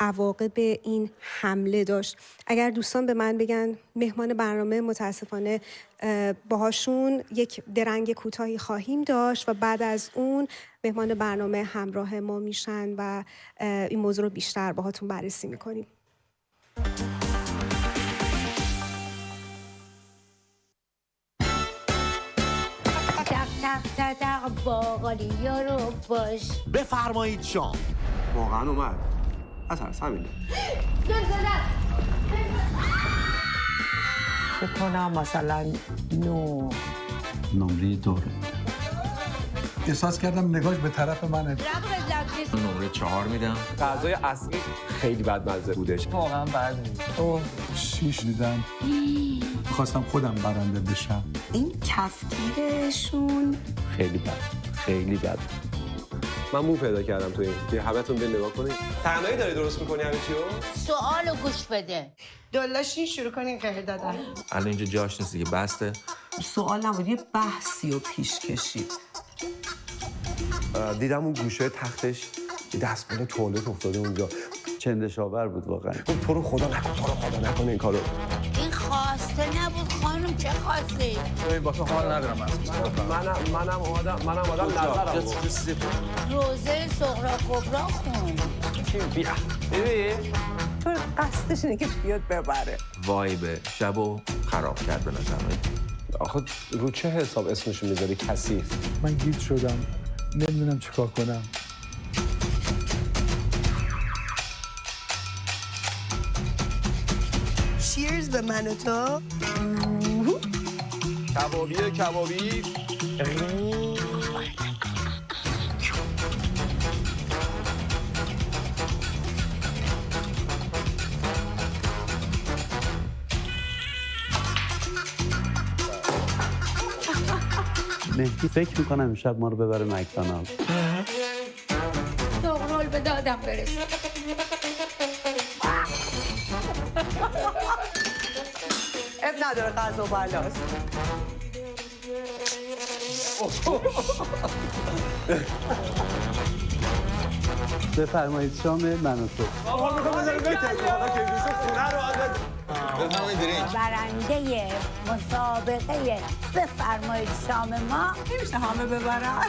عواقب این حمله داشت. اگر دوستان به من بگن مهمان برنامه متاسفانه باهاشون یک درنگ کوتاهی خواهیم داشت و بعد از اون مهمان برنامه همراه ما میشن و این موضوع رو بیشتر باهاتون بررسی میکنیم. باقالیا رو باش بفرمایید شام. واقعا اومد. از همینه. بکنم مثلا نمره 2 رو احساس کردم نگاهش به طرف منه. نمره 4 میدم. غذای اصلی خیلی بدمزه بودش. واقعا بد نیست. 6 دیدم. میخواستم خودم برنده بشم. این کفگیرشون خیلی بد. من مو پیدا کردم تو این که همتون به نگاه کنید. تنهایی داری درست می‌کنی همه چی رو؟ سوالو گوش بده. دلاشین شروع کنین قهر دادن. الان اینجا جاش نیست دیگه، بسته. سوال نبود، یه بحثی رو پیش کشید. دیدم اون گوشه تختش دستمال توالت افتاده اونجا. چندشاور بود واقعا. تو رو خدا نکن این کارو. این خواسته نبود خانم، چه خواسته؟ ببین با تو حال ندارم منم آدم نظرم. روزه صغرا کبرا خون. بیا. ببین تو قصدش اینه که بیاد ببره. وایب شبو خراب کرد به نظر. آخه رو چه حساب اسمشو میذاری کثیف؟ من گیج شدم، نمیدونم چیکار کنم. چیرز به من و تو. کبابی مهدی فکر میکنم امشب ما رو ببره مکدونالد. دغرول به دادم برسه. اب نداره غذا بلاست. بفرمایید شام من و تو. برنده مسابقه بفرمایید شام ما. نمیشه همه ببرن.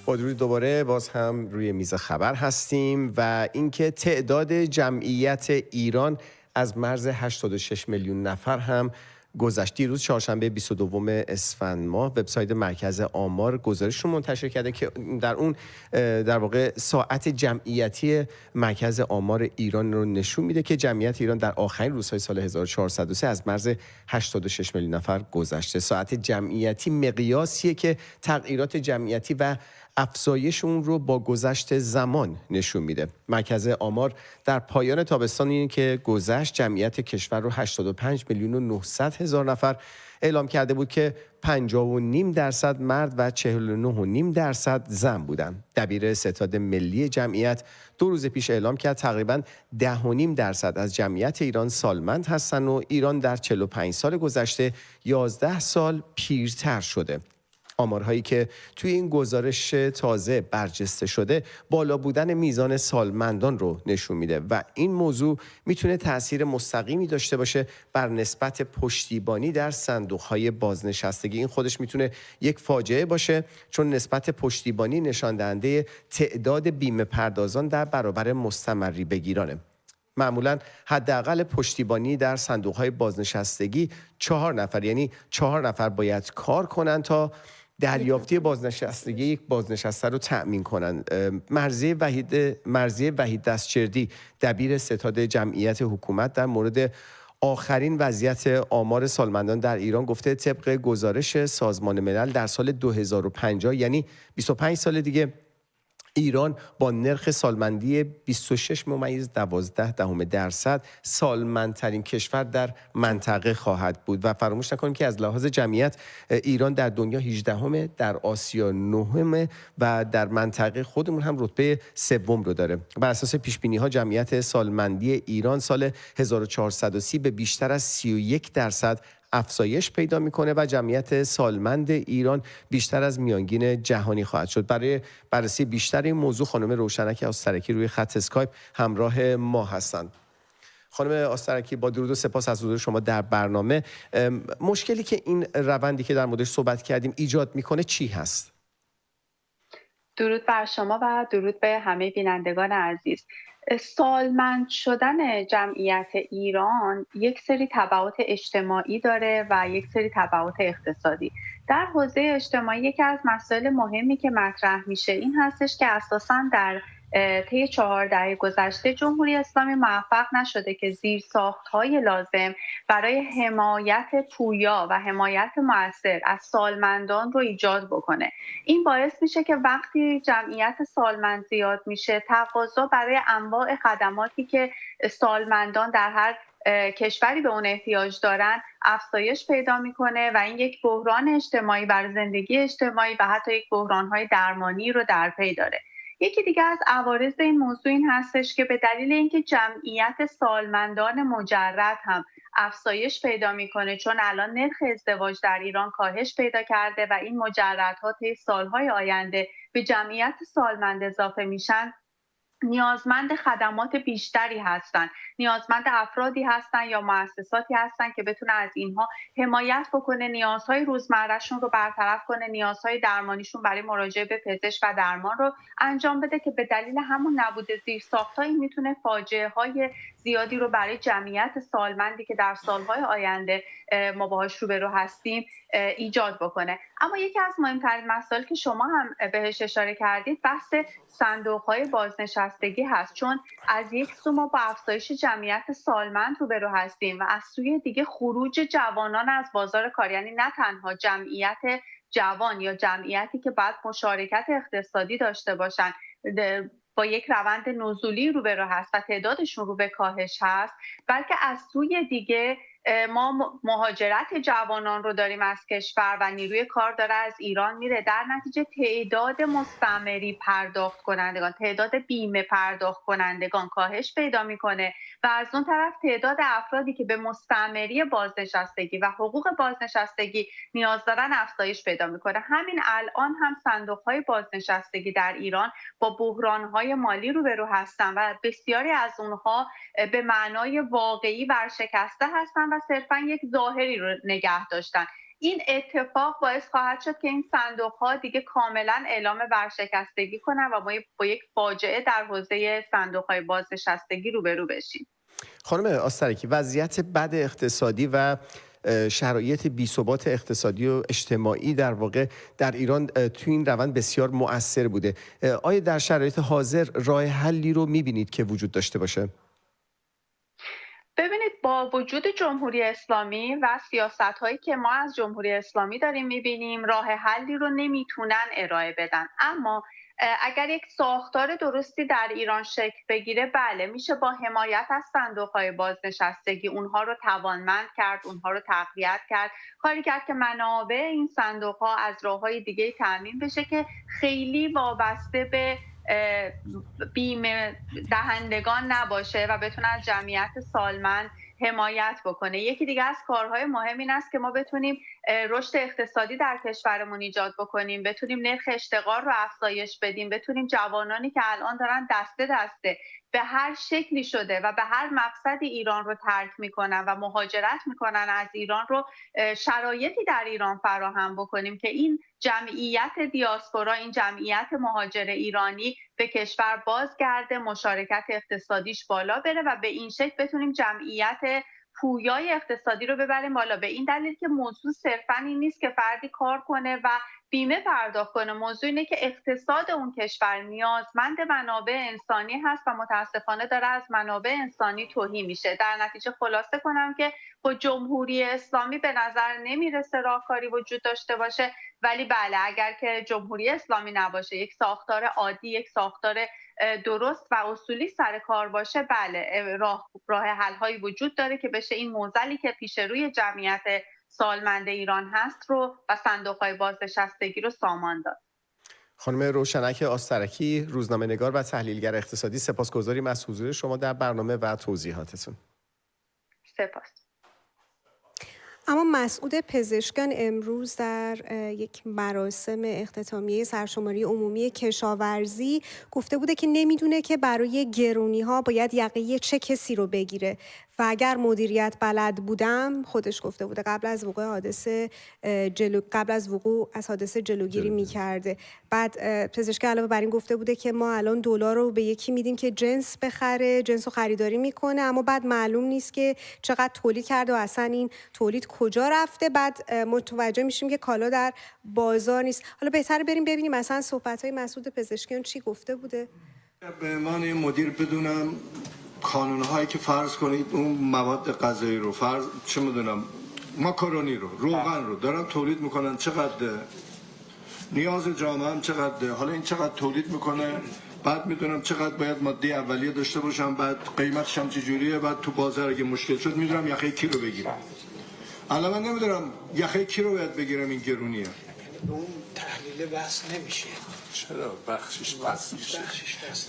با درود دوباره باز هم روی میز خبر هستیم و اینکه تعداد جمعیت ایران از مرز 86 میلیون نفر هم گذشت. دیروز چهارشنبه 22 اسفند ماه وبسایت مرکز آمار گزارش رو منتشر کرده که در اون در واقع ساعت جمعیتی مرکز آمار ایران رو نشون میده که جمعیت ایران در آخرین روزهای سال 1403 از مرز 86 میلیون نفر گذشته. ساعت جمعیتی مقیاسیه که تغییرات جمعیتی و افزایش اون رو با گذشت زمان نشون میده. مرکز آمار در پایان تابستان این که گذشت جمعیت کشور رو 85,900,000 نفر اعلام کرده بود که 50.5% مرد و 49.5% زن بودند. دبیر ستاد ملی جمعیت 2 روز پیش اعلام کرد تقریباً 10.5% از جمعیت ایران سالمند هستند و ایران در 45 سال گذشته 11 سال پیرتر شده. آمارهایی که توی این گزارش تازه برجسته شده بالا بودن میزان سالمندان رو نشون میده و این موضوع میتونه تأثیر مستقیمی داشته باشه بر نسبت پشتیبانی در صندوق‌های بازنشستگی. این خودش میتونه یک فاجعه باشه چون نسبت پشتیبانی نشان دهنده تعداد بیمه پردازان در برابر مستمری بگیرانه. معمولاً حداقل پشتیبانی در صندوق‌های بازنشستگی 4 نفر، یعنی 4 نفر باید کار کنن تا دریافتی بازنشستگی یک بازنشسته رو تأمین کنن. مرضیه وحید دستچردی دبیر ستاد جمعیت حکومت در مورد آخرین وضعیت آمار سالمندان در ایران گفته طبق گزارش سازمان ملل در سال 2050 یعنی 25 سال دیگه ایران با نرخ سالمندی 26.12% سالمندترین کشور در منطقه خواهد بود و فراموش نکنیم که از لحاظ جمعیت ایران در دنیا 18ام، در آسیا 9م و در منطقه خودمون هم رتبه 3 رو داره. بر اساس پیش‌بینی‌ها جمعیت سالمندی ایران سال 1430 به بیشتر از 31% افزایش پیدا میکنه و جمعیت سالمند ایران بیشتر از میانگین جهانی خواهد شد. برای بررسی بیشتر این موضوع خانم روشنک آسترکی روی خط اسکایپ همراه ما هستند. خانم آسترکی با درود و سپاس از حضور شما در برنامه. مشکلی که این روندی که در موردش صحبت کردیم ایجاد میکنه چی هست؟ درود بر شما و درود به همه بینندگان عزیز. سالمند شدن جمعیت ایران یک سری تبعات اجتماعی داره و یک سری تبعات اقتصادی. در حوزه اجتماعی یکی از مسائل مهمی که مطرح میشه این هستش که اساساً در طی 4 دهه گذشته جمهوری اسلامی موفق نشده که زیرساخت‌های لازم برای حمایت پویا و حمایت مؤثر از سالمندان رو ایجاد بکنه. این باعث میشه که وقتی جمعیت سالمند زیاد میشه تقاضا برای انواع خدماتی که سالمندان در هر کشوری به اون احتیاج دارن افزایش پیدا میکنه و این یک بحران اجتماعی بر زندگی اجتماعی و حتی یک بحران‌های درمانی رو در پی داره. یکی دیگه از عوارض این موضوع این هستش که به دلیل اینکه جمعیت سالمندان مجرد هم افزایش پیدا میکنه چون الان نرخ ازدواج در ایران کاهش پیدا کرده و این مجردها طی سالهای آینده به جمعیت سالمند اضافه میشن، نیازمند خدمات بیشتری هستند، نیازمند افرادی هستند یا مؤسساتی هستند که بتونه از اینها حمایت بکنه، نیازهای روزمرهشون رو برطرف کنه، نیازهای درمانیشون برای مراجعه به پزشک و درمان رو انجام بده که به دلیل همون نبود زیرساخت‌هایی میتونه فاجعه‌های زیادی رو برای جمعیت سالمندی که در سالهای آینده ما باهاش روبرو هستیم ایجاد بکنه. اما یکی از مهمترین مسائل که شما هم بهش اشاره کردید بحث صندوق‌های بازنشستگی هست، چون از یک سو ما با افزایش جمعیت سالمند روبرو هستیم و از سوی دیگه خروج جوانان از بازار کار، یعنی نه تنها جمعیت جوان یا جمعیتی که باید مشارکت اقتصادی داشته باشن با یک روند نزولی روبرو هست و تعدادشون رو به کاهش هست، بلکه از سوی دیگه ما مهاجرت جوانان رو داریم از کشور و نیروی کار داره از ایران میره. در نتیجه تعداد مستمری پرداخت کنندگان، تعداد بیمه پرداخت کنندگان کاهش پیدا میکنه و از اون طرف تعداد افرادی که به مستمری بازنشستگی و حقوق بازنشستگی نیاز دارن افزایش پیدا میکنه. همین الان هم صندوق‌های بازنشستگی در ایران با بحران‌های مالی روبرو هستن و بسیاری از اونها به معنای واقعی ورشکسته هستن و صرفا یک ظاهری رو نگه داشتن. این اتفاق باعث خواهد شد که این صندوق‌ها دیگه کاملا اعلام ورشکستگی کنن و ما با یک فاجعه در حوزه صندوق‌های بازنشستگی روبرو بشیم. خانم آسترکی، وضعیت بد اقتصادی و شرایط بی‌ثبات اقتصادی و اجتماعی در واقع در ایران تو این روند بسیار مؤثر بوده. آیا در شرایط حاضر راه حلی رو می‌بینید که وجود داشته باشه؟ ببینید با با وجود جمهوری اسلامی و سیاست‌هایی که ما از جمهوری اسلامی داریم می‌بینیم، راه حلی رو نمیتونن ارائه بدن. اما اگر یک ساختار درستی در ایران شکل بگیره، بله میشه با حمایت از صندوق‌های بازنشستگی اونها رو توانمند کرد، اونها رو تقویت کرد، کاری کرد که منابع این صندوق‌ها از راه‌های دیگه تامین بشه که خیلی وابسته به بیمه دهندگان نباشه و بتونه از جمعیت سالمند حمایت بکنه. یکی دیگه از کارهای مهم این است که ما بتونیم رشد اقتصادی در کشورمون ایجاد بکنیم، بتونیم نرخ اشتغال رو افزایش بدیم، بتونیم جوانانی که الان دارن دسته دسته به هر شکلی شده و به هر مقصدی ایران رو ترک میکنن و مهاجرت میکنن از ایران رو شرایطی در ایران فراهم بکنیم که این جمعیت دیاسپورا، این جمعیت مهاجر ایرانی به کشور بازگرده، مشارکت اقتصادیش بالا بره و به این شکل بتونیم جمعیت پویای اقتصادی رو ببریم بالا. به این دلیل که موضوع صرفاً این نیست که فردی کار کنه و بیمه پرداخت کنه، موضوع اینه که اقتصاد اون کشور نیازمند منابع انسانی هست و متاسفانه داره از منابع انسانی تهی میشه. در نتیجه خلاصه کنم که با جمهوری اسلامی به نظر نمیرسه راهکاری وجود داشته باشه، ولی بله اگر که جمهوری اسلامی نباشه، یک ساختار عادی، یک ساختار درست و اصولی سر کار باشه، بله راه حل هایی وجود داره که بشه این معضلی که پیش روی جمعیت سالمند ایران هست رو و صندوق‌های بازنشستگی رو سامان داد. خانم روشنک آسترکی، روزنامه‌نگار و تحلیلگر اقتصادی، سپاسگزاریم از حضور شما در برنامه و توضیحاتتون. سپاس. اما مسعود پزشکیان امروز در یک مراسم اختتامیه سرشماری عمومی کشاورزی گفته بوده که نمیدونه که برای گرونی‌ها باید یقه چه کسی رو بگیره و اگر مدیریت بلد بودم، خودش گفته بوده قبل از وقوع حادثه جلوگیری می‌کرده. بعد پزشکی علاوه بر این گفته بوده که ما الان دلار رو به یکی میدیم که جنس بخره، جنس رو خریداری میکنه، اما بعد معلوم نیست که چقدر تولید کرده و اصلا این تولید کجا رفته. بعد متوجه میشیم که کالا در بازار نیست. حالا بهتره بریم ببینیم مثلا صحبت‌های مسعود پزشکیان چی گفته بوده. به عنوان مدیر بدونم کانون‌هایی که فرض کنید اون مواد غذایی رو فرض چه میدونم ماکارونی رو، روغن رو دارن تولید میکنن، چقدر نیاز جامعه هم چقدر، حالا این چقدر تولید میکنه، بعد میدونم چقدر باید ماده اولیه داشته باشم، بعد قیمتش هم چجوریه، بعد تو بازار اگه مشکل شد میدونم یخه کی رو بگیرم. الان من نمیدونم یخه کی رو باید بگیرم، این گرونیه. اون تحلیل بحث نمیشه. چرا بخشش بحث میشه؟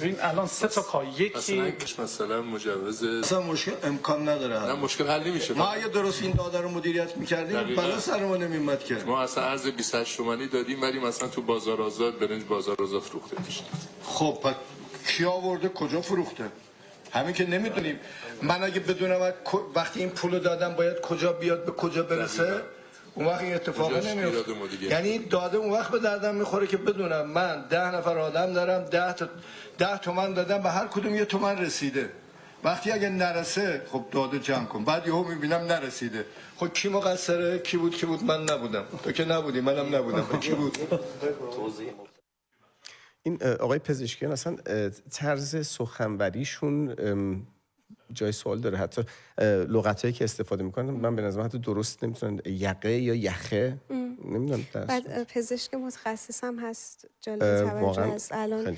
این الان سه تا کار، یکی مثلا مجوز اصلا مشکل امکان نداره. نه مشکل حل نمیشه. ما اگه درست این داده رو مدیریت می‌کردیم بلا سر ما نمیومد که. ما اصلا ارز 28 تومانی دادیم ولی مثلا تو بازار آزاد برنج بازار آزاد فروخته میشه. خب پس کی آورده کجا فروخته؟ همین که نمیدونیم. من اگه بدونم وقتی این پولو دادم باید کجا بیاد به کجا برسه، اون وقت این اتفاق نمیفته. یعنی داده اون وقت به دردم میخوره که بدونم من 10 نفر آدم دارم، 10 تومن دادم، به هر کدوم 1 تومن رسیده. وقتی اگه نرسه خب داده جمع کن، بعد یهو میبینم نرسیده، خب کی مقصره؟ کی بود؟ من نبودم. تو که نبودی، منم نبودم. کی بود؟ این آقای پزشکیان اصلا طرز سخنوریشون جای سوال داره. حتی لغتایی که استفاده میکنن من به نظرم حتی درست نمیتونن، یقه یا یخه نمیدونم. بعد پزشک متخصص هم هست، جالب توجه است. الان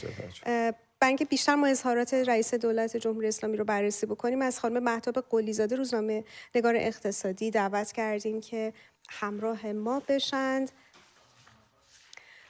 برای اینکه بیشتر ما اظهارات رئیس دولت جمهوری اسلامی رو بررسی بکنیم، از خانم مهتاب قلی‌زاده روزنامه نگار اقتصادی دعوت کردیم که همراه ما بشند.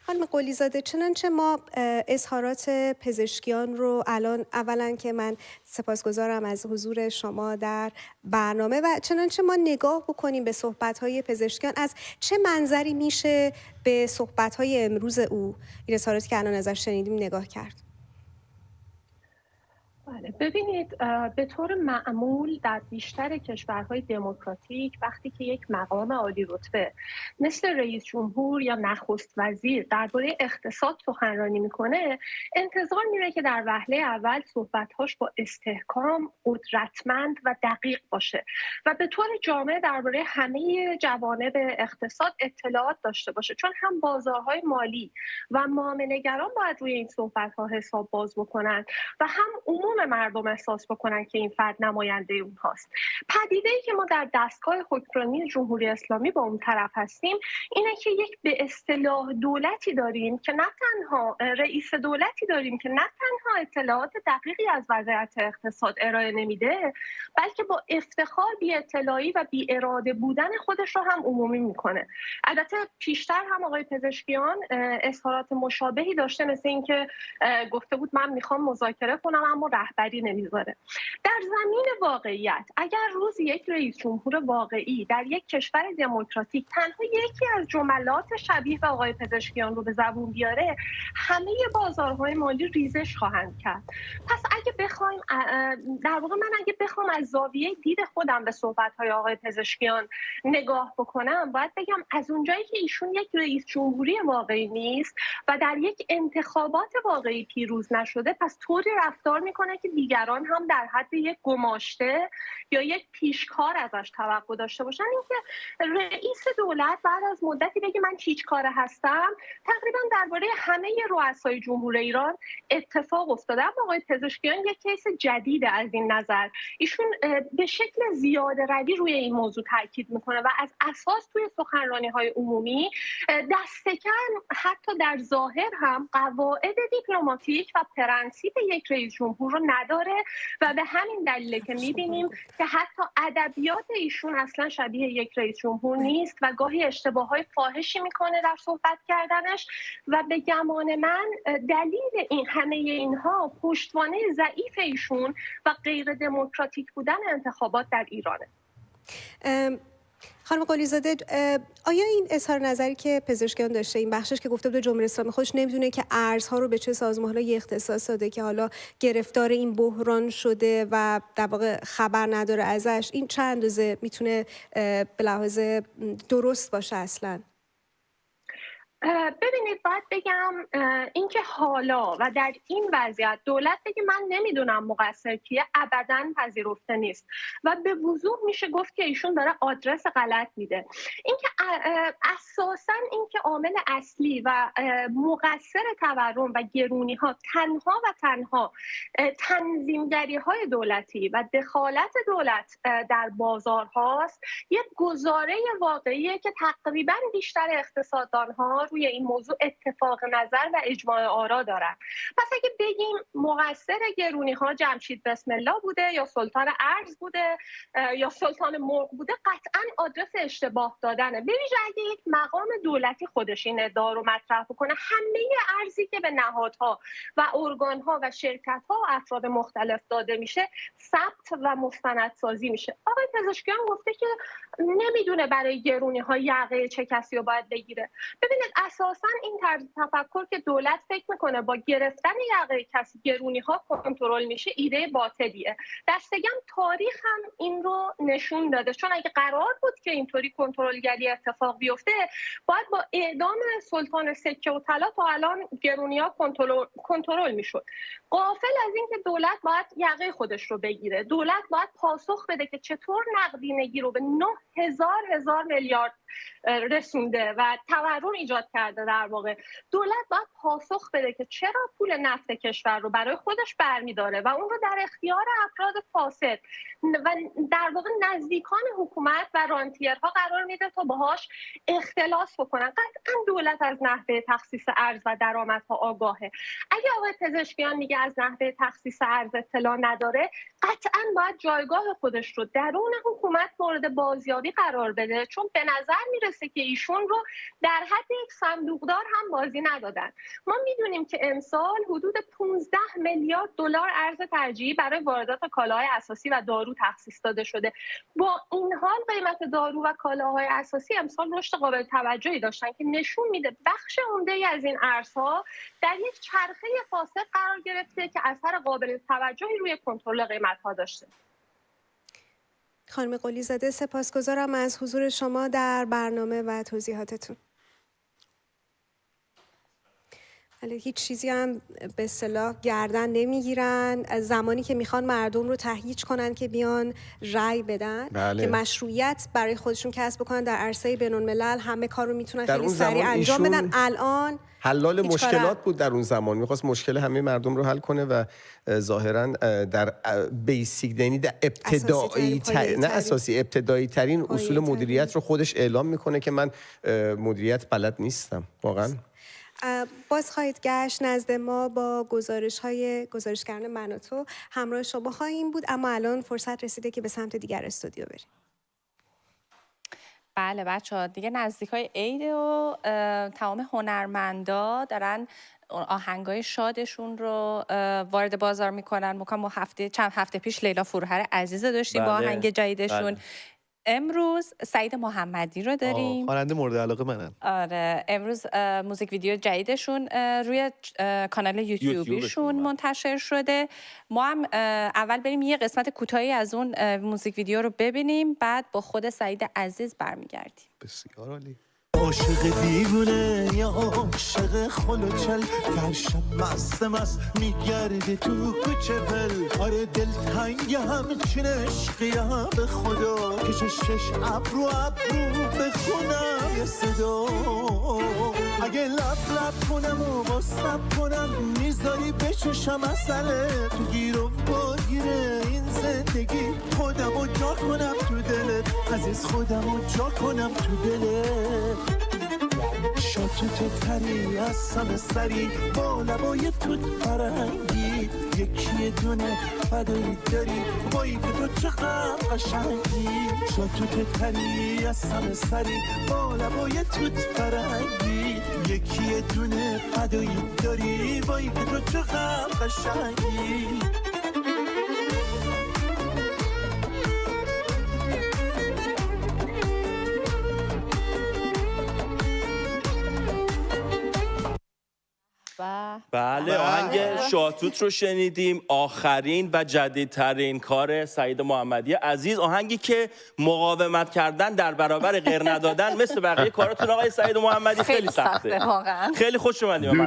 خانم قلی‌زاده، چنانچه ما اظهارات پزشکیان رو الان، اولا که من سپاسگزارم از حضور شما در برنامه، و چنانچه ما نگاه بکنیم به صحبت‌های پزشکیان، از چه منظری میشه به صحبت‌های امروز او، این اظهاراتی که الان ازش شنیدیم، نگاه کرد؟ بله، ببینید به طور معمول در بیشتر کشورهای دموکراتیک وقتی که یک مقام عالی رتبه مثل رئیس جمهور یا نخست وزیر درباره اقتصاد سخنرانی میکنه، انتظار میره که در وهله اول صحبت‌هاش با استحکام، قدرتمند و دقیق باشه و به طور جامع درباره همه جوانب اقتصاد اطلاعات داشته باشه، چون هم بازارهای مالی و معامله‌گران باید روی این صحبت‌ها حساب باز بکنن و هم عموم مردم احساس بکنن که این فرد نماینده اونهاست. پدیده‌ای که ما در دستگاه حکمرانی جمهوری اسلامی با اون طرف هستیم اینه که یک به اصطلاح دولتی داریم که نه تنها رئیس دولتی داریم که نه تنها اطلاعات دقیقی از وضعیت اقتصاد ارائه نمیده، بلکه با افتخار بی اطلاعی و بی اراده بودن خودش رو هم عمومی میکنه. البته پیشتر هم آقای پزشکیان اظهارات مشابهی داشته، مثل اینکه گفته بود من میخوام مذاکره کنم اما رهبری نمیذاره. در زمین واقعیت اگر روز یک رئیس جمهور واقعی در یک کشور دموکراتیک تنها یکی از جملات شبیه به آقای پزشکیان رو به زبون بیاره، همه بازارهای مالی ریزش خواهند کرد. پس اگه بخوایم در واقع من اگه بخوام از زاویه دید خودم به صحبت‌های آقای پزشکیان نگاه بکنم، باید بگم از اونجایی که ایشون یک رئیس جمهوری واقعی نیست و در یک انتخابات واقعی پیروز نشده، پس طوری رفتار میکنه که دیگران هم در حد یک گماشته یا یک پیشکار ازش توقع داشته باشن. اینکه رئیس دولت بعد از مدتی بگه من هیچکاره هستم، تقریبا درباره همه رؤسای جمهور ایران اتفاق افتاده. اما آقای پزشکیان یک کیس جدید از این نظر. ایشون به شکل زیاده روی روی این موضوع تاکید میکنه و از اساس توی سخنرانی‌های عمومی دست کم حتی در ظاهر هم قواعد دیپلماتیک و پرنسیپ یک رئیس جمهور رو نداره و به همین دلیل که می‌بینیم که حتی ادبیات ایشون اصلا شبیه یک رئیس جمهور نیست و گاهی اشتباه‌های فاحشی میکنه در صحبت کردنش و به گمان من دلیل این همه اینها پشتوانه ضعیف ایشون و غیر دموکراتیک بودن انتخابات در ایرانه. خانم قلی‌زاده، آیا این اظهار نظری که پزشکیان داشته، این بخشش که گفته بود جمهوری اسلامی خودش نمیدونه که ارزها رو به چه سازمان‌هایی اختصاص داده که حالا گرفتار این بحران شده و در واقع خبر نداره ازش، این چند اندازه میتونه به لحاظ درست باشه اصلاً؟ ببینید، باید بگم اینکه حالا و در این وضعیت دولت بگه من نمیدونم مقصر کیه ابداً پذیرفته نیست و به وضوح میشه گفت که ایشون داره آدرس غلط میده. اینکه اساساً اینکه عامل اصلی و مقصر تورم و گرونی ها تنها تنظیمگری های دولتی و دخالت دولت در بازار هاست، یک گزاره واقعیه که تقریباً بیشتر اقتصاددان ها روی این موضوع اتفاق نظر و اجماع آرا دارن. پس اگه بگیم مقصر گرونی ها جمشید بسم الله بوده یا سلطان ارز بوده یا سلطان مرغ بوده، قطعاً آدرس اشتباه دادنه. به ویژه اگه یک مقام دولتی خودش این ادعا رو مطرح بکنه، همه ارزی که به نهادها و ارگانها و شرکت‌ها و افراد مختلف داده میشه ثبت و مستندسازی میشه. آقای پزشکیان گفته که نمیدونه برای گرونی ها یقه چه کسی رو باید بگیره. ببینید، اساساً این طرز تفکر که دولت فکر میکنه با گرفتن یقه کسی گرونی ها کنترل میشه، ایده باطلیه. دستگم تاریخ هم این رو نشون داده، چون اگه قرار بود که اینطوری کنترلگری اتفاق بیفته، باید با اعدام سلطان سکه و طلا تا الان گرونی ها کنترل میشد. غافل از این که دولت باید یقه خودش رو بگیره، دولت باید پاسخ بده که چطور نقدینگی رو به 9000 میلیارد رسونده و تورم ایجاد کرده. در واقع دولت باید پاسخ بده که چرا پول نفت کشور رو برای خودش برمی‌داره و اون رو در اختیار افراد فاسد و در واقع نزدیکان حکومت و رانتیرها قرار میده تا باهاش اختلاس بکنن. قطعا دولت از نحوه تخصیص ارز و درآمدها آگاهه. اگه آقای پزشکیان میگه از نحوه تخصیص ارز اطلاع نداره، قطعا باید جایگاه خودش رو درون حکومت مورد بازیابی قرار بده، چون به نظر میرسه که ایشون رو در حد یک صندوقدار هم بازی ندادن. ما میدونیم که امسال حدود 15 میلیارد دلار ارز ترجیحی برای واردات کالاهای اساسی و دارو تخصیص داده شده. با این حال قیمت دارو و کالاهای اساسی امسال رشد قابل توجهی داشتن که نشون میده بخش عمده‌ای از این ارزها در یک چرخه فاسد قرار گرفته که اثر قابل توجهی روی کنترل قیمت‌ها داشته. خانم قلی‌زاده، سپاسگزارم از حضور شما در برنامه و توضیحاتتون. هیچ چیزی هم به اصطلاح گردن نمیگیرن از زمانی که میخوان مردم رو تهییج کنن که بیان رأی بدن. بله. که مشروعیت برای خودشون کسب بکنن در عرصه بین‌الملل، همه کار رو میتونن خیلی سریع انجام بدن. الان حلال مشکلات بود در اون زمان، میخواست مشکل همه مردم رو حل کنه و ظاهرا در بیسیک، یعنی در ابتدایی ترین اصول مدیریت رو خودش اعلام میکنه که من مدیریت بلد نیستم واقعا. باز خواهید گشت نزد ما با گزارشگران من و تو، همراه شما خواهیم بود، اما الان فرصت رسیده که به سمت دیگر استودیو بریم. بله بچه‌ها دیگه نزدیکای عید و تمام هنرمندا دارن آهنگای شادشون رو وارد بازار میکنن. ما چند هفته پیش لیلا فروهر عزیز داشتیم با آهنگ جدیدشون. امروز سعید محمدی رو داریم، خواننده مورد علاقه منن. آره امروز موزیک ویدیو جدیدشون روی کانال یوتیوبیشون منتشر شده. ما هم اول بریم یه قسمت کوتاهی از اون موزیک ویدیو رو ببینیم، بعد با خود سعید عزیز برمیگردیم. بسیار عالی. عاشق دیوونه یا عاشق خلوچل، فرشم مست میگرده تو کوچه پل. آره دلتنگ همچین عشقیم به خدا، که شش ابرو بخونم یه صدا. اگه لب کنم و باستم کنم، میذاری بچشم اصله تو گیر و باگیره این زندگی. خودمو جا کنم تو دلت عزیز، خودمو جا کنم تو دلت. شاتو تری از سم سری با لبای توت فرنگی، یکی دونه فدایی داری بایی که تو چقدر قشنگی. شاتو تری از سم سری با لبای توت فرنگی، یکی دونه فدایی داری بایی که تو چقدر قشنگی. بله آهنگ شاتوت رو شنیدیم، آخرین و جدیدترین کار سعید محمدی عزیز. آهنگی که مقاومت کردن در برابر غیر ندادن مثل بقیه کاراتون آقای سعید محمدی خیلی سخته واقعا. خیلی خوش اومدیم.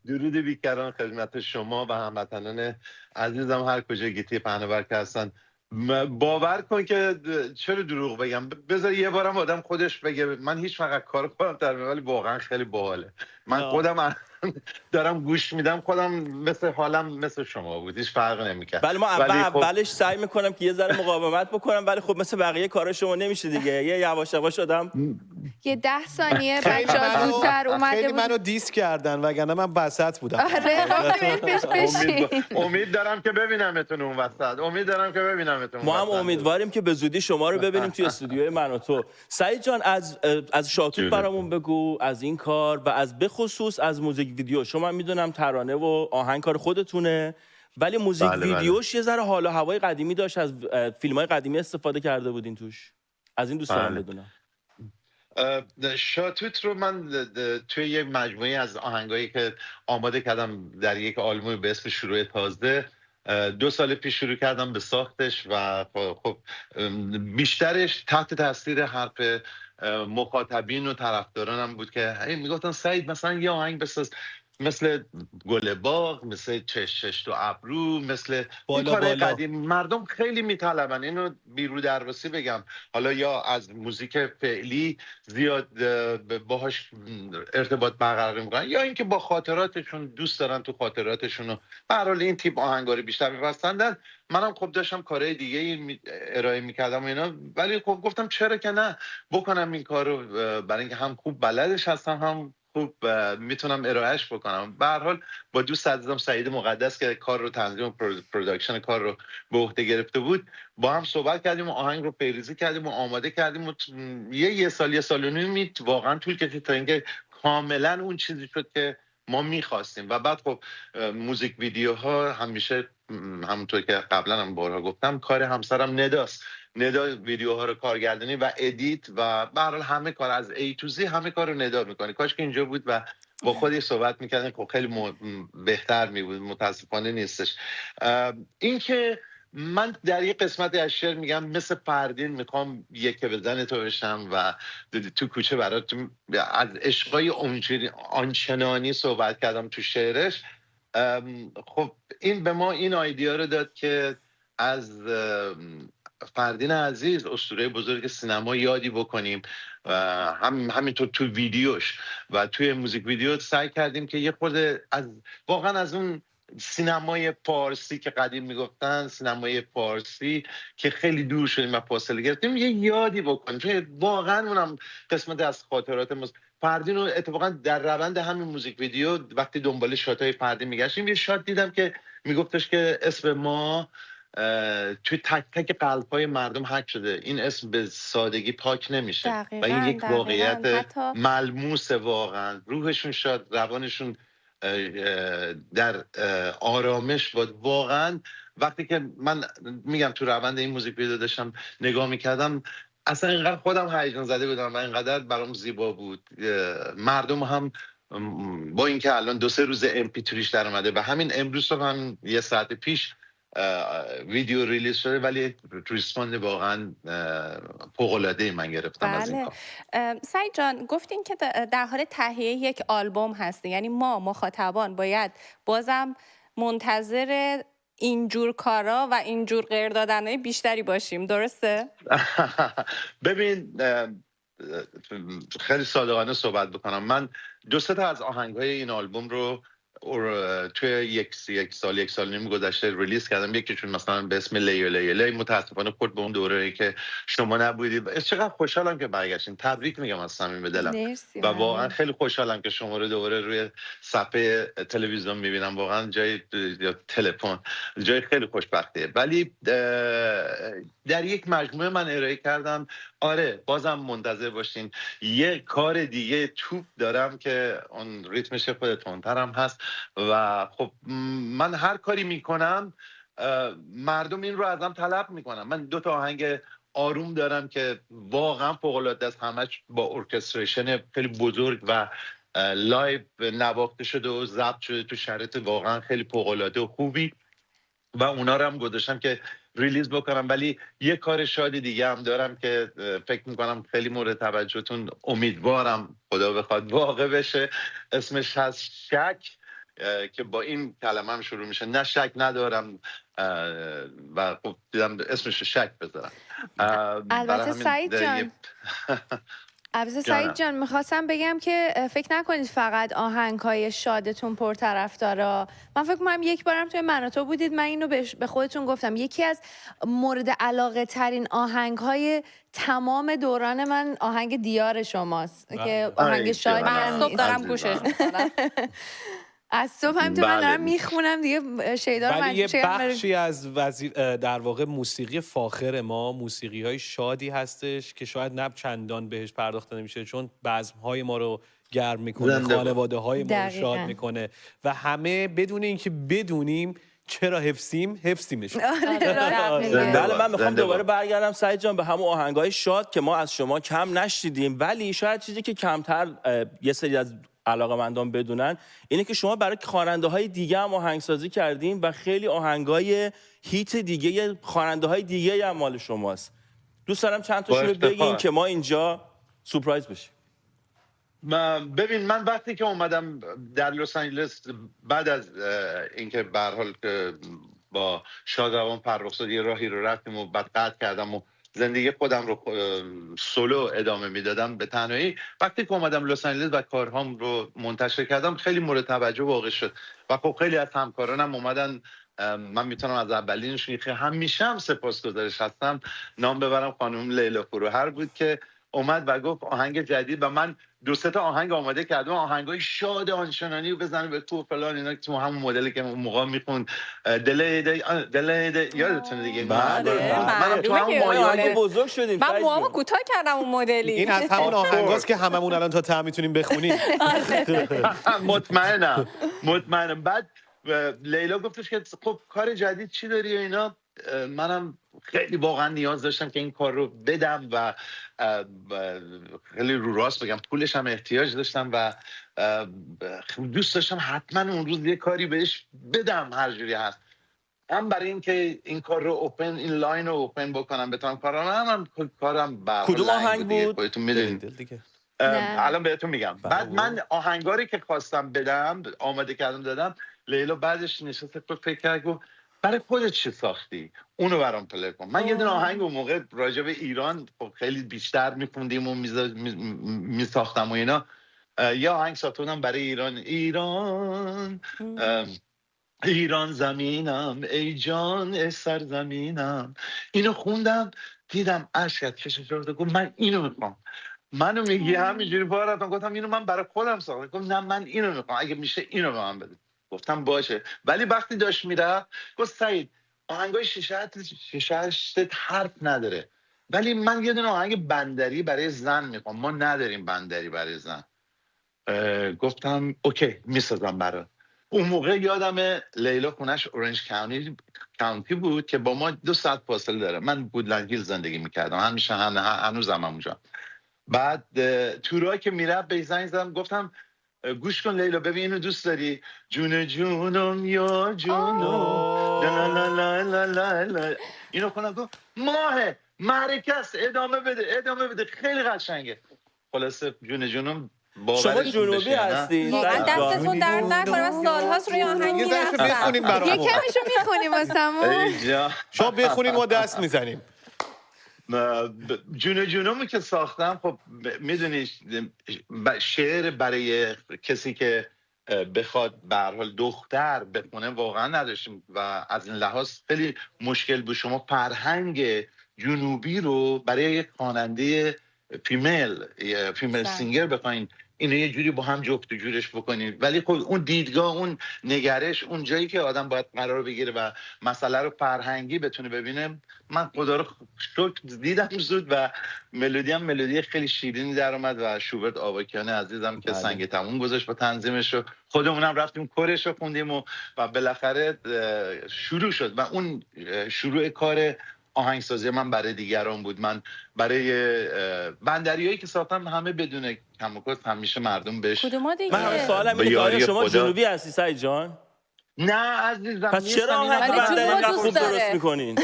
درود بیکران خدمت شما و هموطنان عزیزم هر کجا گیتی پهناور که هستن. باور کن که چرا دروغ بگم، بذار یه بارم آدم خودش بگه. من هیچ فقط کار کنم در ولی واقعا خیلی باحاله. من خودم دارم گوش میدم، خودم مثل حالم مثل شما بود، هیچ فرق نمیکنه. بله ما اولش سعی میکنم که یه ذره مقاومت بکنم، ولی خب مثل بقیه کارا شما نمیشه دیگه. یه یواش یواش آدم یه 10 ثانیه بچه‌ها زودتر اومده خیلی بود. منو دیس کردن وگرنه من وسط بودم. امید دارم که ببینمتون اون وسط. امید دارم که ببینمتون. ما هم امیدواریم که به زودی شما رو ببینیم توی استودیوی من و تو. سعید جان از شاتوت برامون بگو، از این کار و از بخصوص از موزیک ویدیو. شما میدونم ترانه و آهنگ کار خودتونه، ولی موزیک ویدیوش یه ذره حال و هوای قدیمی داشت، از فیلم‌های قدیمی استفاده کرده بودین توش. از این دوست دارم بدونم. شاتوت رو من توی یه مجموعه از آهنگایی که آماده کردم در یک آلبوم به اسم شروع تازه 2 سال پیش شروع کردم به ساختش و خب بیشترش تحت تاثیر حرف مخاطبین و طرفدارانم بود که میگفتن سعید مثلا یه آهنگ بساز مثل گل باغ، مثل چش تو ابرو، مثل بالا قدیم. مردم خیلی میطلبن اینو بیرو درواسی بگم، حالا یا از موزیک فعلی زیاد باهاش ارتباط برقرار میکنن، یا اینکه با خاطراتشون دوست دارن تو خاطراتشون به هر حال این تیپ آهنگا رو بیشتر میپسندن. منم خب داشتم کارهای دیگه ارائه میکردم و اینا، ولی خب گفتم چرا که نه بکنم این کارو، برای اینکه هم خوب بلدش هستم هم خوب میتونم ارائهش بکنم. به هر حال با دوست عزیزم سعید مقدس که کار رو تنظیم و پروداکشن کار رو به عهده گرفته بود، با هم صحبت کردیم و آهنگ رو پیریزی کردیم و آماده کردیم و یه سال و نیم واقعا طول کشید تا اینکه کاملا اون چیزی شد که ما میخواستیم. و بعد خب موزیک ویدیوها همیشه همونطور که قبلا هم بارها گفتم کار همسرم نداست. ندا ویدیوها رو کارگردانی و ادیت و به هر حال همه کار از A to Z همه کار رو ندا میکنه. کاش که اینجا بود و با خودش صحبت میکردن، خب خیلی بهتر میبود. متاسفانه نیستش. این که من در یک قسمت از شعر میگم مثل فردین میخوام یک بزن تو بشم و تو کوچه برات از عشقای آنچنانی صحبت کردم تو شعرش. خب این به ما این ایده رو داد که از فردین عزیز اسطوره بزرگ سینما یادی بکنیم و همینطور تو ویدیوش و توی موزیک ویدیو سعی کردیم که یه خورده واقعا از اون سینمای فارسی که قدیم میگفتن سینمای فارسی که خیلی دور شدیم و فاصله گرفتیم یه یادی بکنیم، چون واقعا اونم قسمت از خاطرات ما. فردین رو اتفاقا در روند همین موزیک ویدیو وقتی دنبال شاتای فردین میگشتیم یه شات دیدم که میگفتش که اسم ما توی تک تک قلب‌های مردم حک شده، این اسم به سادگی پاک نمیشه و این یک واقعیت ملموس، واقعا روحشون شاد، روانشون در آرامش بود. واقعا وقتی که من میگم تو روند این موزیک ویدیو داشتم نگاه میکردم اصلا اینقدر خودم هیجان زده بودم و اینقدر برام زیبا بود. مردم هم با اینکه الان 2-3 روز MP3 در اومده و همین امروز هم یه ساعت پیش ویدیو ریلیز شده ولی ریسپاند واقعا فوق‌العاده من گرفتم از این کار. سعید جان گفتین که در حال تهیه یک آلبوم هستین، یعنی ما مخاطبان باید بازم منتظر اینجور کارا و اینجور غیر دادنهای بیشتری باشیم، درسته؟ ببین خیلی صادقانه صحبت بکنم، من 2-3 تا از آهنگ‌های این آلبوم رو توی یک سال نیم گذشته ریلیز کردم. یکیشون مثلا به اسم لی متاسفانه خورد به اون دوره‌ای که شما نبودید. چقدر خوشحالم که برگشتین، تبریک میگم از صمیم دلم و واقعا خیلی خوشحالم که شما رو دوباره روی صفحه تلویزیون میبینم. واقعا جای تلفن جای خیلی خوشبختیه. ولی در یک مجموعه من ارائه کردم. آره بازم منتظر باشین، یه کار دیگه توپ دارم که اون ریتمش خود تندترم هست و خب من هر کاری میکنم مردم این رو ازم طلب میکنم. من 2 تا آهنگ آروم دارم که واقعا فوق‌العاده است، همش با ارکستریشن خیلی بزرگ و لایو نواخته شده و ضبط شده تو شرایط واقعا خیلی فوق‌العاده و خوبی و اونا رو هم گذاشتم که ریلیز بکنم. ولی یه کار شادی دیگه هم دارم که فکر میکنم خیلی مورد توجهتون، امیدوارم خدا بخواد واقع بشه. اسمش هست شک که با این کلمه هم شروع میشه، نه شک ندارم و خب دیدم اسمش شک بذارم. البته سعید جان میخواستم بگم که فکر نکنید فقط آهنگ‌های شادتون پرطرفدارا. من فکر کنم یک بارم توی من و تو بودید، من اینو به خودتون گفتم یکی از مورد علاقه ترین آهنگ‌های تمام دوران من آهنگ دیار شماست که آهنگ شادی من صبح دارم گوشش می‌کنم. از صبح همینطور من دارم میخونم دیگه. شیدا رو ولی یه بخشی از در واقع موسیقی فاخر ما موسیقی های شادی هستش که شاید نه چندان بهش پرداخته نمیشه، چون بزم های ما رو گرم میکنه، خانواده های ما رو شاد میکنه و همه بدون اینکه بدونیم چرا حفظیمش. بله من میخوام دوباره برگردم سعید جان به همون آهنگای شاد که ما از شما کم نشنیدیم، ولی شاید چیزی که کمتر یه سری از علاقه‌مندان بدونن اینه که شما برای خواننده‌های دیگه هم آهنگسازی کردین و خیلی آهنگای هیت دیگه خواننده‌های دیگه هم مال شماست. دوست دارم چند تاشون رو بگین که ما اینجا سورپرایز بشیم. ببین من وقتی که اومدم در لس آنجلس بعد از اینکه به هر حال با شادروان فرخزاد یه راهی رو رفتیم و بعد قطع کردم و زندگی خودم رو سولو ادامه میدادم به تنهایی، وقتی که اومدم لس آنجلس و کارهام رو منتشر کردم خیلی مورد توجه واقع شد و خب خیلی از همکارانم اومدن. من میتونم از اولینشون که همیشه هم سپاسگزارش هستم نام ببرم، خانم لیلا فروهر بود که اومد و گفت آهنگ جدید و من 2-3 تا آهنگ آماده کردم، آهنگای شاد آنچنانی رو بزنه به تو فلان اینا که تو همون مدلی که موقع میخوند دل یادتونه دیگه. من تو همون آهنگ بزرگ شدیم. من موامو کوتاه کردم اون مدلی. این از همون آهنگاست که هممون الان تا ته میتونیم بخونیم. مطمئنم. بعد لیلا گفتش که خب کار جدید چی داری و اینا. منم خیلی واقعا نیاز داشتم که این کار رو بدم و خیلی رو راست بگم پولش هم احتیاج داشتم و دوست داشتم حتما اون روز یه کاری بهش بدم هر جوری هست. هم برای اینکه این کار رو اوپن، این لاین رو اوپن بکنم بتونم کارم کدوم آهنگ بود؟ خودتون میدونید. الان بهتون میگم. بعد من آهنگاری که خواستم بدم آماده کردم دادم، لیلا بعدش نشست فکر کرد گفت برای خودت چی ساختی؟ اونو برام پلی کن. من یه دونه آهنگ اون موقع راجع به ایران خیلی بیشتر میخوندیم و میساختم و اینا. یه آهنگ ساختم برای ایران ایران زمینم ای جان ای سرزمینم. اینو خوندم دیدم اشک کشش افتاد. گفت من اینو میخوام. منو میگی همینجوری باراتون گفتم اینو من برای خودم ساختم. گفت نه من اینو میخوام، اگه میشه اینو به من بده. گفتم باشه. ولی وقتی داشت میره گفت سعید آهنگای شیشه حرف نداره، ولی من یه دونه آهنگ بندری برای زن میخوام، ما نداریم بندری برای زن. گفتم اوکی میسازم برات. اون موقع یادم لیلا خونش اورنج کانتی بود که با ما 2 ساعت فاصله داره. من وودلند هیل زندگی میکردم، همیشه هنوزم اونجا. بعد تورایی که میره به زنگ زدم گفتم گوش کن لیلا، ببین اینو دوست داری؟ جون جونم یا جونم لا لا لا لا لا لا. اینو کنم گفت ماه معرکه است، ادامه بده خیلی قشنگه. خلاصه جون جونم شما جنوبی هستی؟ دستتون درد نکنه، من سالهاست روی آهنگ میرفتم. یه کمیشو میخونیم واسمون. شما بخونیم ما دست میزنیم. جونمو که ساختم، خب میدونی شعر برای کسی که بخواد به هر حال دختر بخونه واقعا نداشتیم و از این لحاظ خیلی مشکل بود. شما فرهنگ جنوبی رو برای یک خواننده فیمیل سینگر بخواین اینو یه جوری با هم جفت و جورش بکنید، ولی خب اون دیدگاه، اون نگرش، اون جایی که آدم باید قرار بگیره و مسئله رو فرهنگی بتونه ببینه، من خدا رو شکر دیدم زود و ملودی خیلی شیرینی در اومد و شوبرت آواکیان عزیزم که سنگ تموم گذاشت با تنظیمش رو، خودمونم رفتیم کورش رو خوندیم و بالاخره شروع شد و اون شروع کار آهنگسازی من برای دیگران بود. من برای بندریایی که ساختم همه بدون کم و کاست همیشه مردم بهش. کدوما دیگه؟ من سوالم اینه که آیا شما جنوبی هستی سعید جان؟ نه عزیزم. پس چرا آهنگ بندری خوب درست میکنین؟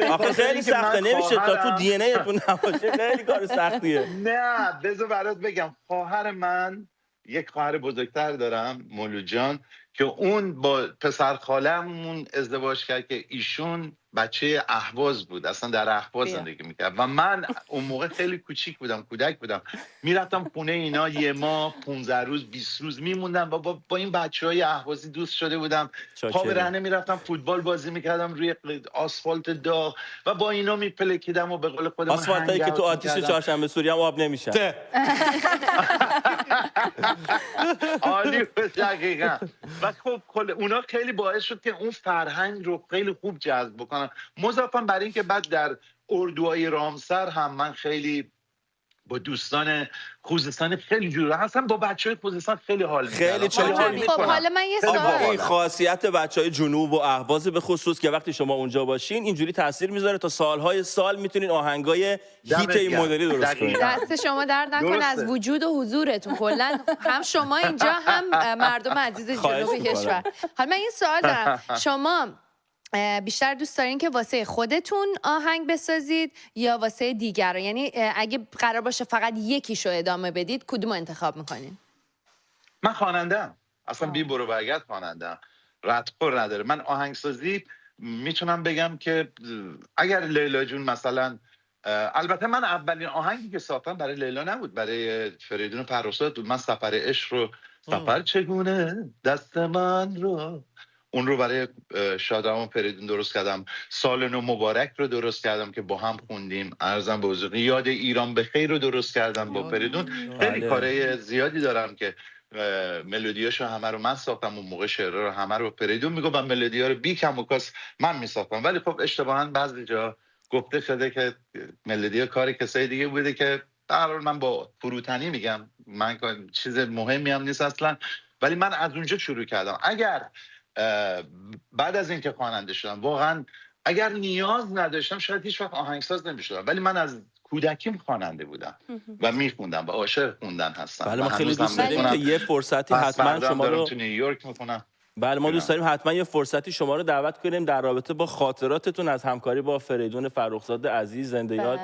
آخه خیلی سخته، نمیشه تا تو دی ان ای تون نباشه، خیلی کار سختیه. نه بذار برات بگم، خواهر من یک خواهر بزرگتر دارم، مولود جان، که اون با پسر خاله‌مون ازدواج کرد که ایشون بچه اهواز بود، اصلا در اهواز زندگی میکرد و من اون موقع خیلی کوچیک بودم، کودک بودم، میرفتم خونه اینا یه ماه 15 روز 20 روز میموندم و با این بچهای اهوازی دوست شده بودم. پا به رهنه میرفتم فوتبال بازی میکردم روی آسفالت داغ و با اینا میپلکیدم و به قول خودمون آسفالتایی که تو آتیش چهارشنبه سوری هم آب نمیشن. عالی بود دقیقاً. و خب اونا خیلی باعث شد که اون فرهنگ رو خیلی خوب جذب بکنم. مضافاً بر این که بعد در اردوهای رامسر هم من خیلی با دوستان خوزستان خیلی جوره هستم، با بچهای خوزستان خیلی حال می‌کنم. خب حالا من یه سوال این خاصیت بچهای جنوب و اهواز به خصوص که وقتی شما اونجا باشین اینجوری تاثیر میذاره تا سالهای سال میتونین آهنگای هیت این مدلی درست کنین. دست شما درد نکنه از وجود و حضورتون، کلا هم شما اینجا هم مردم عزیز جنوب کشور. حالا من این سوال دارم، شما بیشتر دوست دارین که واسه خودتون آهنگ بسازید یا واسه دیگران؟ یعنی اگه قرار باشه فقط یکیشو ادامه بدید کدوم انتخاب میکنین؟ من خواننده‌ام، اصلا بی برو برگرد خواننده‌ام، ردخور نداره. من آهنگسازی میتونم بگم که اگر لیلا جون مثلا، البته من اولین آهنگی که ساختم برای لیلا نبود، برای فریدون فرخزاد بود. من سفر عشق رو، سفر چگونه دست من رو، اون رو برای شادرمان فریدون درست کردم. سال نو مبارک رو درست کردم که با هم خوندیم. عرضم به حضور یاد ایران بخیر رو درست کردم با فریدون. خیلی کارهای زیادی دارم که ملودیاشو همه رو من ساختم، اون موقع شعرها رو همه رو فریدون میگفت و ملودی‌ها رو بی کم و کاس من میساختم. ولی خب اشتباهاً بعضی جا گفته شده که ملودی کار کسای دیگه بوده که در حال من با فروتنی میگم، من چیز مهمی هم نیست اصلا، ولی من از اونجا شروع کردم. اگر بعد از اینکه خواننده شدم واقعا اگر نیاز نداشتم شاید هیچ وقت آهنگساز نمیشدم، ولی من از کودکیم خواننده بودم و میخوندم و عاشق خوندن هستم. بله، ما خیلی دوست داریم که یه فرصتی حتما شما رو تو نیویورک میکنم. بله ما دوست داریم حتما یه فرصتی شما رو دعوت کنیم در رابطه با خاطراتتون از همکاری با فریدون فرخزاد عزیز زنده یاد.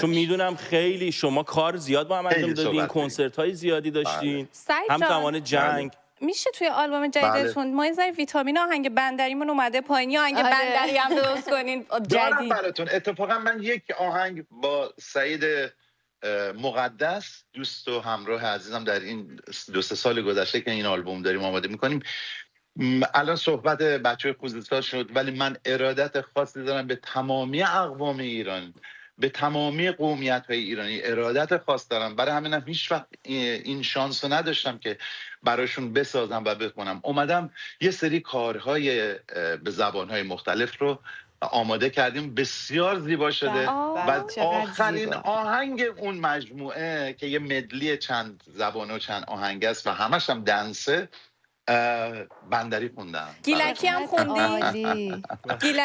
چون میدونم خیلی شما کار زیاد با هم انجام دادین، کنسرت های زیادی داشتین، هم زمان جنگ. میشه توی آلبوم جدیدتون ما یه ذره ویتامین آهنگ بندریمون اومده پایین، آهنگ بندری هم درست کنین جدید براتون. اتفاقا من یک آهنگ با سعید مقدس دوست و همراه عزیزم در این 2-3 سال گذشته که این آلبوم داریم آماده میکنیم، الان صحبت بچه خوزستان شد، ولی من ارادت خاصی دارم به تمامی اقوام ایران، به تمامی قومیت‌های ایرانی ارادت خاص دارم. برای همینم هیچ وقت این شانس رو نداشتم که براشون بسازم و بخونم. اومدم یه سری کارهای به زبان‌های مختلف رو آماده کردیم، بسیار زیبا شده. و آخرین آهنگ اون مجموعه که یه مدلی چند زبان و چند آهنگ است و همش هم دنسه، بندری خوندم. گیلکی هم خوندی؟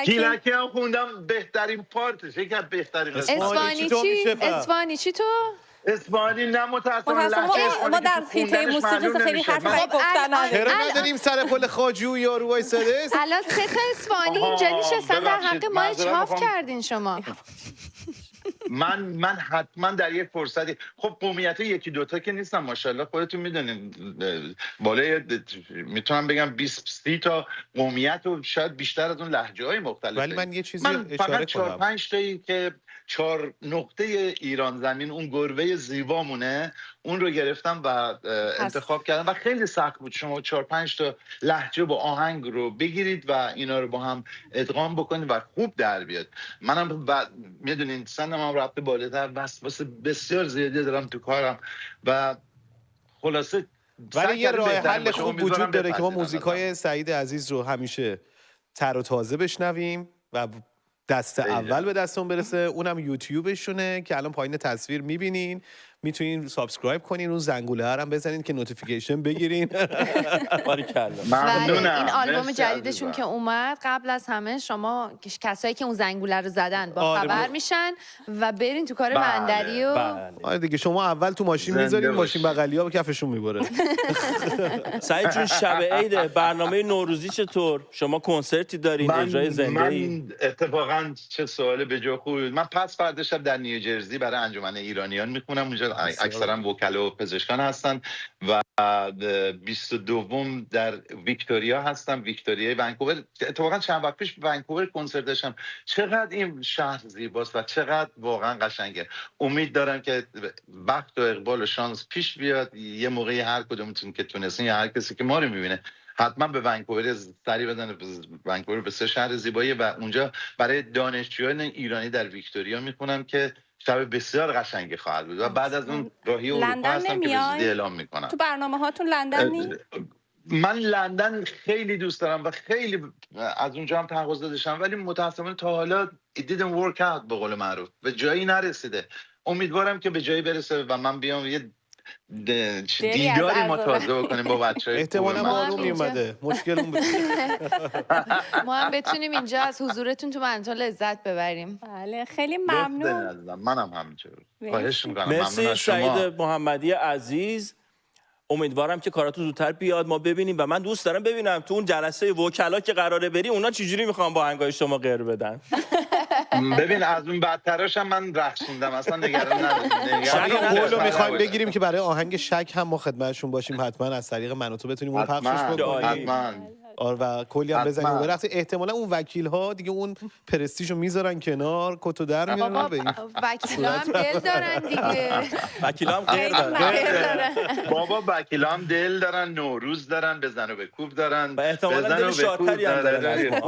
گیلکی هم خوندم، بهترین پارتش، یکی از بهترین. اسپانی چی تو؟ اسپانی نه متأسفانه ما در حیطه موسیقی خیلی حرف گفتن نداریم. چرا نداریم سر پل خواجو یارو وایساده؟ الان 3 تا اسپانی اینجا نشستن در حق ما چاف کردین شما. من حتما در یک فرصتی، خب قومیت 1-2 که نیستم ماشاءالله، خودتون میدونین بالای میتونم بگم 20-30 تا قومیت و شاید بیشتر از اون لهجه‌های مختلفه. ولی من یه چیزی اشاره کنم، 4-5 تایی که 4 نقطه ایران زمین اون گربه زیبامونه، اون رو گرفتم و انتخاب کردم و خیلی سخت بود شما 4-5 تا لهجه با آهنگ رو بگیرید و اینا رو با هم ادغام بکنید و خوب در بیاد. منم میدونین سنم هم رفته بالاتر، واسه بسیار زیادی دارم تو کارم و خلاصه ولی یه راه حل خوب وجود داره که ما موزیکای سعید عزیز رو همیشه تر و تازه بشنویم و دست اول به دستون برسه. اونم یوتیوبشونه که الان پایین تصویر میبینین، میتونین سابسکرایب کنین، اون زنگوله هم بزنین که نوتیفیکیشن بگیرین. ممنونم. این آلبوم جدیدشون که اومد، قبل از همه شما کسایی که اون زنگوله رو زدن با خبر میشن و برین تو کار بندری و آره دیگه، شما اول تو ماشین میذارین، ماشین بغلیا به کفشون میبره. سعید جون شب عید برنامه نوروزی چطور؟ شما کنسرتی دارین، اجرای زنده‌ای؟ من اتفاقا چه سوال به جا خوبی. من پس فردا شب در نیوجرسی برای انجمن ایرانیان میخونم، اونجا اکثرا وکلا و پزشکان هستن و 22 در ویکتوریا هستم، ویکتوریای ونکوور. اتفاقا چند وقت پیش ونکوور کنسرت داشتم. چقدر این شهر زیباست و چقدر واقعا قشنگه. امید دارم که بخت و اقبال و شانس پیش بیاد، یه موقعی هر کدومتون که تونستین یا هر کسی که ما رو میبینه حتما به ونکوور سری بزنه. ونکوور بسیار شهر زیباییه و اونجا برای دانشجویان ایرانی در ویکتوریا میخونم که شب بسیار قشنگی خواهد بود و بعد از اون راهی اروپا هستم که به زودی اعلام میکنم. تو برنامه هاتون لندن نیست؟ من لندن خیلی دوست دارم و خیلی از اونجا هم تقاضا داشتم، ولی متاسفانه تا حالا it didn't work out به قول معروف، به جایی نرسیده. امیدوارم که به جایی برسه و من بیام یه دیداری ما تازه بکنیم با بچه‌های. احتمالاً بارون میومده، مشکل اون بود. ما هم بتونیم اینجا از حضورتون تو منطقه لذت ببریم. بله خیلی ممنون. منم همینطور. خواهش می‌کنم. مرسی سعید محمدی عزیز. امیدوارم که کاراتون زودتر بیاد ما ببینیم و من دوست دارم ببینم تو اون جلسه وکلا که قراره بری اونا چجوری میخوان با آهنگای شما غیر بدن. ببین از اون بدتراش هم من رقصوندم، اصلا نگران نباشید. شک قولو می‌خوایم بگیریم که برای آهنگ شک هم ما خدمتشون باشیم، حتما از طریق من و تو بتونیم اون پخشش بکنیم. حتما. آره و کلی هم بزنیم و برخص احتمالا اون وکیل ها دیگه اون پرستیژو میذارن کنار، کتو در میارن. وکیلا هم دل دارن دیگه. وکیلا هم غیر دارن. بابا وکیلا هم دل دارن، نوروز دارن، بزن و بکوب دارن و احتمالا دل شادتری هم دارن.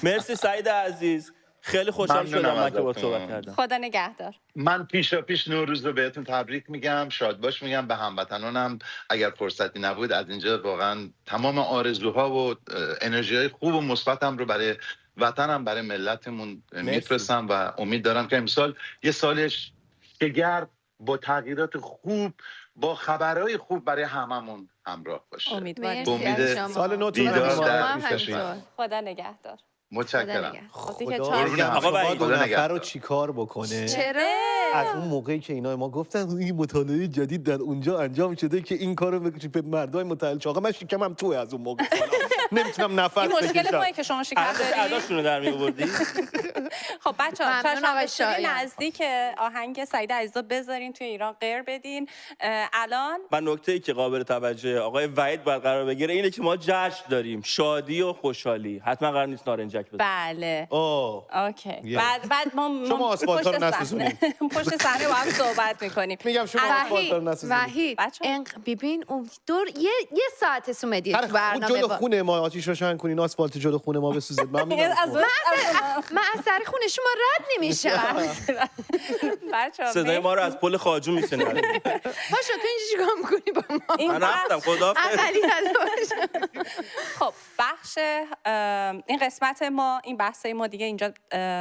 مرسی سعید عزیز، خیلی خوشحال شدم من که با تو صحبت کردم. خدا نگهدار. من پیش نوروز رو بهتون تبریک میگم، شاد باش میگم. به هموطنانم اگر فرصتی نبود از اینجا واقعا تمام آرزوها و انرژی‌های خوب و مثبتم رو برای وطنم، برای ملتمون میفرستم و امید دارم که امسال یه سالش شگرف با تغییرات خوب، با خبرهای خوب برای هممون همراه باشه. امیدوارم. امید سال نو دیدار در خدا نگهدار. متشکرم. آقا وحید دو نفر رو چیکار بکنه؟ چرا؟ از اون موقعی که اینا ما گفتن این مطالعه جدید در اونجا انجام شده که این کارو به مردای متعلق چاقا من شکمم توه از اون موقع نمیتونم نفس بکشم. این مشکل ماه که شما شکم دارید. اداشون رو در میآوردی. خب بچه‌ها چهارشنبه سوری نزدیک آهنگ سعید عزیزا بذارین توی ایران غیر بدین. الان و نکته‌ای که قابل توجه آقای وحید باید قرار بگیره اینه که ما جشن داریم، شادی و خوشحالی. حتما قرار نیست نارنجک بزنیم. بله. اوکی. بعد ما شما آسفالت رو نسوزونید. پشت صحنه با هم صحبت می‌کنیم. میگم شما آسفالت رو نسوزونید. وحید ببین اون دور یه ساعت سومدی تو برنامه جلو خونه ما آتیش روشن کنین، آسفالت جلو خونه ما بسوزید. من من از سر خونه شما رد نمیشم. بچه‌ها صدای ما رو از پل خواجو میشنوید. پاشو تو اینجا چیکار می‌کنی با ما؟ من رفتم خداحافظ. خب بخش این قسمت ما، این بحث ما دیگه اینجا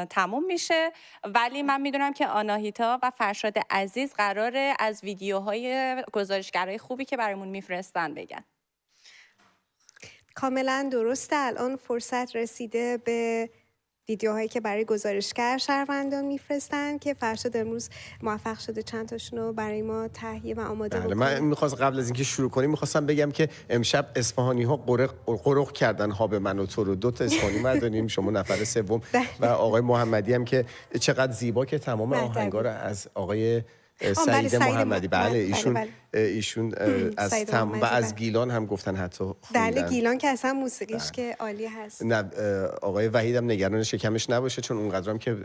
تموم میشه، ولی من میدونم که آناهیتا و فرشاد عزیز قراره از ویدیوهای گزارشگرای خوبی که برامون میفرستن بگن. کاملا درسته. الان فرصت رسیده به ویدیوهایی که برای گزارشگر شهروندان میفرستن که فرشاد امروز موفق شده چند تاشون رو برای ما تهیه و آماده بکنه. من میخواستم قبل از اینکه شروع کنیم میخواستم بگم که امشب اصفهانی ها قرق کردن ها به من و تو رو. 2 تا اصفهانی مردانیم، شما نفر سوم و آقای محمدی هم که چقدر زیبا که تمام آهنگا رو از آقای سعید محمدی ایشون از و از گیلان هم گفتن حتی بله گیلان که اصلا موسیقیش که عالی هست. نه آقای وحید هم نگران شکمش نباشه چون اونقدر هم که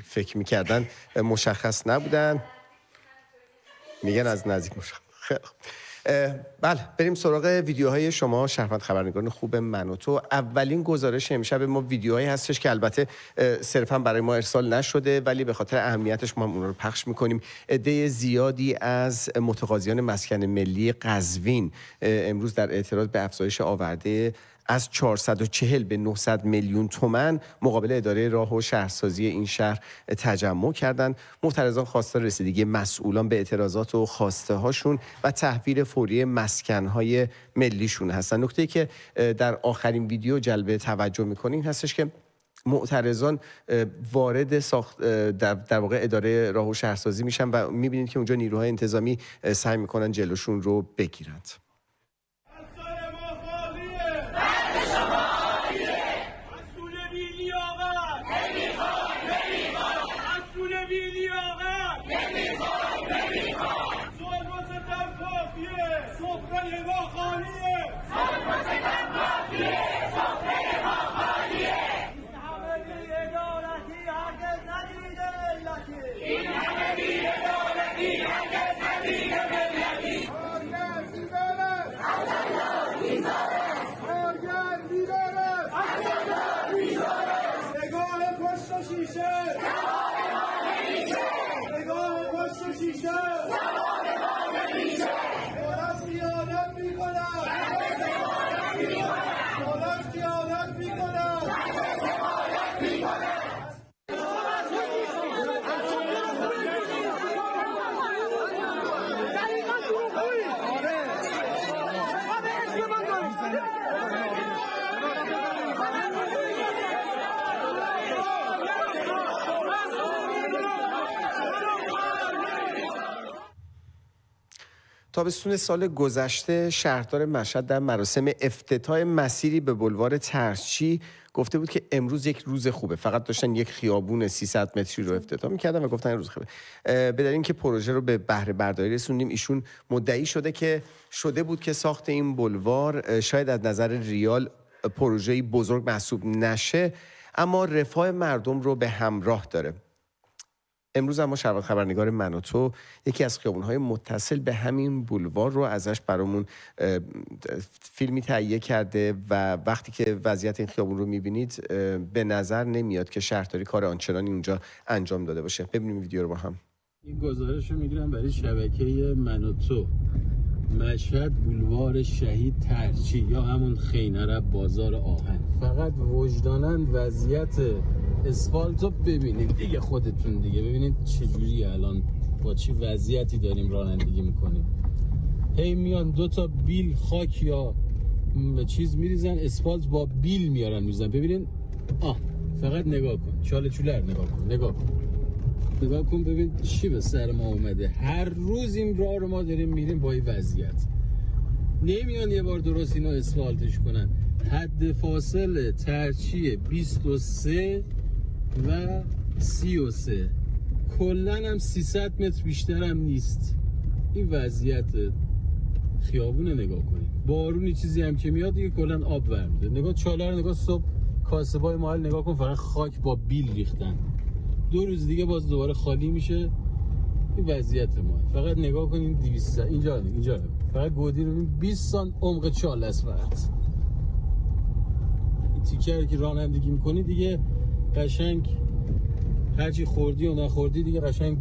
فکر میکردن مشخص نبودن، میگن از نزدیک مشخص. بله بریم سراغ ویدیوهای شما شهروند خبرنگاران خوب من و تو. اولین گزارش امشب ما ویدیوهایی هستش که البته صرفا برای ما ارسال نشده ولی به خاطر اهمیتش ما اون رو پخش میکنیم. عده زیادی از متقاضیان مسکن ملی قزوین امروز در اعتراض به افزایش آورده از 440 به 900 میلیون تومان مقابل اداره راه و شهرسازی این شهر تجمع کردند. معترضان خواستار رسیدگی مسئولان به اعتراضات و خواسته هاشون و تحویل فوری مسکن‌های ملیشون هستن. نکته‌ای که در آخرین ویدیو جلب توجه می‌کنه این هستش که معترضان وارد در واقع اداره راه و شهرسازی میشن و می‌بینید که اونجا نیروهای انتظامی سعی می‌کنن جلوشون رو بگیرند. تابستون سال گذشته شهردار مشهد در مراسم افتتاح مسیری به بلوار ترچی گفته بود که امروز یک روز خوبه. فقط داشتن یک خیابون 300 متری رو افتتاح می‌کردن و گفتن روز خوبه. به دلیل اینکه پروژه رو به بهره برداری رسوندیم، ایشون مدعی شده بود که ساخت این بلوار شاید از نظر ریال پروژه‌ای بزرگ محسوب نشه، اما رفاه مردم رو به همراه داره. امروز اما شهروند خبرنگار من و تو یکی از خیابون‌های متصل به همین بولوار رو ازش برامون فیلمی تهیه کرده و وقتی که وضعیت این خیابون رو می‌بینید به نظر نمیاد که شهرداری کار آنچنانی اونجا انجام داده باشه. ببینیم ویدیو رو با هم. این گزارش رو می‌گیرم برای شبکه من و تو. مشهد بولوار شهید ترچی یا همون خینره بازار آهن. فقط وجداناً وضعیت اسفالت رو ببینید دیگه، خودتون دیگه ببینید چجوری الان با چی وضعیتی داریم رانندگی میکنیم. هی میان 2 تا بیل خاک یا چیز میریزن، اسفالت با بیل میارن میریزن. ببینید فقط نگاه کن، چاله چولر نگاه کن ببین چی به سر ما اومده. هر روز این راه رو ما داریم میریم با این وضعیت، نمیان یه بار درست اینو اسفالتش کنن. حد فاصله ترچی 23 و 33 کلن هم 300 متر بیشتر هم نیست. این وضعیت خیابون نگاه کنید، بارونی چیزی هم که میاد دیگه کلن آب ورمیده. نگاه چاله رو نگاه، صبح کاسبای محل نگاه کن فقط خاک با بیل ریختن، 2 روز دیگه باز دوباره خالی میشه. این وضعیت ما. فقط نگاه کنین 200 اینجا فقط گودی رو 20 سانت عمق چاله است. فقط این تیکه که رانندگی میکنی دیگه قشنگ هرچی خوردی و نخوردی دیگه قشنگ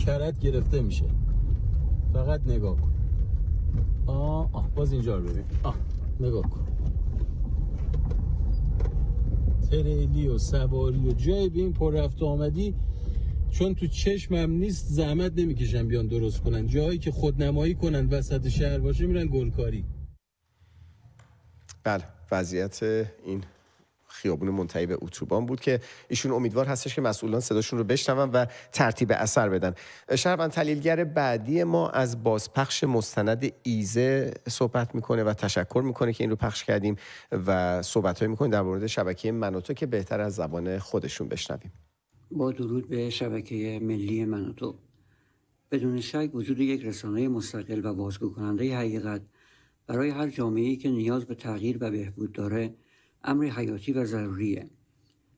کرت گرفته میشه. فقط نگاه کن. باز اینجا رو ببین. نگاه کن، تریلی و سواری و جای به این پر رفت آمدی، چون تو چشمم نیست زحمت نمیکشن بیان درست کنن. جایی که خودنمایی کنن وسط شهر باشه میرن گلکاری. بله، وضعیت این خیابون منتهی به اتوبان بود که ایشون امیدوار هستش که مسئولان صداشون رو بشنون و ترتیب اثر بدن. شهروند تحلیلگر بعدی ما از بازپخش مستند ایزه صحبت میکنه و تشکر میکنه که این رو پخش کردیم و صحبت‌های میکنه در مورد شبکه منوتو که بهتر از زبان خودشون بشنویم. با درود به شبکه ملی منوتو. بدون شک وجود یک رسانه مستقل و بازگو کننده حقیقت برای هر جامعه‌ای که نیاز به تغییر و بهبود داره امر حیاتی و ضروریه.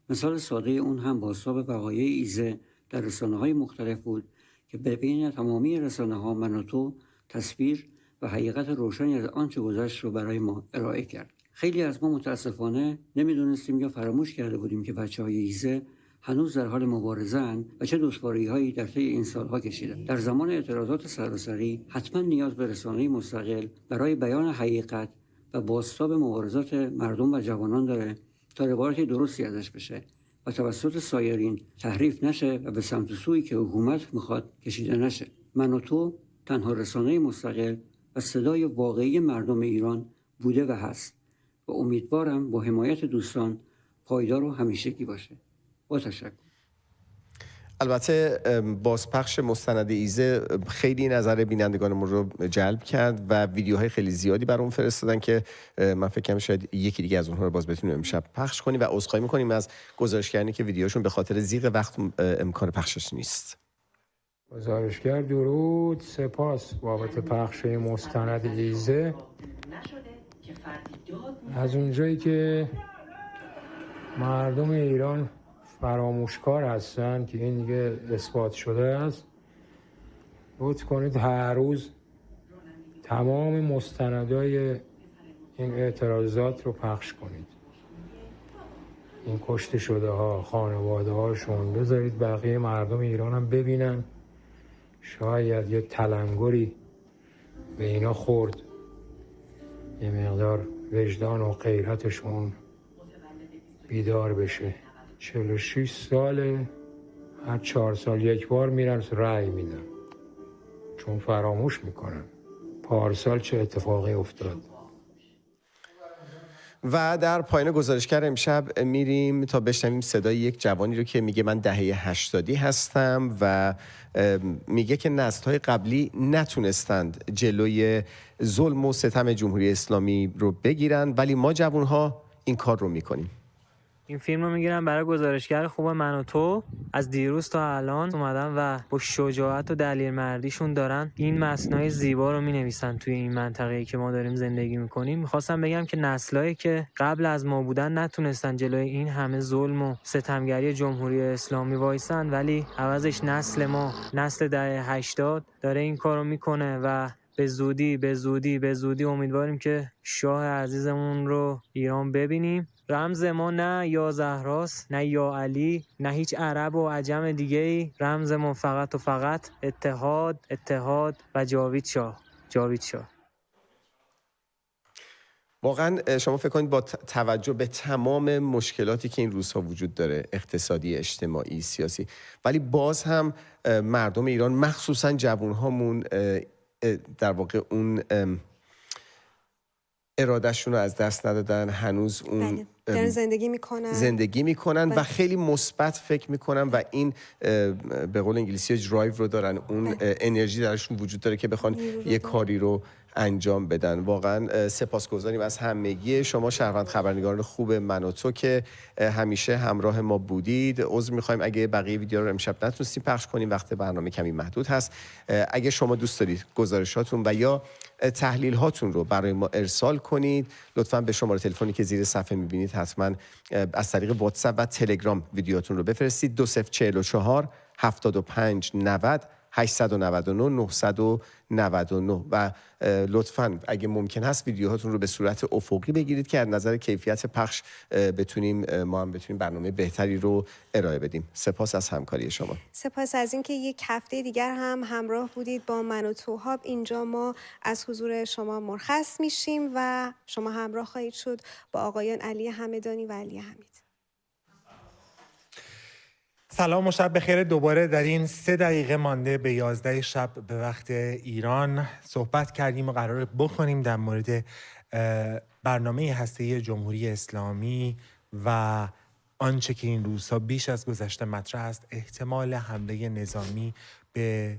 مثال ساده اون هم بازتاب وقایع ایزه در رسانه‌های مختلف بود که بین تمامی رسانه‌ها منوتو تصویر و حقیقت روشنی از آنچه گذشت رو برای ما ارائه کرد. خیلی از ما متاسفانه نمیدونستیم یا فراموش کرده بودیم که بچه‌های ایزه هنوز در حال مبارزه‌اند و چه دشواری‌هایی در طی این سال‌ها کشیدند. در زمان اعتراضات سراسری حتما نیاز به رسانه‌ای مستقل برای بیان حقیقت و بازتاب مبارزات مردم و جوانان داره تا روایت درستی ازش بشه و توسط سایرین تحریف نشه و به سمت و سویی که حکومت میخواد کشیده نشه. منوتو تنها رسانه مستقل و صدای واقعی مردم ایران بوده و هست و امیدوارم با حمایت دوستان پایدار و همیشگی باشه. با تشکر. البته بازپخش مستند ایزه خیلی نظر بینندگان ما رو جلب کرد و ویدیوهای خیلی زیادی برام فرستادن که من فکر کنم شاید یکی دیگه از اونها رو باز بتونیم امشب پخش کنیم و عذرخواهی می‌کنیم از گزارشگرانی که ویدیوشون به خاطر ضیق وقت امکان پخشش نیست. گزارشگر درود، سپاس بابت پخش مستند ایزه. از اونجایی که مردم ایران فراموشکار هستن که این دیگه اثبات شده است، لطف کنید هر روز تمام مستندای این اعتراضات رو پخش کنید. این کشته شده ها، خانواده هاشون بذارید بقیه مردم ایران هم ببینن، شاید یه تلنگری به اینا خورد، یه مقدار وجدان و غیرتشون بیدار بشه. 46 ساله، هر 4 سال یک بار میرن رأی میدن، چون فراموش میکنن پارسال چه اتفاقی افتاد. و در پایان گزارشگر امشب میریم تا بشنویم صدای یک جوانی رو که میگه من دهه 80 هستم و میگه که نسل‌های قبلی نتونستند جلوی ظلم و ستم جمهوری اسلامی رو بگیرن، ولی ما جوانها این کار رو میکنیم. این فیلم رو میگیرم برای گزارشگر خوب منوتو. از دیروز تا الان اومدن و با شجاعت و دلیر مردیشون دارن این متنای زیبا رو مینویسن توی این منطقه‌ای که ما داریم زندگی میکنیم. میخواستم بگم که نسلایی که قبل از ما بودن نتونستن جلوی این همه ظلم و ستمگری جمهوری اسلامی وایسن، ولی عوضش نسل ما، نسل دهه 80 داره این کارو میکنه و به زودی امیدواریم که شاه عزیزمون رو ایران ببینیم. رمز ما نه یا زهراست، نه یا علی، نه هیچ عرب و عجم دیگه‌ای. رمز ما فقط و فقط اتحاد و جاوید شاه. واقعا شما فکر کنید با توجه به تمام مشکلاتی که این روزها وجود داره، اقتصادی، اجتماعی، سیاسی، ولی باز هم مردم ایران مخصوصا جوانهامون در واقع اون ارادهشون رو از دست ندادن، هنوز اون دارن زندگی میکنن و خیلی مثبت فکر میکنن و این به قول انگلیسی درایو رو دارن، اون انرژی درشون وجود داره که بخوان یه کاری رو انجام بدن. واقعا سپاسگزاریم از همگی شما شهروند خبرنگاران خوب من و تو که همیشه همراه ما بودید. عذر میخوایم اگه بقیه ویدیو رو امشب نتونستیم پخش کنیم، وقت برنامه کمی محدود هست. اگه شما دوست دارید گزارشاتون و یا تحلیل هاتون رو برای ما ارسال کنید، لطفاً به شماره تلفنی که زیر صفحه میبینید حتما از طریق واتساپ و تلگرام ویدیوهاتون رو بفرستید. 2044 75 90 899 999 و لطفاً اگه ممکن هست ویدیوهاتون رو به صورت افقی بگیرید که از نظر کیفیت پخش ما هم بتونیم برنامه بهتری رو ارائه بدیم. سپاس از همکاری شما. سپاس از اینکه یک هفته دیگر هم همراه بودید با من و توهاب. اینجا ما از حضور شما مرخص میشیم و شما همراه خواهید شد با آقایان علی همدانی و علی حمید. سلام و شب بخیر. دوباره در این 3 دقیقه مانده به 11 شب به وقت ایران صحبت کردیم و قرار بکنیم در مورد برنامه هسته‌ای جمهوری اسلامی و آنچه که این روزها بیش از گذشته مطرح است، احتمال حمله نظامی به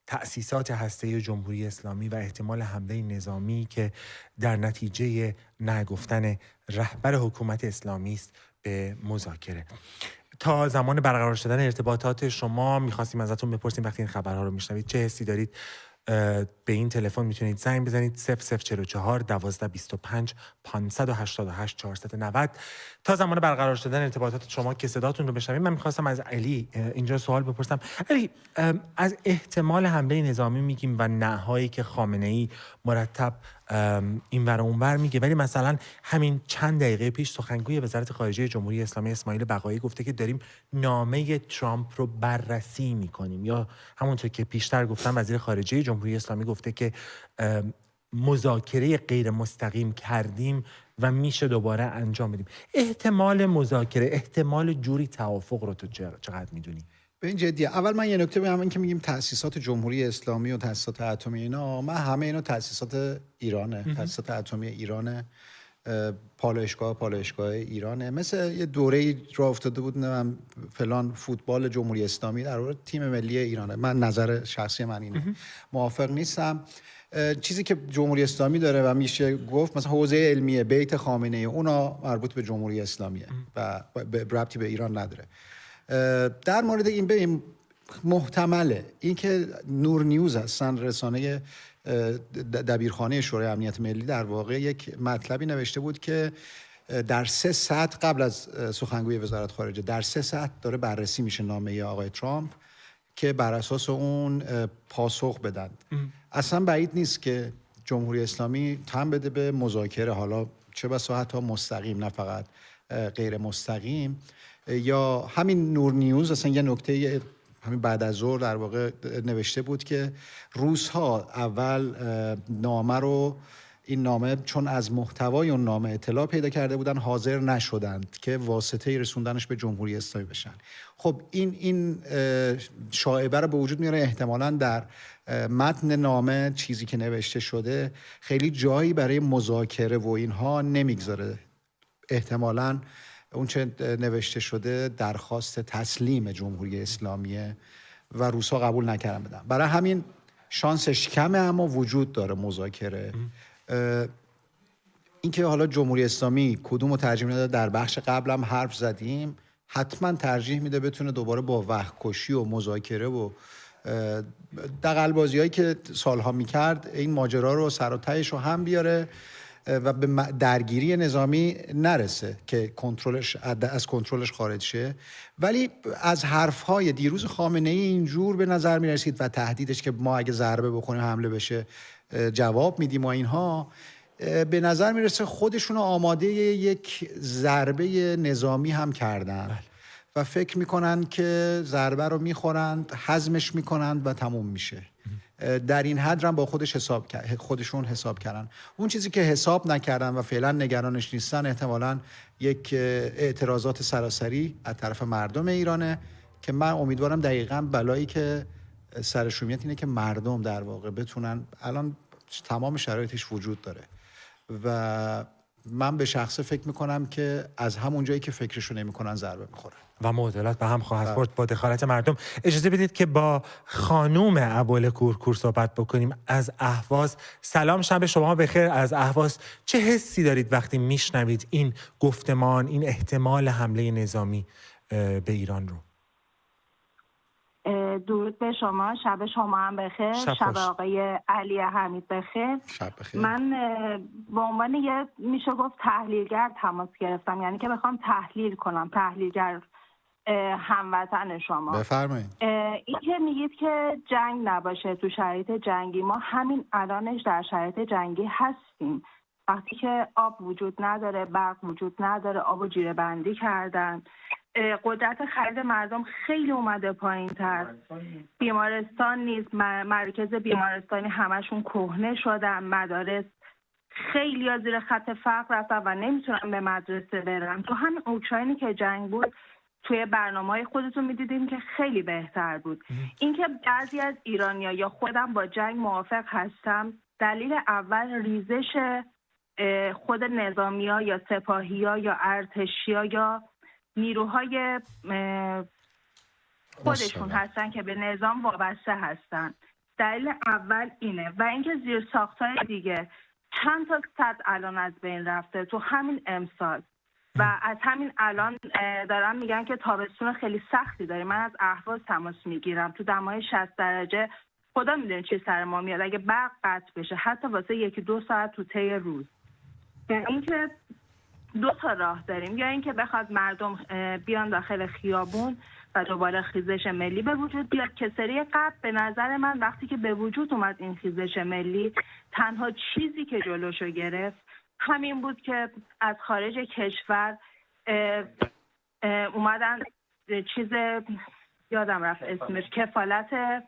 تأسیسات هسته‌ای جمهوری اسلامی و احتمال حمله نظامی که در نتیجه نگفتن رهبر حکومت اسلامی است به مذاکره. تا زمان برقرار شدن ارتباطات شما میخواستیم ازتون بپرسیم وقتی این خبرها رو میشنوید چه حسی دارید. به این تلفن میتونید زنگ بزنید 0044 1225 588 490 تا زمان برقرار شدن ارتباطات شما که صداتون رو بشنویم. من میخواستم از علی اینجا سوال بپرسم. علی، از احتمال حمله نظامی میگیم و نهایی که خامنه‌ای مرتب این ور اون ور میگه، ولی مثلا همین چند دقیقه پیش سخنگوی وزارت خارجه جمهوری اسلامی اسماعیل بقایی گفته که داریم نامه ترامپ رو بررسی میکنیم، یا همونطور که پیشتر گفتم وزیر خارجه جمهوری اسلامی گفته که مذاکره غیر مستقیم کردیم و میشه دوباره انجام بدیم. احتمال مذاکره، احتمال جوری توافق رو تو چقدر میدونی؟ به این جدیه. اول من یه نکته بگم، این که میگیم تأسیسات جمهوری اسلامی و تأسیسات اتمی اینا، من همه اینا تأسیسات ایرانه، تأسیسات اتمی ایرانه، پالایشگاه ایرانه. مثل یه دوره‌ای راه افتاده بود نه فلان فوتبال جمهوری اسلامی در واقع تیم ملی ایرانه. من نظر شخصی من اینه، موافق نیستم. چیزی که جمهوری اسلامی داره و میشه گفت مثلا حوزه علمیه، بیت خامنه‌ای، اونا مربوط به جمهوری اسلامیه و ربطی به ایران نداره. در مورد این به محتمله اینکه نور نیوز هستن، رسانه دبیرخانه شورای امنیت ملی، در واقع یک مطلبی نوشته بود که در 3 ساعت قبل از سخنگوی وزارت خارجه، در 3 ساعت داره بررسی میشه نامه آقای ترامپ که بر اساس اون پاسخ بدن. اصلا بعید نیست که جمهوری اسلامی تن بده به مذاکره، حالا چه بسا حتی مستقیم، نه فقط غیر مستقیم. یا همین نور نیوز اصلا یه نکته همین بعد از ظهر در واقع نوشته بود که روزها اول نامه رو، این نامه چون از محتوای اون نامه اطلاع پیدا کرده بودن، حاضر نشدند که واسطه رسوندنش به جمهوری اسلامی بشن. خب این شایعه رو به وجود میاره. احتمالاً در متن نامه چیزی که نوشته شده خیلی جایی برای مذاکره و اینها نمیگذاره. احتمالاً اون چه نوشته شده درخواست تسلیم جمهوری اسلامیه و روسا قبول نکردن بدن. برای همین شانسش کمه، اما وجود داره مذاکره. اینکه حالا جمهوری اسلامی کدومو ترجیح میده، در بخش قبلم حرف زدیم، حتما ترجیح میده بتونه دوباره با وحشی و مذاکره و دغل‌بازی‌هایی که سالها میکرد این ماجرا رو سر و تهش رو هم بیاره و به درگیری نظامی نرسه که از کنترلش خارج شه. ولی از حرفهای دیروز خامنه‌ای اینجور به نظر میرسید و تهدیدش که ما اگه ضربه بکنیم حمله بشه جواب میدیم و اینها، به نظر میرسه خودشون آماده یک ضربه نظامی هم کردن و فکر میکنن که ضربه رو میخورند، هضمش میکنند و تموم میشه. در این حد هم با خودشون حساب کردن. اون چیزی که حساب نکردن و فعلا نگرانش نیستن احتمالاً یک اعتراضات سراسری از طرف مردم ایرانه که من امیدوارم دقیقاً بلایی که سرش میاد اینه که مردم در واقع بتونن، الان تمام شرایطش وجود داره و من به شخصه فکر میکنم که از همون جایی که فکرشو نمیکنن ضربه میخوره و معادلات به هم خواهد برد با دخالت مردم. اجازه بدید که با خانوم ابوال کورکور صحبت بکنیم از اهواز. سلام، شب شما بخیر. از اهواز چه حسی دارید وقتی میشنوید این گفتمان، این احتمال حمله نظامی به ایران رو؟ درود به شما، شب شما هم بخیر، شب آقای علی حمید بخیر. شب بخیر. من به عنوان میشه گفت تحلیلگر تماس گرفتم، یعنی که بخوام تحلیل کنم، تحلیلگر هموطن شما. بفرمایید. این که میگید که جنگ نباشه تو شرایط جنگی، ما همین الانش در شرایط جنگی هستیم. وقتی که آب وجود نداره، برق وجود نداره، آب و جیره بندی کردن، قدرت خرید مردم خیلی اومده پایین تر، بیمارستان نیست، مرکز بیمارستانی همشون کهنه شدن، مدارس خیلی ها زیر خط فقر رفتن و نمیتونن به مدرسه برن. تو همین اوکراینی که جنگ بود توی برنامه‌های خودتون میدیدیم که خیلی بهتر بود. اینکه بعضی از ایرانی‌ها یا خودم با جنگ موافق هستم، دلیل اول ریزش خود نظامی‌ها یا سپاهی‌ها یا ارتشی‌ها یا نیروهای خودشون هستن که به نظام وابسته هستن. دلیل اول اینه. و اینکه زیرساخت‌های دیگه چند تا صد الان از بین رفته تو همین امسال و از همین الان دارن میگن که تابستون خیلی سختی داریم. من از اهواز تماس میگیرم، تو دمای 60 درجه خدا میدونه چی سر ما میاد اگه برق قطع بشه، حتی واسه 1-2 ساعت تو طی روز. اینکه دو تا راه داریم، یا اینکه بخواد مردم بیان داخل خیابون و دوباره خیزش ملی به وجود بیاد که سری قبل به نظر من وقتی که به وجود اومد این خیزش ملی، تنها چیزی که جلوشو گرفت همین بود که از خارج کشور اومدن چیز یادم رفت اسمش، کفالت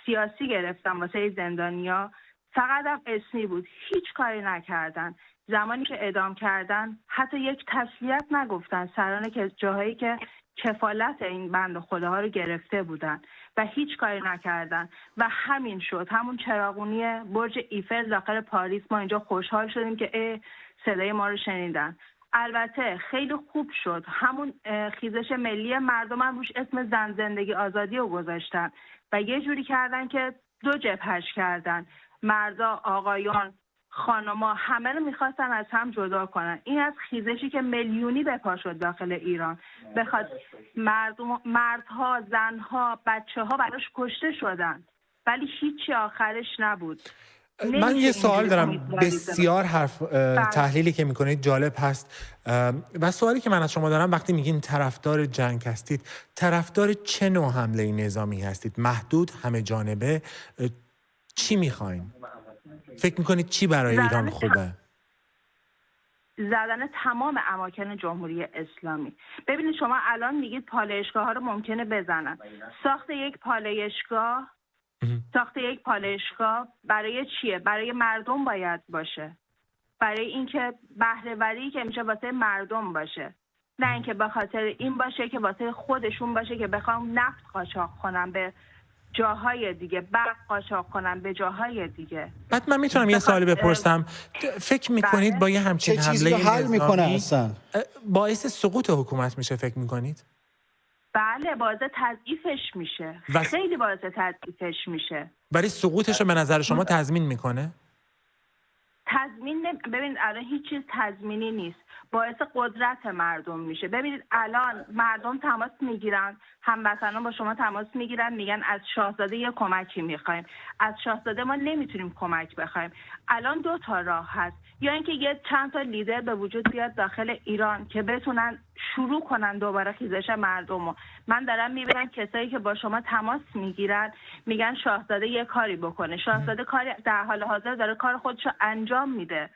سیاسی گرفتن واسه زندانیا. فقط هم اسمی بود، هیچ کاری نکردن. زمانی که اعدام کردن حتی یک تسلیت نگفتن سران که جاهایی که کفالت این بند خداها رو گرفته بودن و هیچ کاری نکردن و همین شد. همون چراغونی برج ایفل داخل پاریس، ما اینجا خوشحال شدیم که صدای ما رو شنیدن. البته خیلی خوب شد همون خیزش ملی، مردم هم روش اسم زن زندگی آزادی رو گذاشتن و یه جوری کردن که دو جبهش کردن، مردا، آقایان، خانما همه رو میخواستن از هم جدا کنن. این از خیزشی که میلیونی به پا شد داخل ایران، بخواد مردها، زنها، بچه‌ها براش کشته شدن ولی هیچی آخرش نبود. من یه سوال دارم، بسیار تحلیلی که میکنید جالب هست و سوالی که من از شما دارم، وقتی میگین طرفدار جنگ هستید، طرفدار چه نوع حمله نظامی هستید؟ محدود، همه جانبه؟ چی میخواین؟ فکر میکنید چی برای ایران خوبه؟ زدن تمام اماکن جمهوری اسلامی. ببینید شما الان میگید پالایشگاه ها رو ممکنه بزنن. ساخت یک پالایشگاه برای چیه؟ برای مردم باید باشه. برای اینکه بهره وری که میشه واسه مردم باشه. نه اینکه به خاطر این باشه که واسه خودشون باشه که بخوام نفت قاچاق کنم به جاهای دیگه، برق قاچاق کنن به جاهای دیگه. بعد من میتونم یه سوالی بپرسم؟ فکر میکنید با یه همچین حمله نظامی باعث سقوط حکومت میشه؟ فکر میکنید؟ بله، باعث تضعیفش میشه. خیلی باعث تضعیفش میشه. ولی سقوطش رو به نظر شما تضمین میکنه؟ ببینید الان هیچ چیز تضمینی نیست. باعث قدرت مردم میشه. ببینید الان مردم تماس میگیرن، هموطنان با شما تماس میگیرن، میگن از شاهزاده یه کمکی میخوایم. از شاهزاده ما نمیتونیم کمک بخوایم. الان دو تا راه هست، یا اینکه یه چند تا لیدر به وجود بیاد داخل ایران که بتونن شروع کنن دوباره خیزش مردم رو. من دارم میبینم کسایی که با شما تماس میگیرن میگن شاهزاده یه کاری بکنه. شاهزاده کاری در حال حاضر داره کار خودشو انجام میده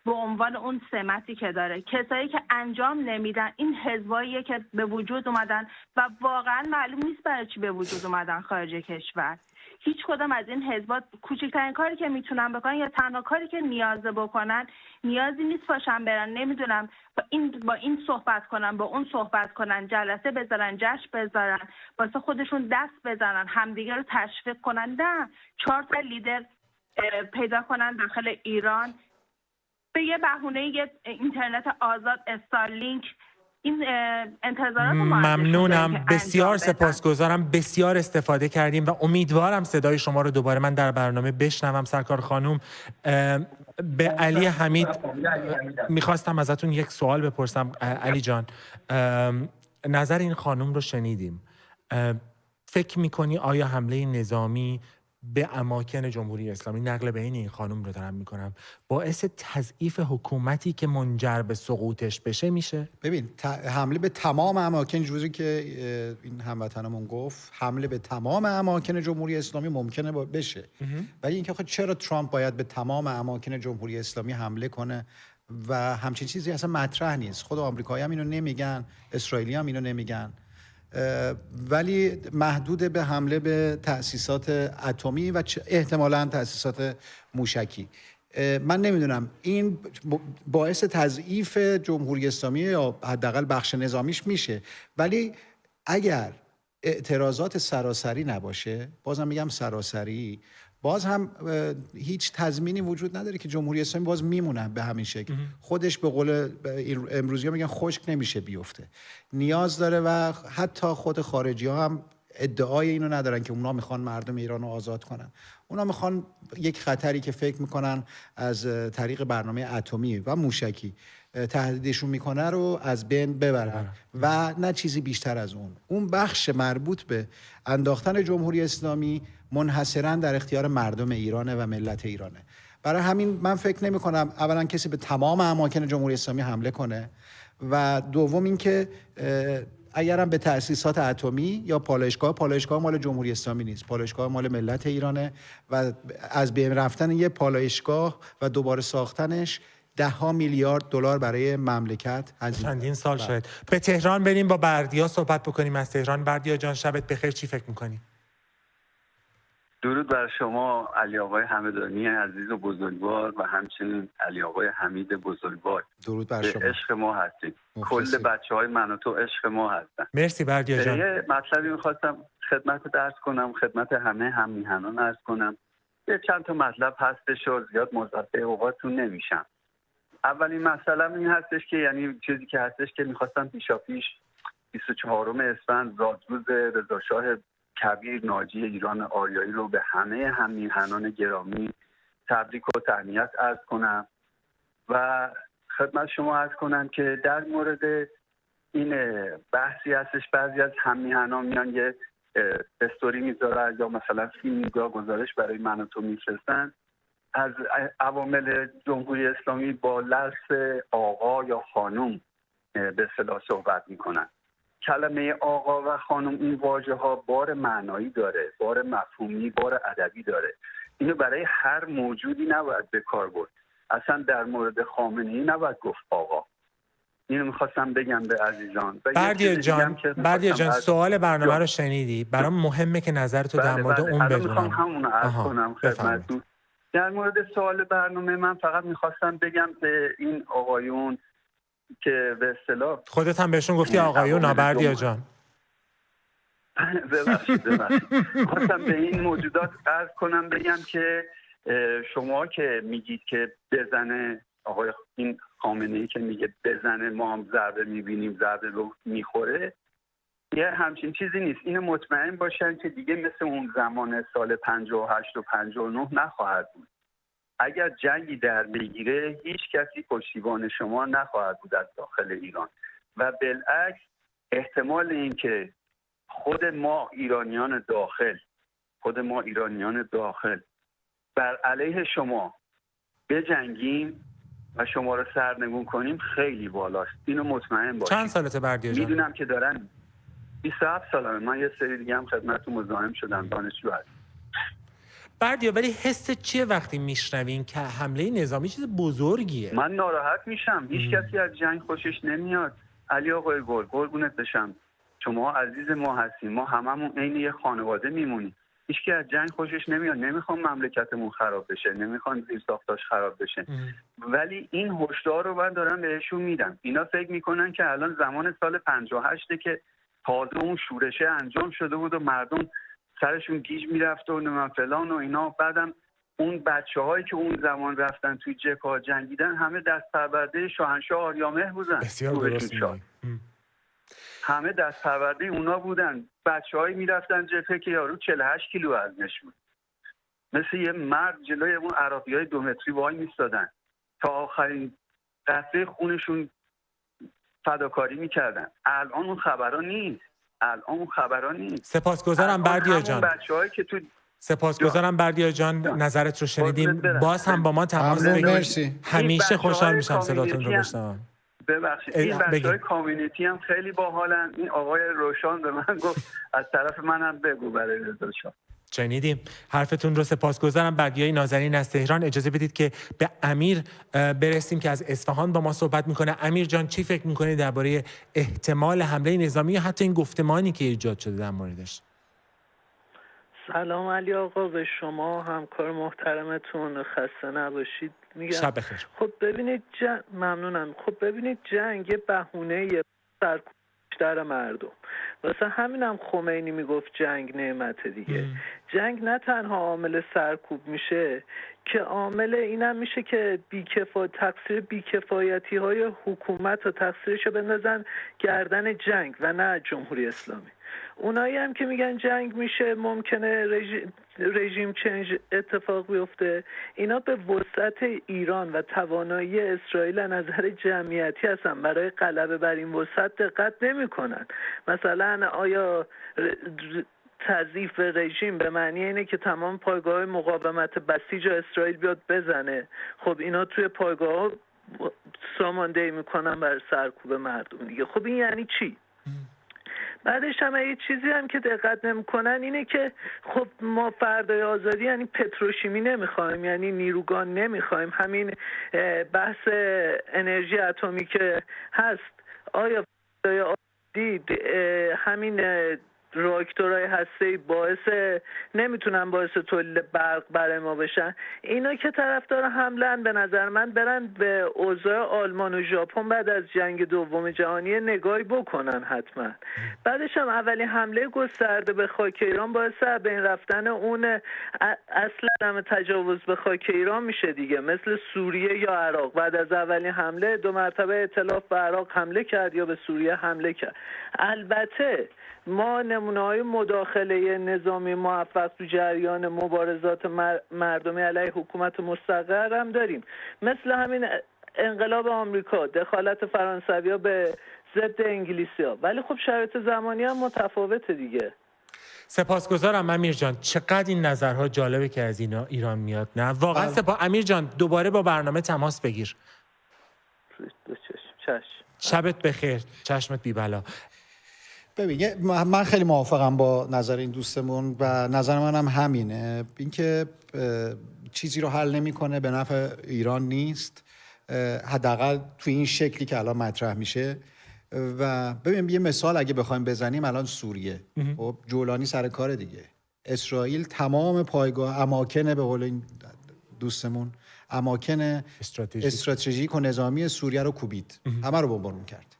به عنوان اون سمتی که داره. کسایی که انجام نمیدن این حزباییه که به وجود اومدن و واقعا معلوم نیست برای چی به وجود اومدن خارج کشور. هیچ کدام از این حزبات کوچکترین کاری که میتونن بکنن یا تنها کاری که نیازه بکنن، نیازی نیست باشن برن نمیدونم با این صحبت کنن، با اون صحبت کنن، جلسه بذارن، جشن بذارن، واسه خودشون دست بزنن، همدیگه رو تشویق کنن. نه، 4 تا لیدر پیدا کنن داخل ایران به یه بهونه یه اینترنت آزاد، استارلینک، این انتظارات ممنونم، بسیار سپاسگزارم، بسیار استفاده کردیم و امیدوارم صدای شما رو دوباره من در برنامه بشنوم. سرکار خانم، به علی حمید میخواستم ازتون یک سوال بپرسم. علی جان، نظر این خانم رو شنیدیم، فکر میکنی آیا حمله نظامی به اماکن جمهوری اسلامی، نقل بین این خانم رو دارم میکنم، باعث تضعیف حکومتی که منجر به سقوطش بشه میشه؟ ببین، حمله به تمام اماکن، جوری که این هموطنمون گفت، حمله به تمام اماکن جمهوری اسلامی ممکنه بشه، ولی اینکه خب چرا ترامپ باید به تمام اماکن جمهوری اسلامی حمله کنه و همچین چیزی اصلا مطرح نیست. خود آمریکایی هم اینو نمیگن، اسرائیلی هم اینو نمیگن، ولی محدود به حمله به تأسیسات اتمی و احتمالاً تأسیسات موشکی. من نمیدونم این باعث تضعیف جمهوری اسلامی یا حداقل بخش نظامیش میشه، ولی اگر اعتراضات سراسری نباشه، بازم میگم سراسری، باز هم هیچ تضمینی وجود نداره که جمهوری اسلامی باز میمونه به همین شکل. خودش به قول امروزی‌ها میگن خشک نمیشه بیفته، نیاز داره و حتی خود خارجی‌ها هم ادعای اینو ندارن که اونا میخوان مردم ایران رو آزاد کنن. اونا میخوان یک خطری که فکر میکنن از طریق برنامه اتمی و موشکی تهدیدشون میکنه رو از بین ببرن و نه چیزی بیشتر از اون بخش مربوط به انداختن جمهوری اسلامی منحصراً در اختیار مردم ایرانه و ملت ایرانه. برای همین من فکر نمی کنم اولا کسی به تمام اماکن جمهوری اسلامی حمله کنه و دوم اینکه اگرم به تأسیسات اتمی یا پالایشگاه مال جمهوری اسلامی نیست، پالایشگاه مال ملت ایرانه و از بین رفتن یه پالایشگاه و دوباره ساختنش $10 میلیارد برای مملکت چندین سال شد. به تهران بریم با بردیا صحبت بکنیم. از تهران بردیا جان، شبت بخیر، چی فکر میکنی؟ درود بر شما علی آقای همدانی عزیز و بزرگوار و همچنین علی آقای حمید بزرگوار. درود بر شما. عشق ما هستید. کل بچهای من و تو عشق ما هستن. مرسی بردیا جان. یه مطلبی می‌خواستم خدمت عرض کنم، خدمت همه هم میهنان عرض کنم. یه چند تا مطلب هستش و زیاد مضاعف اوقاتتون نمیشم. اولین مسئله این هستش که یعنی چیزی که هستش که می‌خواستم پیشاپیش 24 اسفند زادروز رضاشاه کبیر ناجی ایران آریایی رو به همه هم‌میهنان گرامی تبریک و تهنیت عرض کنم و خدمت شما عرض کنم که در مورد این بحثی هستش بعضی از هم‌میهنان میان یه استوری میذارن یا مثلا فیلمگاه گزارش برای من و تو میفرستن از عوامل جمهوری اسلامی با لفظ آقا یا خانم به اصطلاح صحبت میکنن. کلمه آقا و خانم این واژه ها بار معنایی داره، بار مفهومی، بار ادبی داره. اینو برای هر موجودی نباید به کار برد. اصلا در مورد خامنه‌ای نباید گفت آقا. اینو میخواستم بگم به عزیزان. بردیا جان سوال برنامه رو شنیدی؟ برام مهمه که نظرتو در مورد اون بدونم. میخوام همونو عرض کنم خدمتتون. در مورد سوال برنامه من فقط میخواستم بگم به این آقایون که به اصطلاح خودت هم بهشون گفتی آقایون بردیا جان. ببخشید خواستم به این موجودات عرض کنم بگم که شما که میگید که بزنه آقای این خامنه‌ای که میگه بزنه ما هم ضربه میبینیم ضربه رو میخوره، یه همچین چیزی نیست. اینو مطمئن باشن که دیگه مثل اون زمان سال 58 و 59 نخواهد بود. اگر جنگی در بگیره هیچ کسی پشتیبان شما نخواهد بود از داخل ایران و بالعکس احتمال این که خود ما ایرانیان داخل بر علیه شما بجنگیم و شما رو سرنگون کنیم خیلی بالاست. اینو مطمئن باشید. چند سالته بردیا جان؟ میدونم که دارن 27 سالمه. من یه سری دیگه هم خدمتتون مزاحم شدم، دانشجو هستم. بردیا ولی حس چیه وقتی میشنوین که حمله نظامی چیز بزرگیه؟ من ناراحت میشم. هیچ کسی از جنگ خوشش نمیاد. علی آقای گل قربونت بشم، شما عزیز ما هستیم، ما هممون عین یه خانواده میمونیم. هیچ کی از جنگ خوشش نمیاد. نمیخوام مملکتمون خراب بشه، نمیخوام زیر ساختاش خراب بشه، ولی این هشدار رو من دارم بهشون میدم. اینا فکر میکنن که الان زمان سال 58 که تازه اون شورشه انجام شده بود و مردم سرشون گیج میرفت و من فلان و اینا، بعدم اون بچه‌هایی که اون زمان رفتن توی جبهه جنگیدن همه دست پرورده شاهنشاه آریامهر بودن. بسیار درست میگی. همه دست پرورده اونا بودن. بچه‌هایی میرفتن جبهه که یارو 48 کیلو وزنش بود، مثل یه مرد جلوی اون عراقی‌های 2 متری وای میستادن تا آخرین قطره خونشون فداکاری میکردن. الان اون خبرها نیست. سپاسگزارم بردیا جان. بچه‌هایی که تو سپاسگزارم بردیا جان، نظرت رو شنیدیم. باز هم با ما تماس بگیرید. همیشه خوشحال میشم صداتون رو بشنوم. ببخشید این بچه‌های کامیونیتی هم خیلی باحالن. این آقای روشان به من گفت از طرف منم بگو برای رضا شاه. شنیدیم حرفتون رو. سپاسگزارم. بردیای نازنین از تهران. اجازه بدید که به امیر برسیم که از اصفهان با ما صحبت میکنه. امیر جان چی فکر میکنید درباره احتمال حمله نظامی یا حتی این گفتمانی که ایجاد شده در موردش؟ سلام علی آقا، به شما همکار محترمتون، خسته نباشید میگم. شب بخیر. خب ببینید ممنونم. خب ببینید جنگ بهونه سرکوب بیشتر مردم. واسه همینم خمینی میگفت جنگ نعمت دیگه. جنگ نه تنها عامل سرکوب میشه که عامل اینم میشه که تقصیر بیکفایتی های حکومت و تقصیرشو بندازن گردن جنگ و نه جمهوری اسلامی. اونایی هم که میگن جنگ میشه ممکنه رژیم چنج اتفاق بیفته، اینا به وسعت ایران و توانایی اسرائیل از نظر جمعیتی هستن. برای غلبه بر این وسعت دقت نمی‌کنن. مثلا آیا تضعیف رژیم به معنی اینه که تمام پایگاه مقاومت بسیج اسرائیل بیاد بزنه؟ خب اینا توی پایگاه ساماندهی میکنن بر سرکوب مردم دیگه. خب این یعنی چی؟ بعدش هم یه چیزی هم که دقت نمی‌کنن اینه که خب ما فردای آزادی یعنی پتروشیمی نمیخوایم، یعنی نیروگان نمیخوایم. همین بحث انرژی اتمی که هست، آیا فردای آزادی همین راکتورهای هسته‌ای نمیتونن باعث تولید برق برای ما بشن؟ اینا که طرفدار حمله‌ان به نظر من برن به اوضاع آلمان و ژاپن بعد از جنگ دوم جهانی نگاهی بکنن حتما. بعدش هم اولین حمله گسترده به خاک ایران باعث بین رفتن اون اصل عدم تجاوز به خاک ایران میشه دیگه، مثل سوریه یا عراق. بعد از اولین حمله 2 مرتبه ائتلاف به عراق حمله کرد یا به سوریه حمله کرد. البته ما نمونه‌های مداخله نظامی موفق تو جریان مبارزات مردمی علیه حکومت مستقر هم داریم، مثل همین انقلاب آمریکا، دخالت فرانسوی‌ها به ضد انگلیسی‌ها. ولی خب شرایط زمانی هم متفاوته دیگه. سپاسگزارم امیر جان. چقدر این نظرها جالبه که از ایران میاد. نه واقعا امیر جان دوباره با برنامه تماس بگیر. شبت بخیر. چشمت بی بلا. ببین من خیلی موافقم با نظر این دوستمون و نظر منم همینه. اینکه چیزی رو حل نمیکنه به نفع ایران نیست، حداقل تو این شکلی که الان مطرح میشه. و ببین یه مثال اگه بخوایم بزنیم، الان سوریه، خب جولانی سر کار دیگه. اسرائیل تمام پایگاه اماکن، به قول این دوستمون، اماکن استراتژیک و نظامی سوریه رو کوبید، همه رو بمبارون کرد.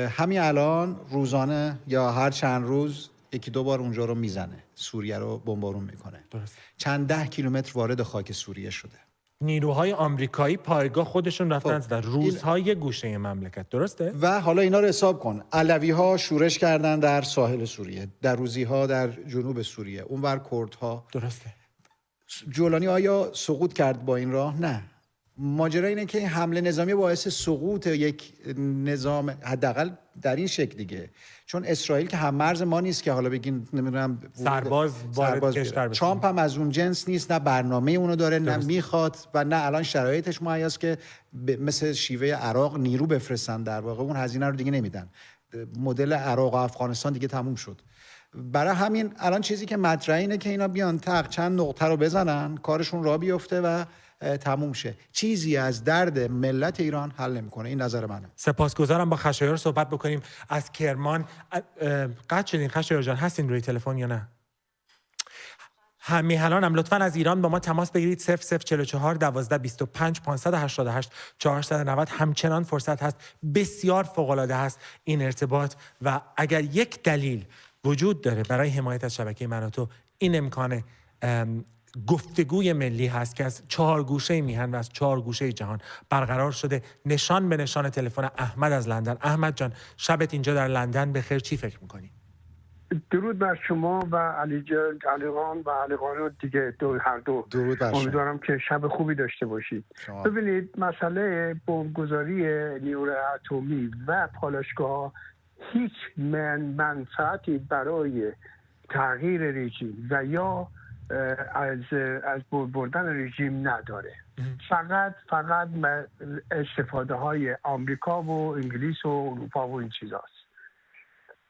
همین الان روزانه یا هر چند روز 1-2 بار اونجا رو میزنه، سوریه رو بمبارون میکنه. درست. چند 10 کیلومتر وارد خاک سوریه شده. نیروهای آمریکایی پایگاه خودشون رفتن در روزهای گوشه مملکت. درسته؟ و حالا اینا رو حساب کن. علوی‌ها شورش کردن در ساحل سوریه، دروزی‌ها در جنوب سوریه، اونور کردها. درسته. جولانی آیا سقوط کرد با این راه؟ نه. ماجرا اینه که حمله نظامی باعث سقوط یک نظام حداقل در این شکل دیگه، چون اسرائیل که هم مرز ما نیست که حالا بگین نمیدونم سرباز وارد کشور بشه. ترامپ هم از اون جنس نیست، نه برنامه اونو داره، نه میخواد و نه الان شرایطش مهیاست که مثل شیوه عراق نیرو بفرستن. در واقع اون هزینه رو دیگه نمیدن. مدل عراق و افغانستان دیگه تموم شد. برای همین الان چیزی که مطرحه اینه که اینا بیان چند نقطه رو بزنن، کارشون راه بیفته و تموم شه. چیزی از درد ملت ایران حل نمیکنه. این نظر منه. سپاسگزارم. با خشایار صحبت بکنیم از کرمان. قطع شدین خشایار جان، هستین روی تلفن یا نه؟ همیهنان هم لطفاً از ایران با ما تماس بگیرید. 0044 12 25 588 490. همچنان فرصت هست، بسیار فوق‌العاده هست این ارتباط و اگر یک دلیل وجود داره برای حمایت از شبکه من و تو، این امکان گفتگوی ملی هست که از 4 گوشه میهن و از 4 گوشه جهان برقرار شده، نشان به نشان تلفن احمد از لندن. احمد جان، شبت اینجا در لندن بخیر، چی فکر میکنی؟ درود بر شما و علی خان و علی خان دیگه هر دو. درود بر شما. امیدوارم که شب خوبی داشته باشید. ببینید مسئله بمبگذاری نیروی اتمی و پالایشگاه هیچ منفعتی برای تغییر رژیم و یا از بردن رژیم نداره. فقط استفاده های آمریکا و انگلیس و اروپا و این چیزاست.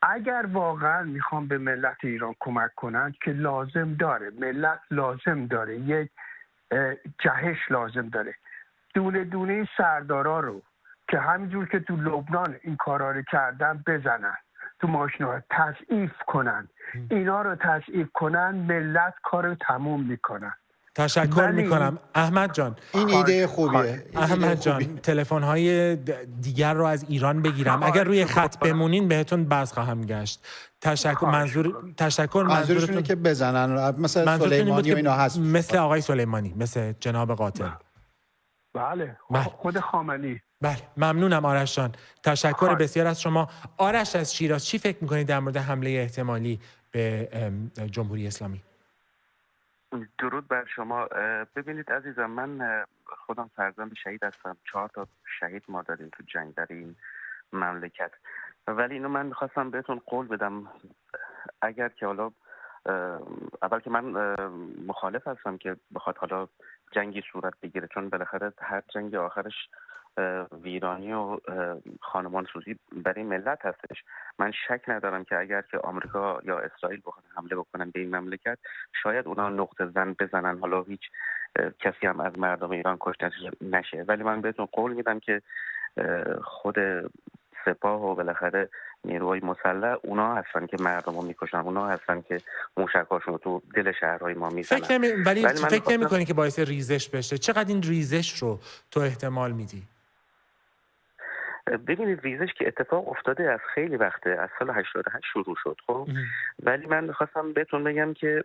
اگر واقعا میخوام به ملت ایران کمک کنند که لازم داره، ملت لازم داره، یک جهش لازم داره، دونه دونه این سردارا رو که همینجور که تو لبنان این کارا رو کردن بزنن، تو ماشینا تضعیف کنن، اینا رو تضعیف کنن، ملت کارو تموم میکنن. تشکر میکنم احمد جان. این ایده خوبیه. احمد جان، تلفن‌های دیگر رو از ایران بگیرم. اگر روی خط بمونین بهتون باز خواهم گشت. منظورشونه که بزنن، مثلا سلیمانی و اینا هست، مثل آقای سلیمانی، مثل جناب قاتل. بله، خود خامنه‌ای. بله، ممنونم آرش جان. تشکر بسیار از شما. آرش از شیراز، چی فکر میکنید در مورد حمله احتمالی به جمهوری اسلامی؟ درود بر شما. ببینید عزیزم، من خودم فرزند شهید هستم. 4 تا شهید ما داریم تو جنگ در این مملکت، ولی اینو من میخواستم بهتون قول بدم، اگر که حالا اول که من مخالف هستم که بخواد حالا جنگی صورت بگیره، چون بالاخره هر جنگ آخرش ویرانی و خانمان سوزی برای ملت هستش. من شک ندارم که اگر که آمریکا یا اسرائیل بخواد حمله بکنن به این مملکت، شاید اونا نقطه زن بزنن، حالا هیچ کسی هم از مردم ایران کشته نشه. ولی من بهتون قول میدم که خود سپاه و بالاخره نیروهای مسلح اونا هستن که مردم رو میکشن، اونا هستن که موشکاشون رو تو دل شهرهای ما میزنن. ولی فکر نمی‌کنی که باعث ریزش بشه؟ چقدر این ریزش رو تو احتمال میدی؟ ببینید، ریزش که اتفاق افتاده از خیلی وقته، از سال 88 شروع شد. خب ولی من خواستم بهتون بگم که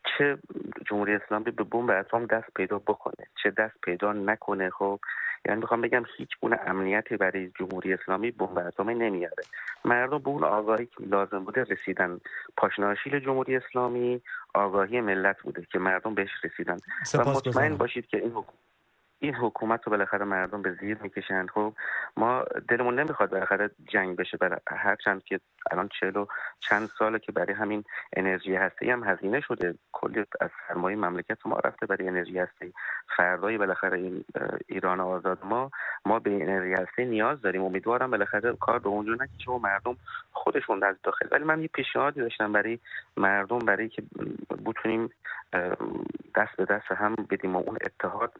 چه جمهوری اسلامی به بمب اتم دست پیدا بکنه چه دست پیدا نکنه، خب یعنی میخوام بگم هیچ گونه امنیتی برای جمهوری اسلامی بمب اتمی نمیاره. مردم به اون آگاهی که لازم بوده رسیدن. پاشناشیل جمهوری اسلامی آگاهی ملت بوده که مردم بهش رسیدن و مطمئن باشید که این حکومت رو بالاخره مردم به زیر میکشند. خب ما دلمون نمیخواد بالاخره جنگ بشه، هرچند که الان 40 چند ساله که برای همین انرژی هسته‌ای هم هزینه شده، کلی از سرمایه مملکت ما رفته برای انرژی هسته‌ای. فردای بالاخره این ایران آزاد ما به انرژی هسته‌ای نیاز داریم. امیدوارم بالاخره کار به اونجا نکشه و مردم خودشون از داخل. ولی من یه پیشنهادی داشتم برای مردم، برای که بتونیم دست به دست هم بدیم و اون اتحاد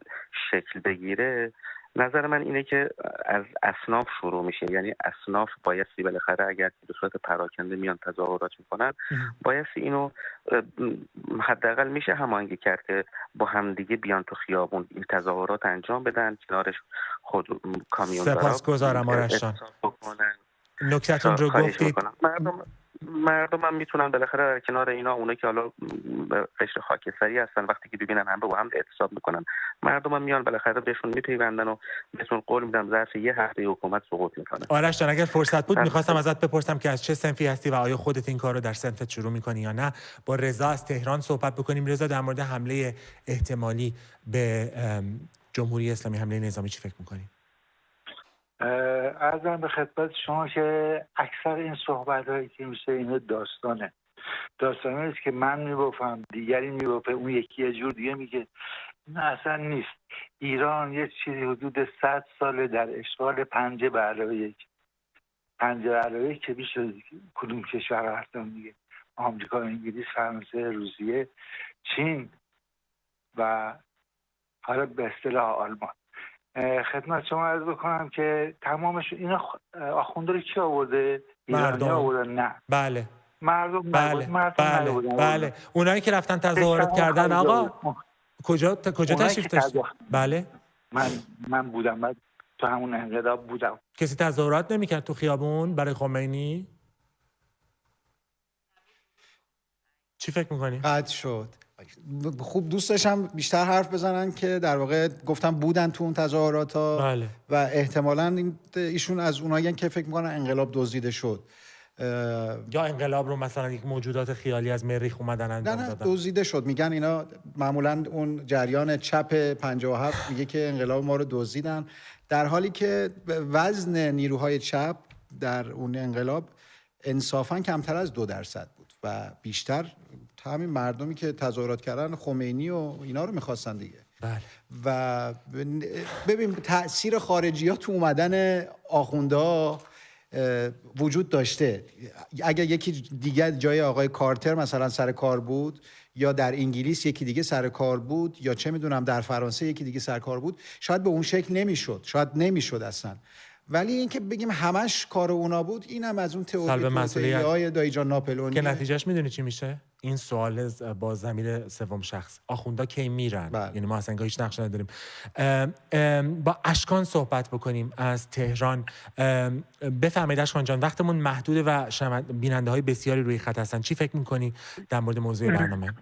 شکل بگیره. نظر من اینه که از اصناف شروع میشه، یعنی اصناف بایستی بالاخره اگر به صورت پراکنده میان تظاهرات میکنن، بایستی اینو حداقل میشه هماهنگی کرد که با همدیگه بیان تو خیابون این تظاهرات انجام بدن، کنارش خود کامیوندارا. سپاسگزارم آرش جان، نکته‌تون رو گفتید. مردم هم میتونن بالاخره در کنار اینا، اونا که حالا قشر خاکستری هستن، وقتی که ببینن هم با هم اعتصاب میکنن، مردم هم میان بالاخره بهشون میپیوندن و بهشون قول میدم ظرف یه هفته حکومت سقوط میکنه. آرش جان، اگر فرصت بود میخواستم ازت بپرسم که از چه صنفی هستی و آیا خودت این کار رو در صنفت شروع میکنی یا نه. با رضا از تهران صحبت بکنیم. رضا، در مورد حمله احتمالی به جمهوری اسلامی، حمله نظامی، چی فکر میکنی؟ عرضم به خدمت شما که اکثر این صحبت‌هایی که میشه اینو داستانه است که من میبافم، دیگری میبافه، اون یکی یه جور دیگه میگه. نه، اصلا نیست. ایران یه چیزی حدود 100 ساله در اشغال 5+1 که میشه کدوم کشور هستن دیگه، آمریکا، انگلیس، فرانسه، روسیه، چین و حالا به اصطلاح آلمان. خدمت شما عرض بکنم که تمامش اینا آخونده رو کی آورده؟ ایرانی آورده؟ نه. بله. مردم. بله. اونایی که رفتن تظاهرات کردن آقا کجا تشریف داشت؟ بله. من بودم، من تو همون انقلاب بودم. کسی تظاهرات نمی‌کرد تو خیابون برای خمینی؟ چی فکر می‌کنی؟ قطع شد. خوب دوست داشتم بیشتر حرف بزنن که در واقع گفتم بودن تو اون تظاهرات بله. و احتمالاً ایشون از اونایی که فکر میکنن انقلاب دزدیده شد یا انقلاب رو مثلا یک موجودات خیالی از مریخ اومدن انجام دادن. دزدیده شد. میگن اینا معمولاً اون جریان چپ 57 میگه که انقلاب ما رو دزدیدن، در حالی که وزن نیروهای چپ در اون انقلاب انصافاً کمتر از 2% بود و بیشتر همین مردمی که تظاهرات کردن خمینی و اینا رو میخواستن دیگه. بله. و ببین تأثیر خارجی ها تو اومدن آخونده وجود داشته. اگر یکی دیگه جای آقای کارتر مثلا سر کار بود، یا در انگلیس یکی دیگه سر کار بود، یا چه میدونم در فرانسه یکی دیگه سر کار بود، شاید به اون شکل نمیشد، شاید نمیشد اصلا. ولی اینکه بگیم همش کار اونا بود، اینم از اون تئوری‌های دایجان ناپلئونی که نتیجهش میدونی چی میشه؟ این سوال با ضمیر سوم شخص، آخوندا کی میرن؟ یعنی ما اصلا هیچ نقشی نداریم. با اشکان صحبت بکنیم از تهران. بفرمایید اشکان جان، وقتمون محدوده و بیننده های بسیاری روی خط هستن. چی فکر میکنی در مورد موضوع برنامه؟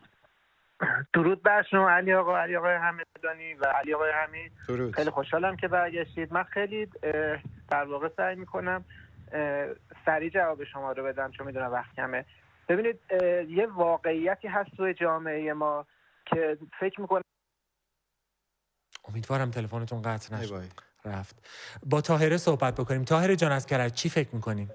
درود بر شما علی آقای همدانی و علی آقای حمید. خیلی خوشحالم که برگشتید. من خیلی در واقع سعی میکنم سریع جواب شما رو بدم چون میدونم وقت کمه. ببینید یه واقعیتی هست توی جامعه ما که فکر میکنم، امیدوارم تلفنتون قطع نشه. رفت. با طاهره صحبت بکنیم. طاهره جان از کرج، چی فکر میکنیم؟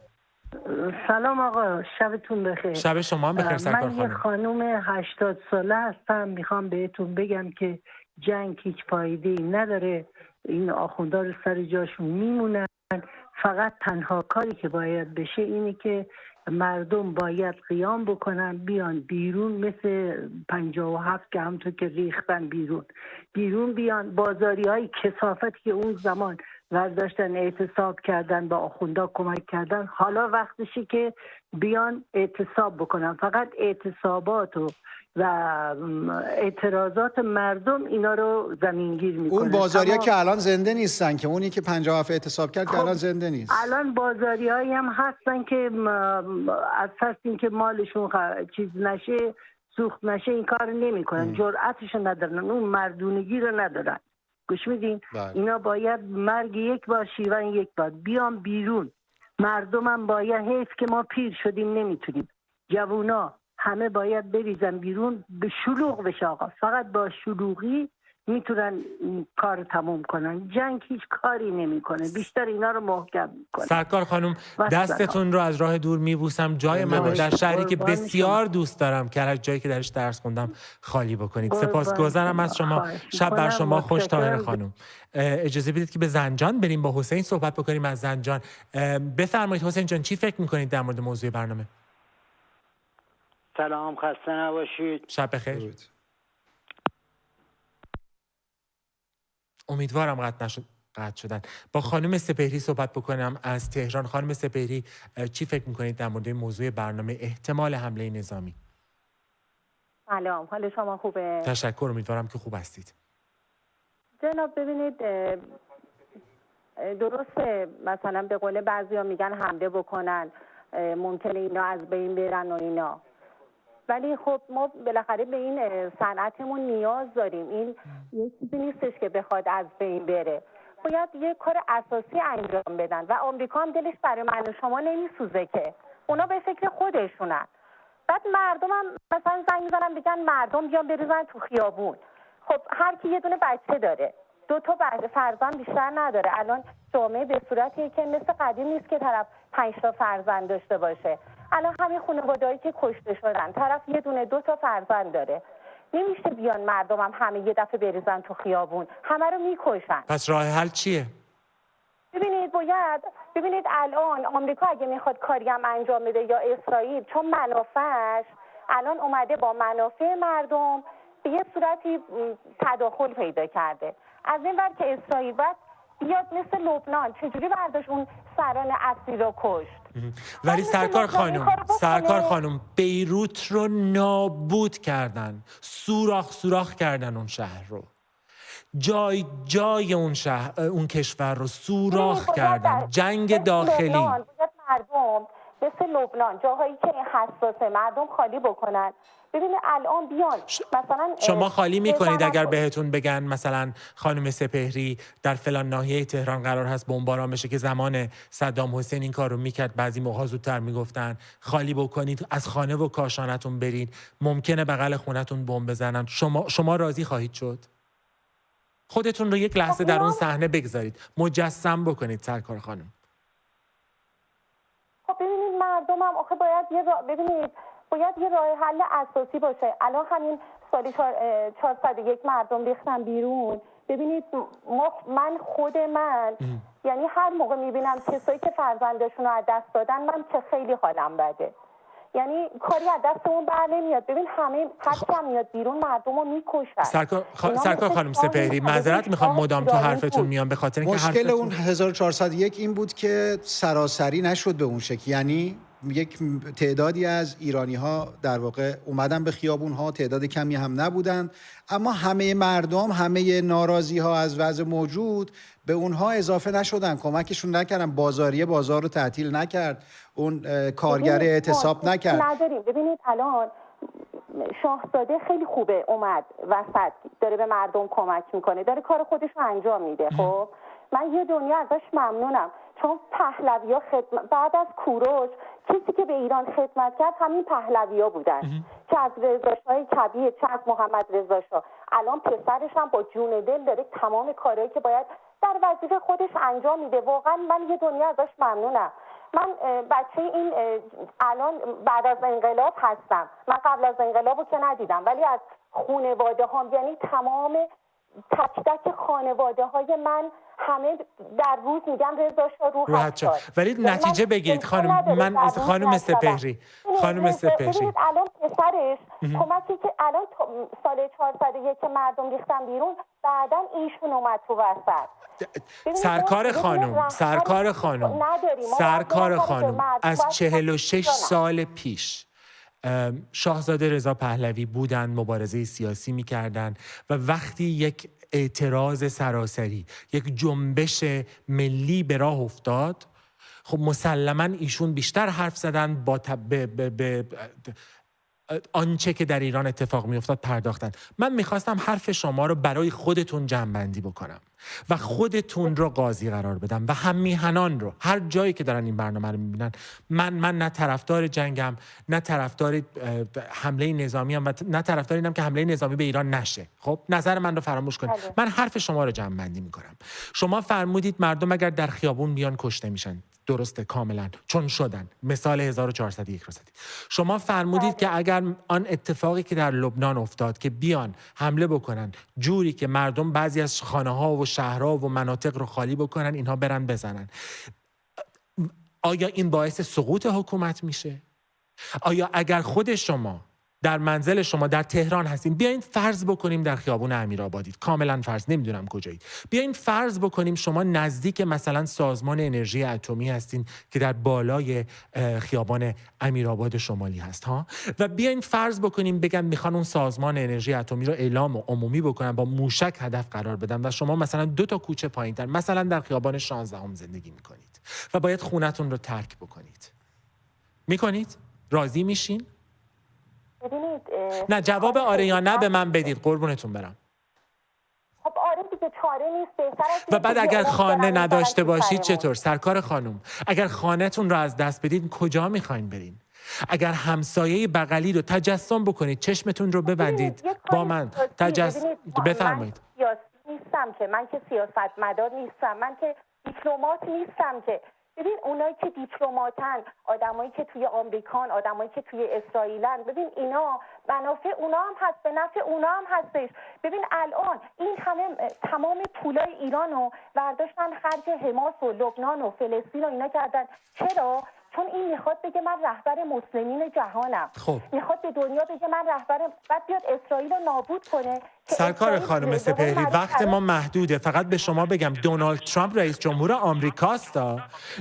سلام آقا، شبتون بخیر. شب شما هم بخیر سرکار خانم. من یه خانوم 80 ساله هستم، میخوام بهتون بگم که جنگ هیچ فایده‌ای نداره. این آخوندا رو سر جاشون میمونن. فقط تنها کاری که باید بشه اینه که مردم باید قیام بکنن، بیان بیرون، مثل 57 که همونطور که ریختن بیرون بیان. بازاری های کثافتی که اون زمان ورداشتن اعتصاب کردن، با آخوندا کمک کردن، حالا وقتشه که بیان اعتصاب بکنن. فقط اعتصابات و اعتراضات مردم اینا رو زمینگیر میکنه. اون بازاریا که الان زنده نیستن، که اونی که 57 اعتصاب کرد که الان زنده نیست. الان بازاریایی هم هستن که از فرض این که مالشون چیز نشه، سوخت نشه، این کار نمیکنن، جرأتشو ندارن، اون مردونگی رو ندارن. گوش میدین؟ اینا باید مرگ یک بار، شیون یک بار، بیان بیرون. مردمم باید، حیف که ما پیر شدیم نمیتونیم، جوونا همه باید بریزن بیرون، به شلوغ بشه آقا. فقط با شلوغی میتونن کار تموم کنن. جنگ هیچ کاری نمیکنه، بیشتر اینا رو محکم میکنه. سرکار خانم دستتون رو از راه دور میبوسم. جای من در شهری که بسیار دوست دارم، کرج، جایی که درش درس خوندم، خالی بکنید. سپاسگزارم از شما. شب بر شما خوش. طاهره خانم، اجازه بدید که به زنجان بریم، با حسین صحبت بکنیم از زنجان. بفرمایید حسین جان، چی فکر میکنید در مورد موضوع برنامه؟ سلام، خسته نباشید. شب بخیر. امیدوارم قطع شدن. با خانم سپهری صحبت بکنم از تهران. خانم سپهری، چی فکر میکنید در مورد موضوع برنامه احتمال حمله نظامی؟ سلام، حال شما خوبه؟ تشکر، امیدوارم که خوب هستید. جناب ببینید، درسته مثلا به قول بعضیا میگن حمله بکنن، ممکنه اینا از بین برن و اینا، ولی خب ما بالاخره به این صنعتمون نیاز داریم. این یه چیزی نیستش که بخواد از بین بره. باید یه کار اساسی انجام بدن و آمریکا هم دلش برای من و شما نمیسوزه که اونا به فکر خودشونن. بعد مردم هم مثلا زنگ میزنن بگن مردم بیان بریزن تو خیابون. خب هر کی یه دونه بچه داره، 2 تا فرزند بیشتر نداره. الان جامعه به صورتیه که مثل قدیم نیست که طرف 5 تا فرزند داشته باشه. الان همین خانواده‌ای که کشته شدن، طرف یه دونه 2 تا فرزند داره. نمیشه بیان مردم هم همه یه دفعه بریزن تو خیابون، همه رو میکشن. پس راه حل چیه؟ ببینید الان آمریکا اگه میخواد کاری هم انجام بده یا اسرائیل، چون منافعش الان اومده با منافع مردم به یه صورتی تداخل پیدا کرده. از این ور که اسرائیل باید بیاد مثل لبنان، چجوری برداشت اون سران اصلی رو کشت. ولی سرکار خانم بیروت رو نابود کردن، سوراخ کردن اون شهر رو، جای اون کشور رو سوراخ کردن. جنگ داخلی. مردم مثل لبنان، جاهایی که حساسه، مردم خالی بکنن. ببینید الان بیان مثلا شما خالی میکنید اگر بهتون بگن مثلا خانم سپهری در فلان ناحیه تهران قرار هست بمباران بشه که زمان صدام حسین این کار رو میکرد، بعضی موقع زودتر میگفتن خالی بکنید، از خانه و کاشانتون برید، ممکنه بغل خونتون بمب بزنن، شما راضی خواهید شد؟ خودتون رو یک لحظه در اون صحنه بگذارید، مجسم بکنید سرکار خانم. خب ببینید مردم هم آخه باید یه راه حل اساسی باشه. الان همین سالی 401 مردم ریختن بیرون. ببینید من یعنی هر موقع میبینم کسایی که فرزندشون رو از دست دادن، من که خیلی حالم بده. یعنی کاری از دستمون بر نمیاد. ببین همه هر میاد بیرون مردم رو میکشن. سرکار خانم سپهری، معذرت میخوام مدام تو حرفتون میام، به خاطر اینکه مشکل اون 1401 این بود که سراسری نشد به اون شکل. یعنی یک تعدادی از ایرانی ها در واقع اومدن به خیابون ها، تعداد کمی هم نبودن، اما همه مردم، همه ناراضی ها از وضع موجود به اونها اضافه نشدن، کمکشون نکردن. بازاریه بازار رو تعطیل نکرد، اون کارگر اعتصاب نکرد. ببینید الان شاهزاده خیلی خوبه، اومد وسط، داره به مردم کمک میکنه، داره کار خودش رو انجام میده. خب من یه دنیا ازش ممنونم، چون پهلوی‌ها بعد از کوروش کسی که به ایران خدمت کرد همین پهلوی‌ها بودن، چه از رضاشاه کبیر، چه از محمد رضا شاه. الان پسرش هم با جون دل داره تمام کارهایی که باید در وظیفه خودش انجام میده. واقعا من یه دنیا ازش ممنونم. من بچه این الان بعد از انقلاب هستم، من قبل از انقلابو که ندیدم، ولی از خانواده ها، یعنی تمام تک تک خانواده های من همه در روز میگن رضا شاه روحت شاد. ولی نتیجه بگیرید خانم سپهری، خانم سپهری الان پسرش کمکی که الان سال 401 که مردم ریختن بیرون، بعدن ایشون اومد تو وسط. سرکار خانم از 46 سال پیش شاهزاده رضا پهلوی بودن، مبارزه سیاسی میکردن و وقتی یک اعتراض سراسری، یک جنبش ملی به راه افتاد، خب مسلماً ایشون بیشتر حرف زدن، با آنچه که در ایران اتفاق میافتاد پرداختن. من میخواستم حرف شما رو برای خودتون جمع‌بندی بکنم و خودتون رو قاضی قرار بدم و هم میهنان رو، هر جایی که دارن این برنامه رو میبینن. من نه طرفدار جنگم، نه طرفدار حمله نظامی ام و نه طرفدار اینم که حمله نظامی به ایران نشه. خب نظر من رو فراموش کنید. من حرف شما رو جمع‌بندی میکنم. شما فرمودید مردم اگر در خیابون بیان کشته میشن. درسته، کاملا، چون شدن. مثال 1401 رو زدید. شما فرمودید که اگر آن اتفاقی که در لبنان افتاد که بیان حمله بکنن، جوری که مردم بعضی از خانه‌ها و شهرها و مناطق رو خالی بکنن، اینها برن بزنن، آیا این باعث سقوط حکومت میشه؟ آیا اگر خود شما در منزل شما در تهران هستین، بیاین فرض بکنیم در خیابون امیرآبادید، کاملا فرض، نمیدونم کجایید، بیاین فرض بکنیم شما نزدیک مثلا سازمان انرژی اتمی هستین که در بالای خیابان امیرآباد شمالی هست ها، و بیاین فرض بکنیم بگن میخوان اون سازمان انرژی اتمی رو اعلام عمومی بکنن، با موشک هدف قرار بدن و شما مثلا 2 تا کوچه پایین‌تر، مثلا در خیابان 16 زندگی میکنید و باید خونتون رو ترک بکنید. میکنید؟ راضی میشین؟ نه، جواب آره یا نه به من بدید، قربونتون برم. خب آره دیگه، چاره نیست. و بعد اگر خانه نداشته باشید چطور سرکار خانم؟ اگر خانه‌تون رو از دست بدید کجا میخواین برین؟ اگر همسایه بغلی رو تجسم بکنید، چشمتون رو ببندید با من بفرمایید. من که سیاستمدار نیستم، من که دیپلمات نیستم که. ببین اونایی که دیپلماتن، آدمایی که توی آمریکان، آدمایی که توی اسرائیلن، ببین اینا منافع اونا هم هست، به نفع اونا هم هستش. ببین الان این همه تمام پولای ایرانو برداشتن خرج حماس و لبنان و فلسطین و اینا کردن. چرا؟ چون این میخواد بگه من رهبر مسلمین جهانم. میخواد به دنیا بگه من رهبر، بعد بیاد اسرائیل رو نابود کنه، سرکار خانم سپهری وقت ما محدوده. فقط به شما بگم دونالد ترامپ رئیس جمهور آمریکاست،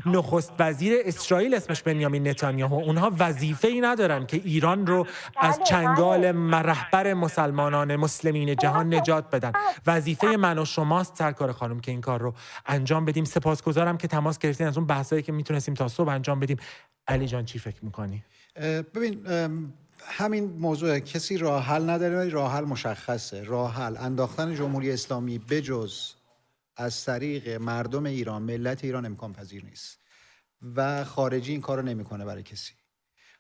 نخست وزیر اسرائیل اسمش بنیامین نتانیاهو. اونها وظیفه‌ای ندارن که ایران رو از چنگال رهبر مسلمانان مسلمین جهان نجات بدن. وظیفه من و شماست سرکار خانم که این کار رو انجام بدیم. سپاسگزارم که تماس گرفتین از اون بحثایی که میتونستیم تا صبح انجام بدیم. علی جان چی فکر می‌کنی؟ ببین همین موضوع کسی راه حل نداره ولی راه حل مشخصه. راه حل انداختن جمهوری اسلامی بجز از طریق مردم ایران، ملت ایران امکان پذیر نیست و خارجی این کارو نمیکنه برای کسی.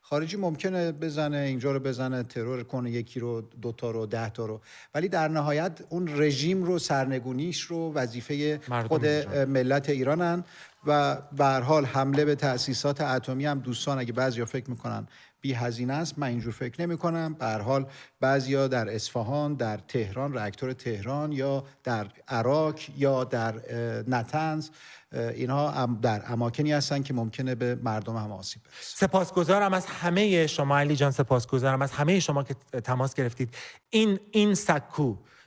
خارجی ممکنه بزنه اینجا رو بزنه، ترور کنه یکی رو، 2 تا رو، 10 تا رو، ولی در نهایت اون رژیم رو، سرنگونیش رو وظیفه خود ملت ایرانن و به هر حال حمله به تأسیسات اتمی هم دوستان اگه بعضیا فکر میکنن بی هزینه است، من اینجور فکر نمی کنم. به هر حال بعضیا در اصفهان، در تهران، راکتور تهران، یا در عراق یا در نتنز، اینها در اماکنی هستن که ممکنه به مردم هم آسیب برسه. سپاسگزارم از همه شما علی جان، سپاسگزارم از همه شما که تماس گرفتید. این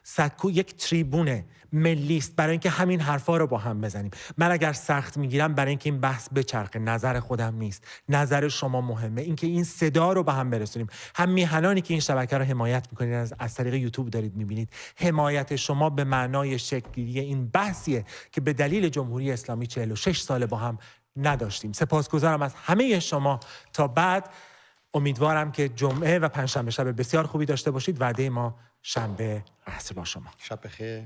سکو یک تریبونه ملی است برای اینکه همین حرفا رو با هم بزنیم. من اگر سخت میگیرم برای اینکه این بحث بچرخه، نظر خودم نیست، نظر شما مهمه، اینکه این صدا رو به هم برسونیم. هم میهنانی که این شبکه رو حمایت میکنید، از طریق یوتیوب دارید میبینید، حمایت شما به معنای شکل‌گیری این بحثیه که به دلیل جمهوری اسلامی 46 ساله با هم نداشتیم. سپاسگزارم از همه شما. تا بعد امیدوارم که جمعه و پنجشنبه شب بسیار خوبی داشته باشید. وعده ما شنبه عصر با شما. شب بخیر.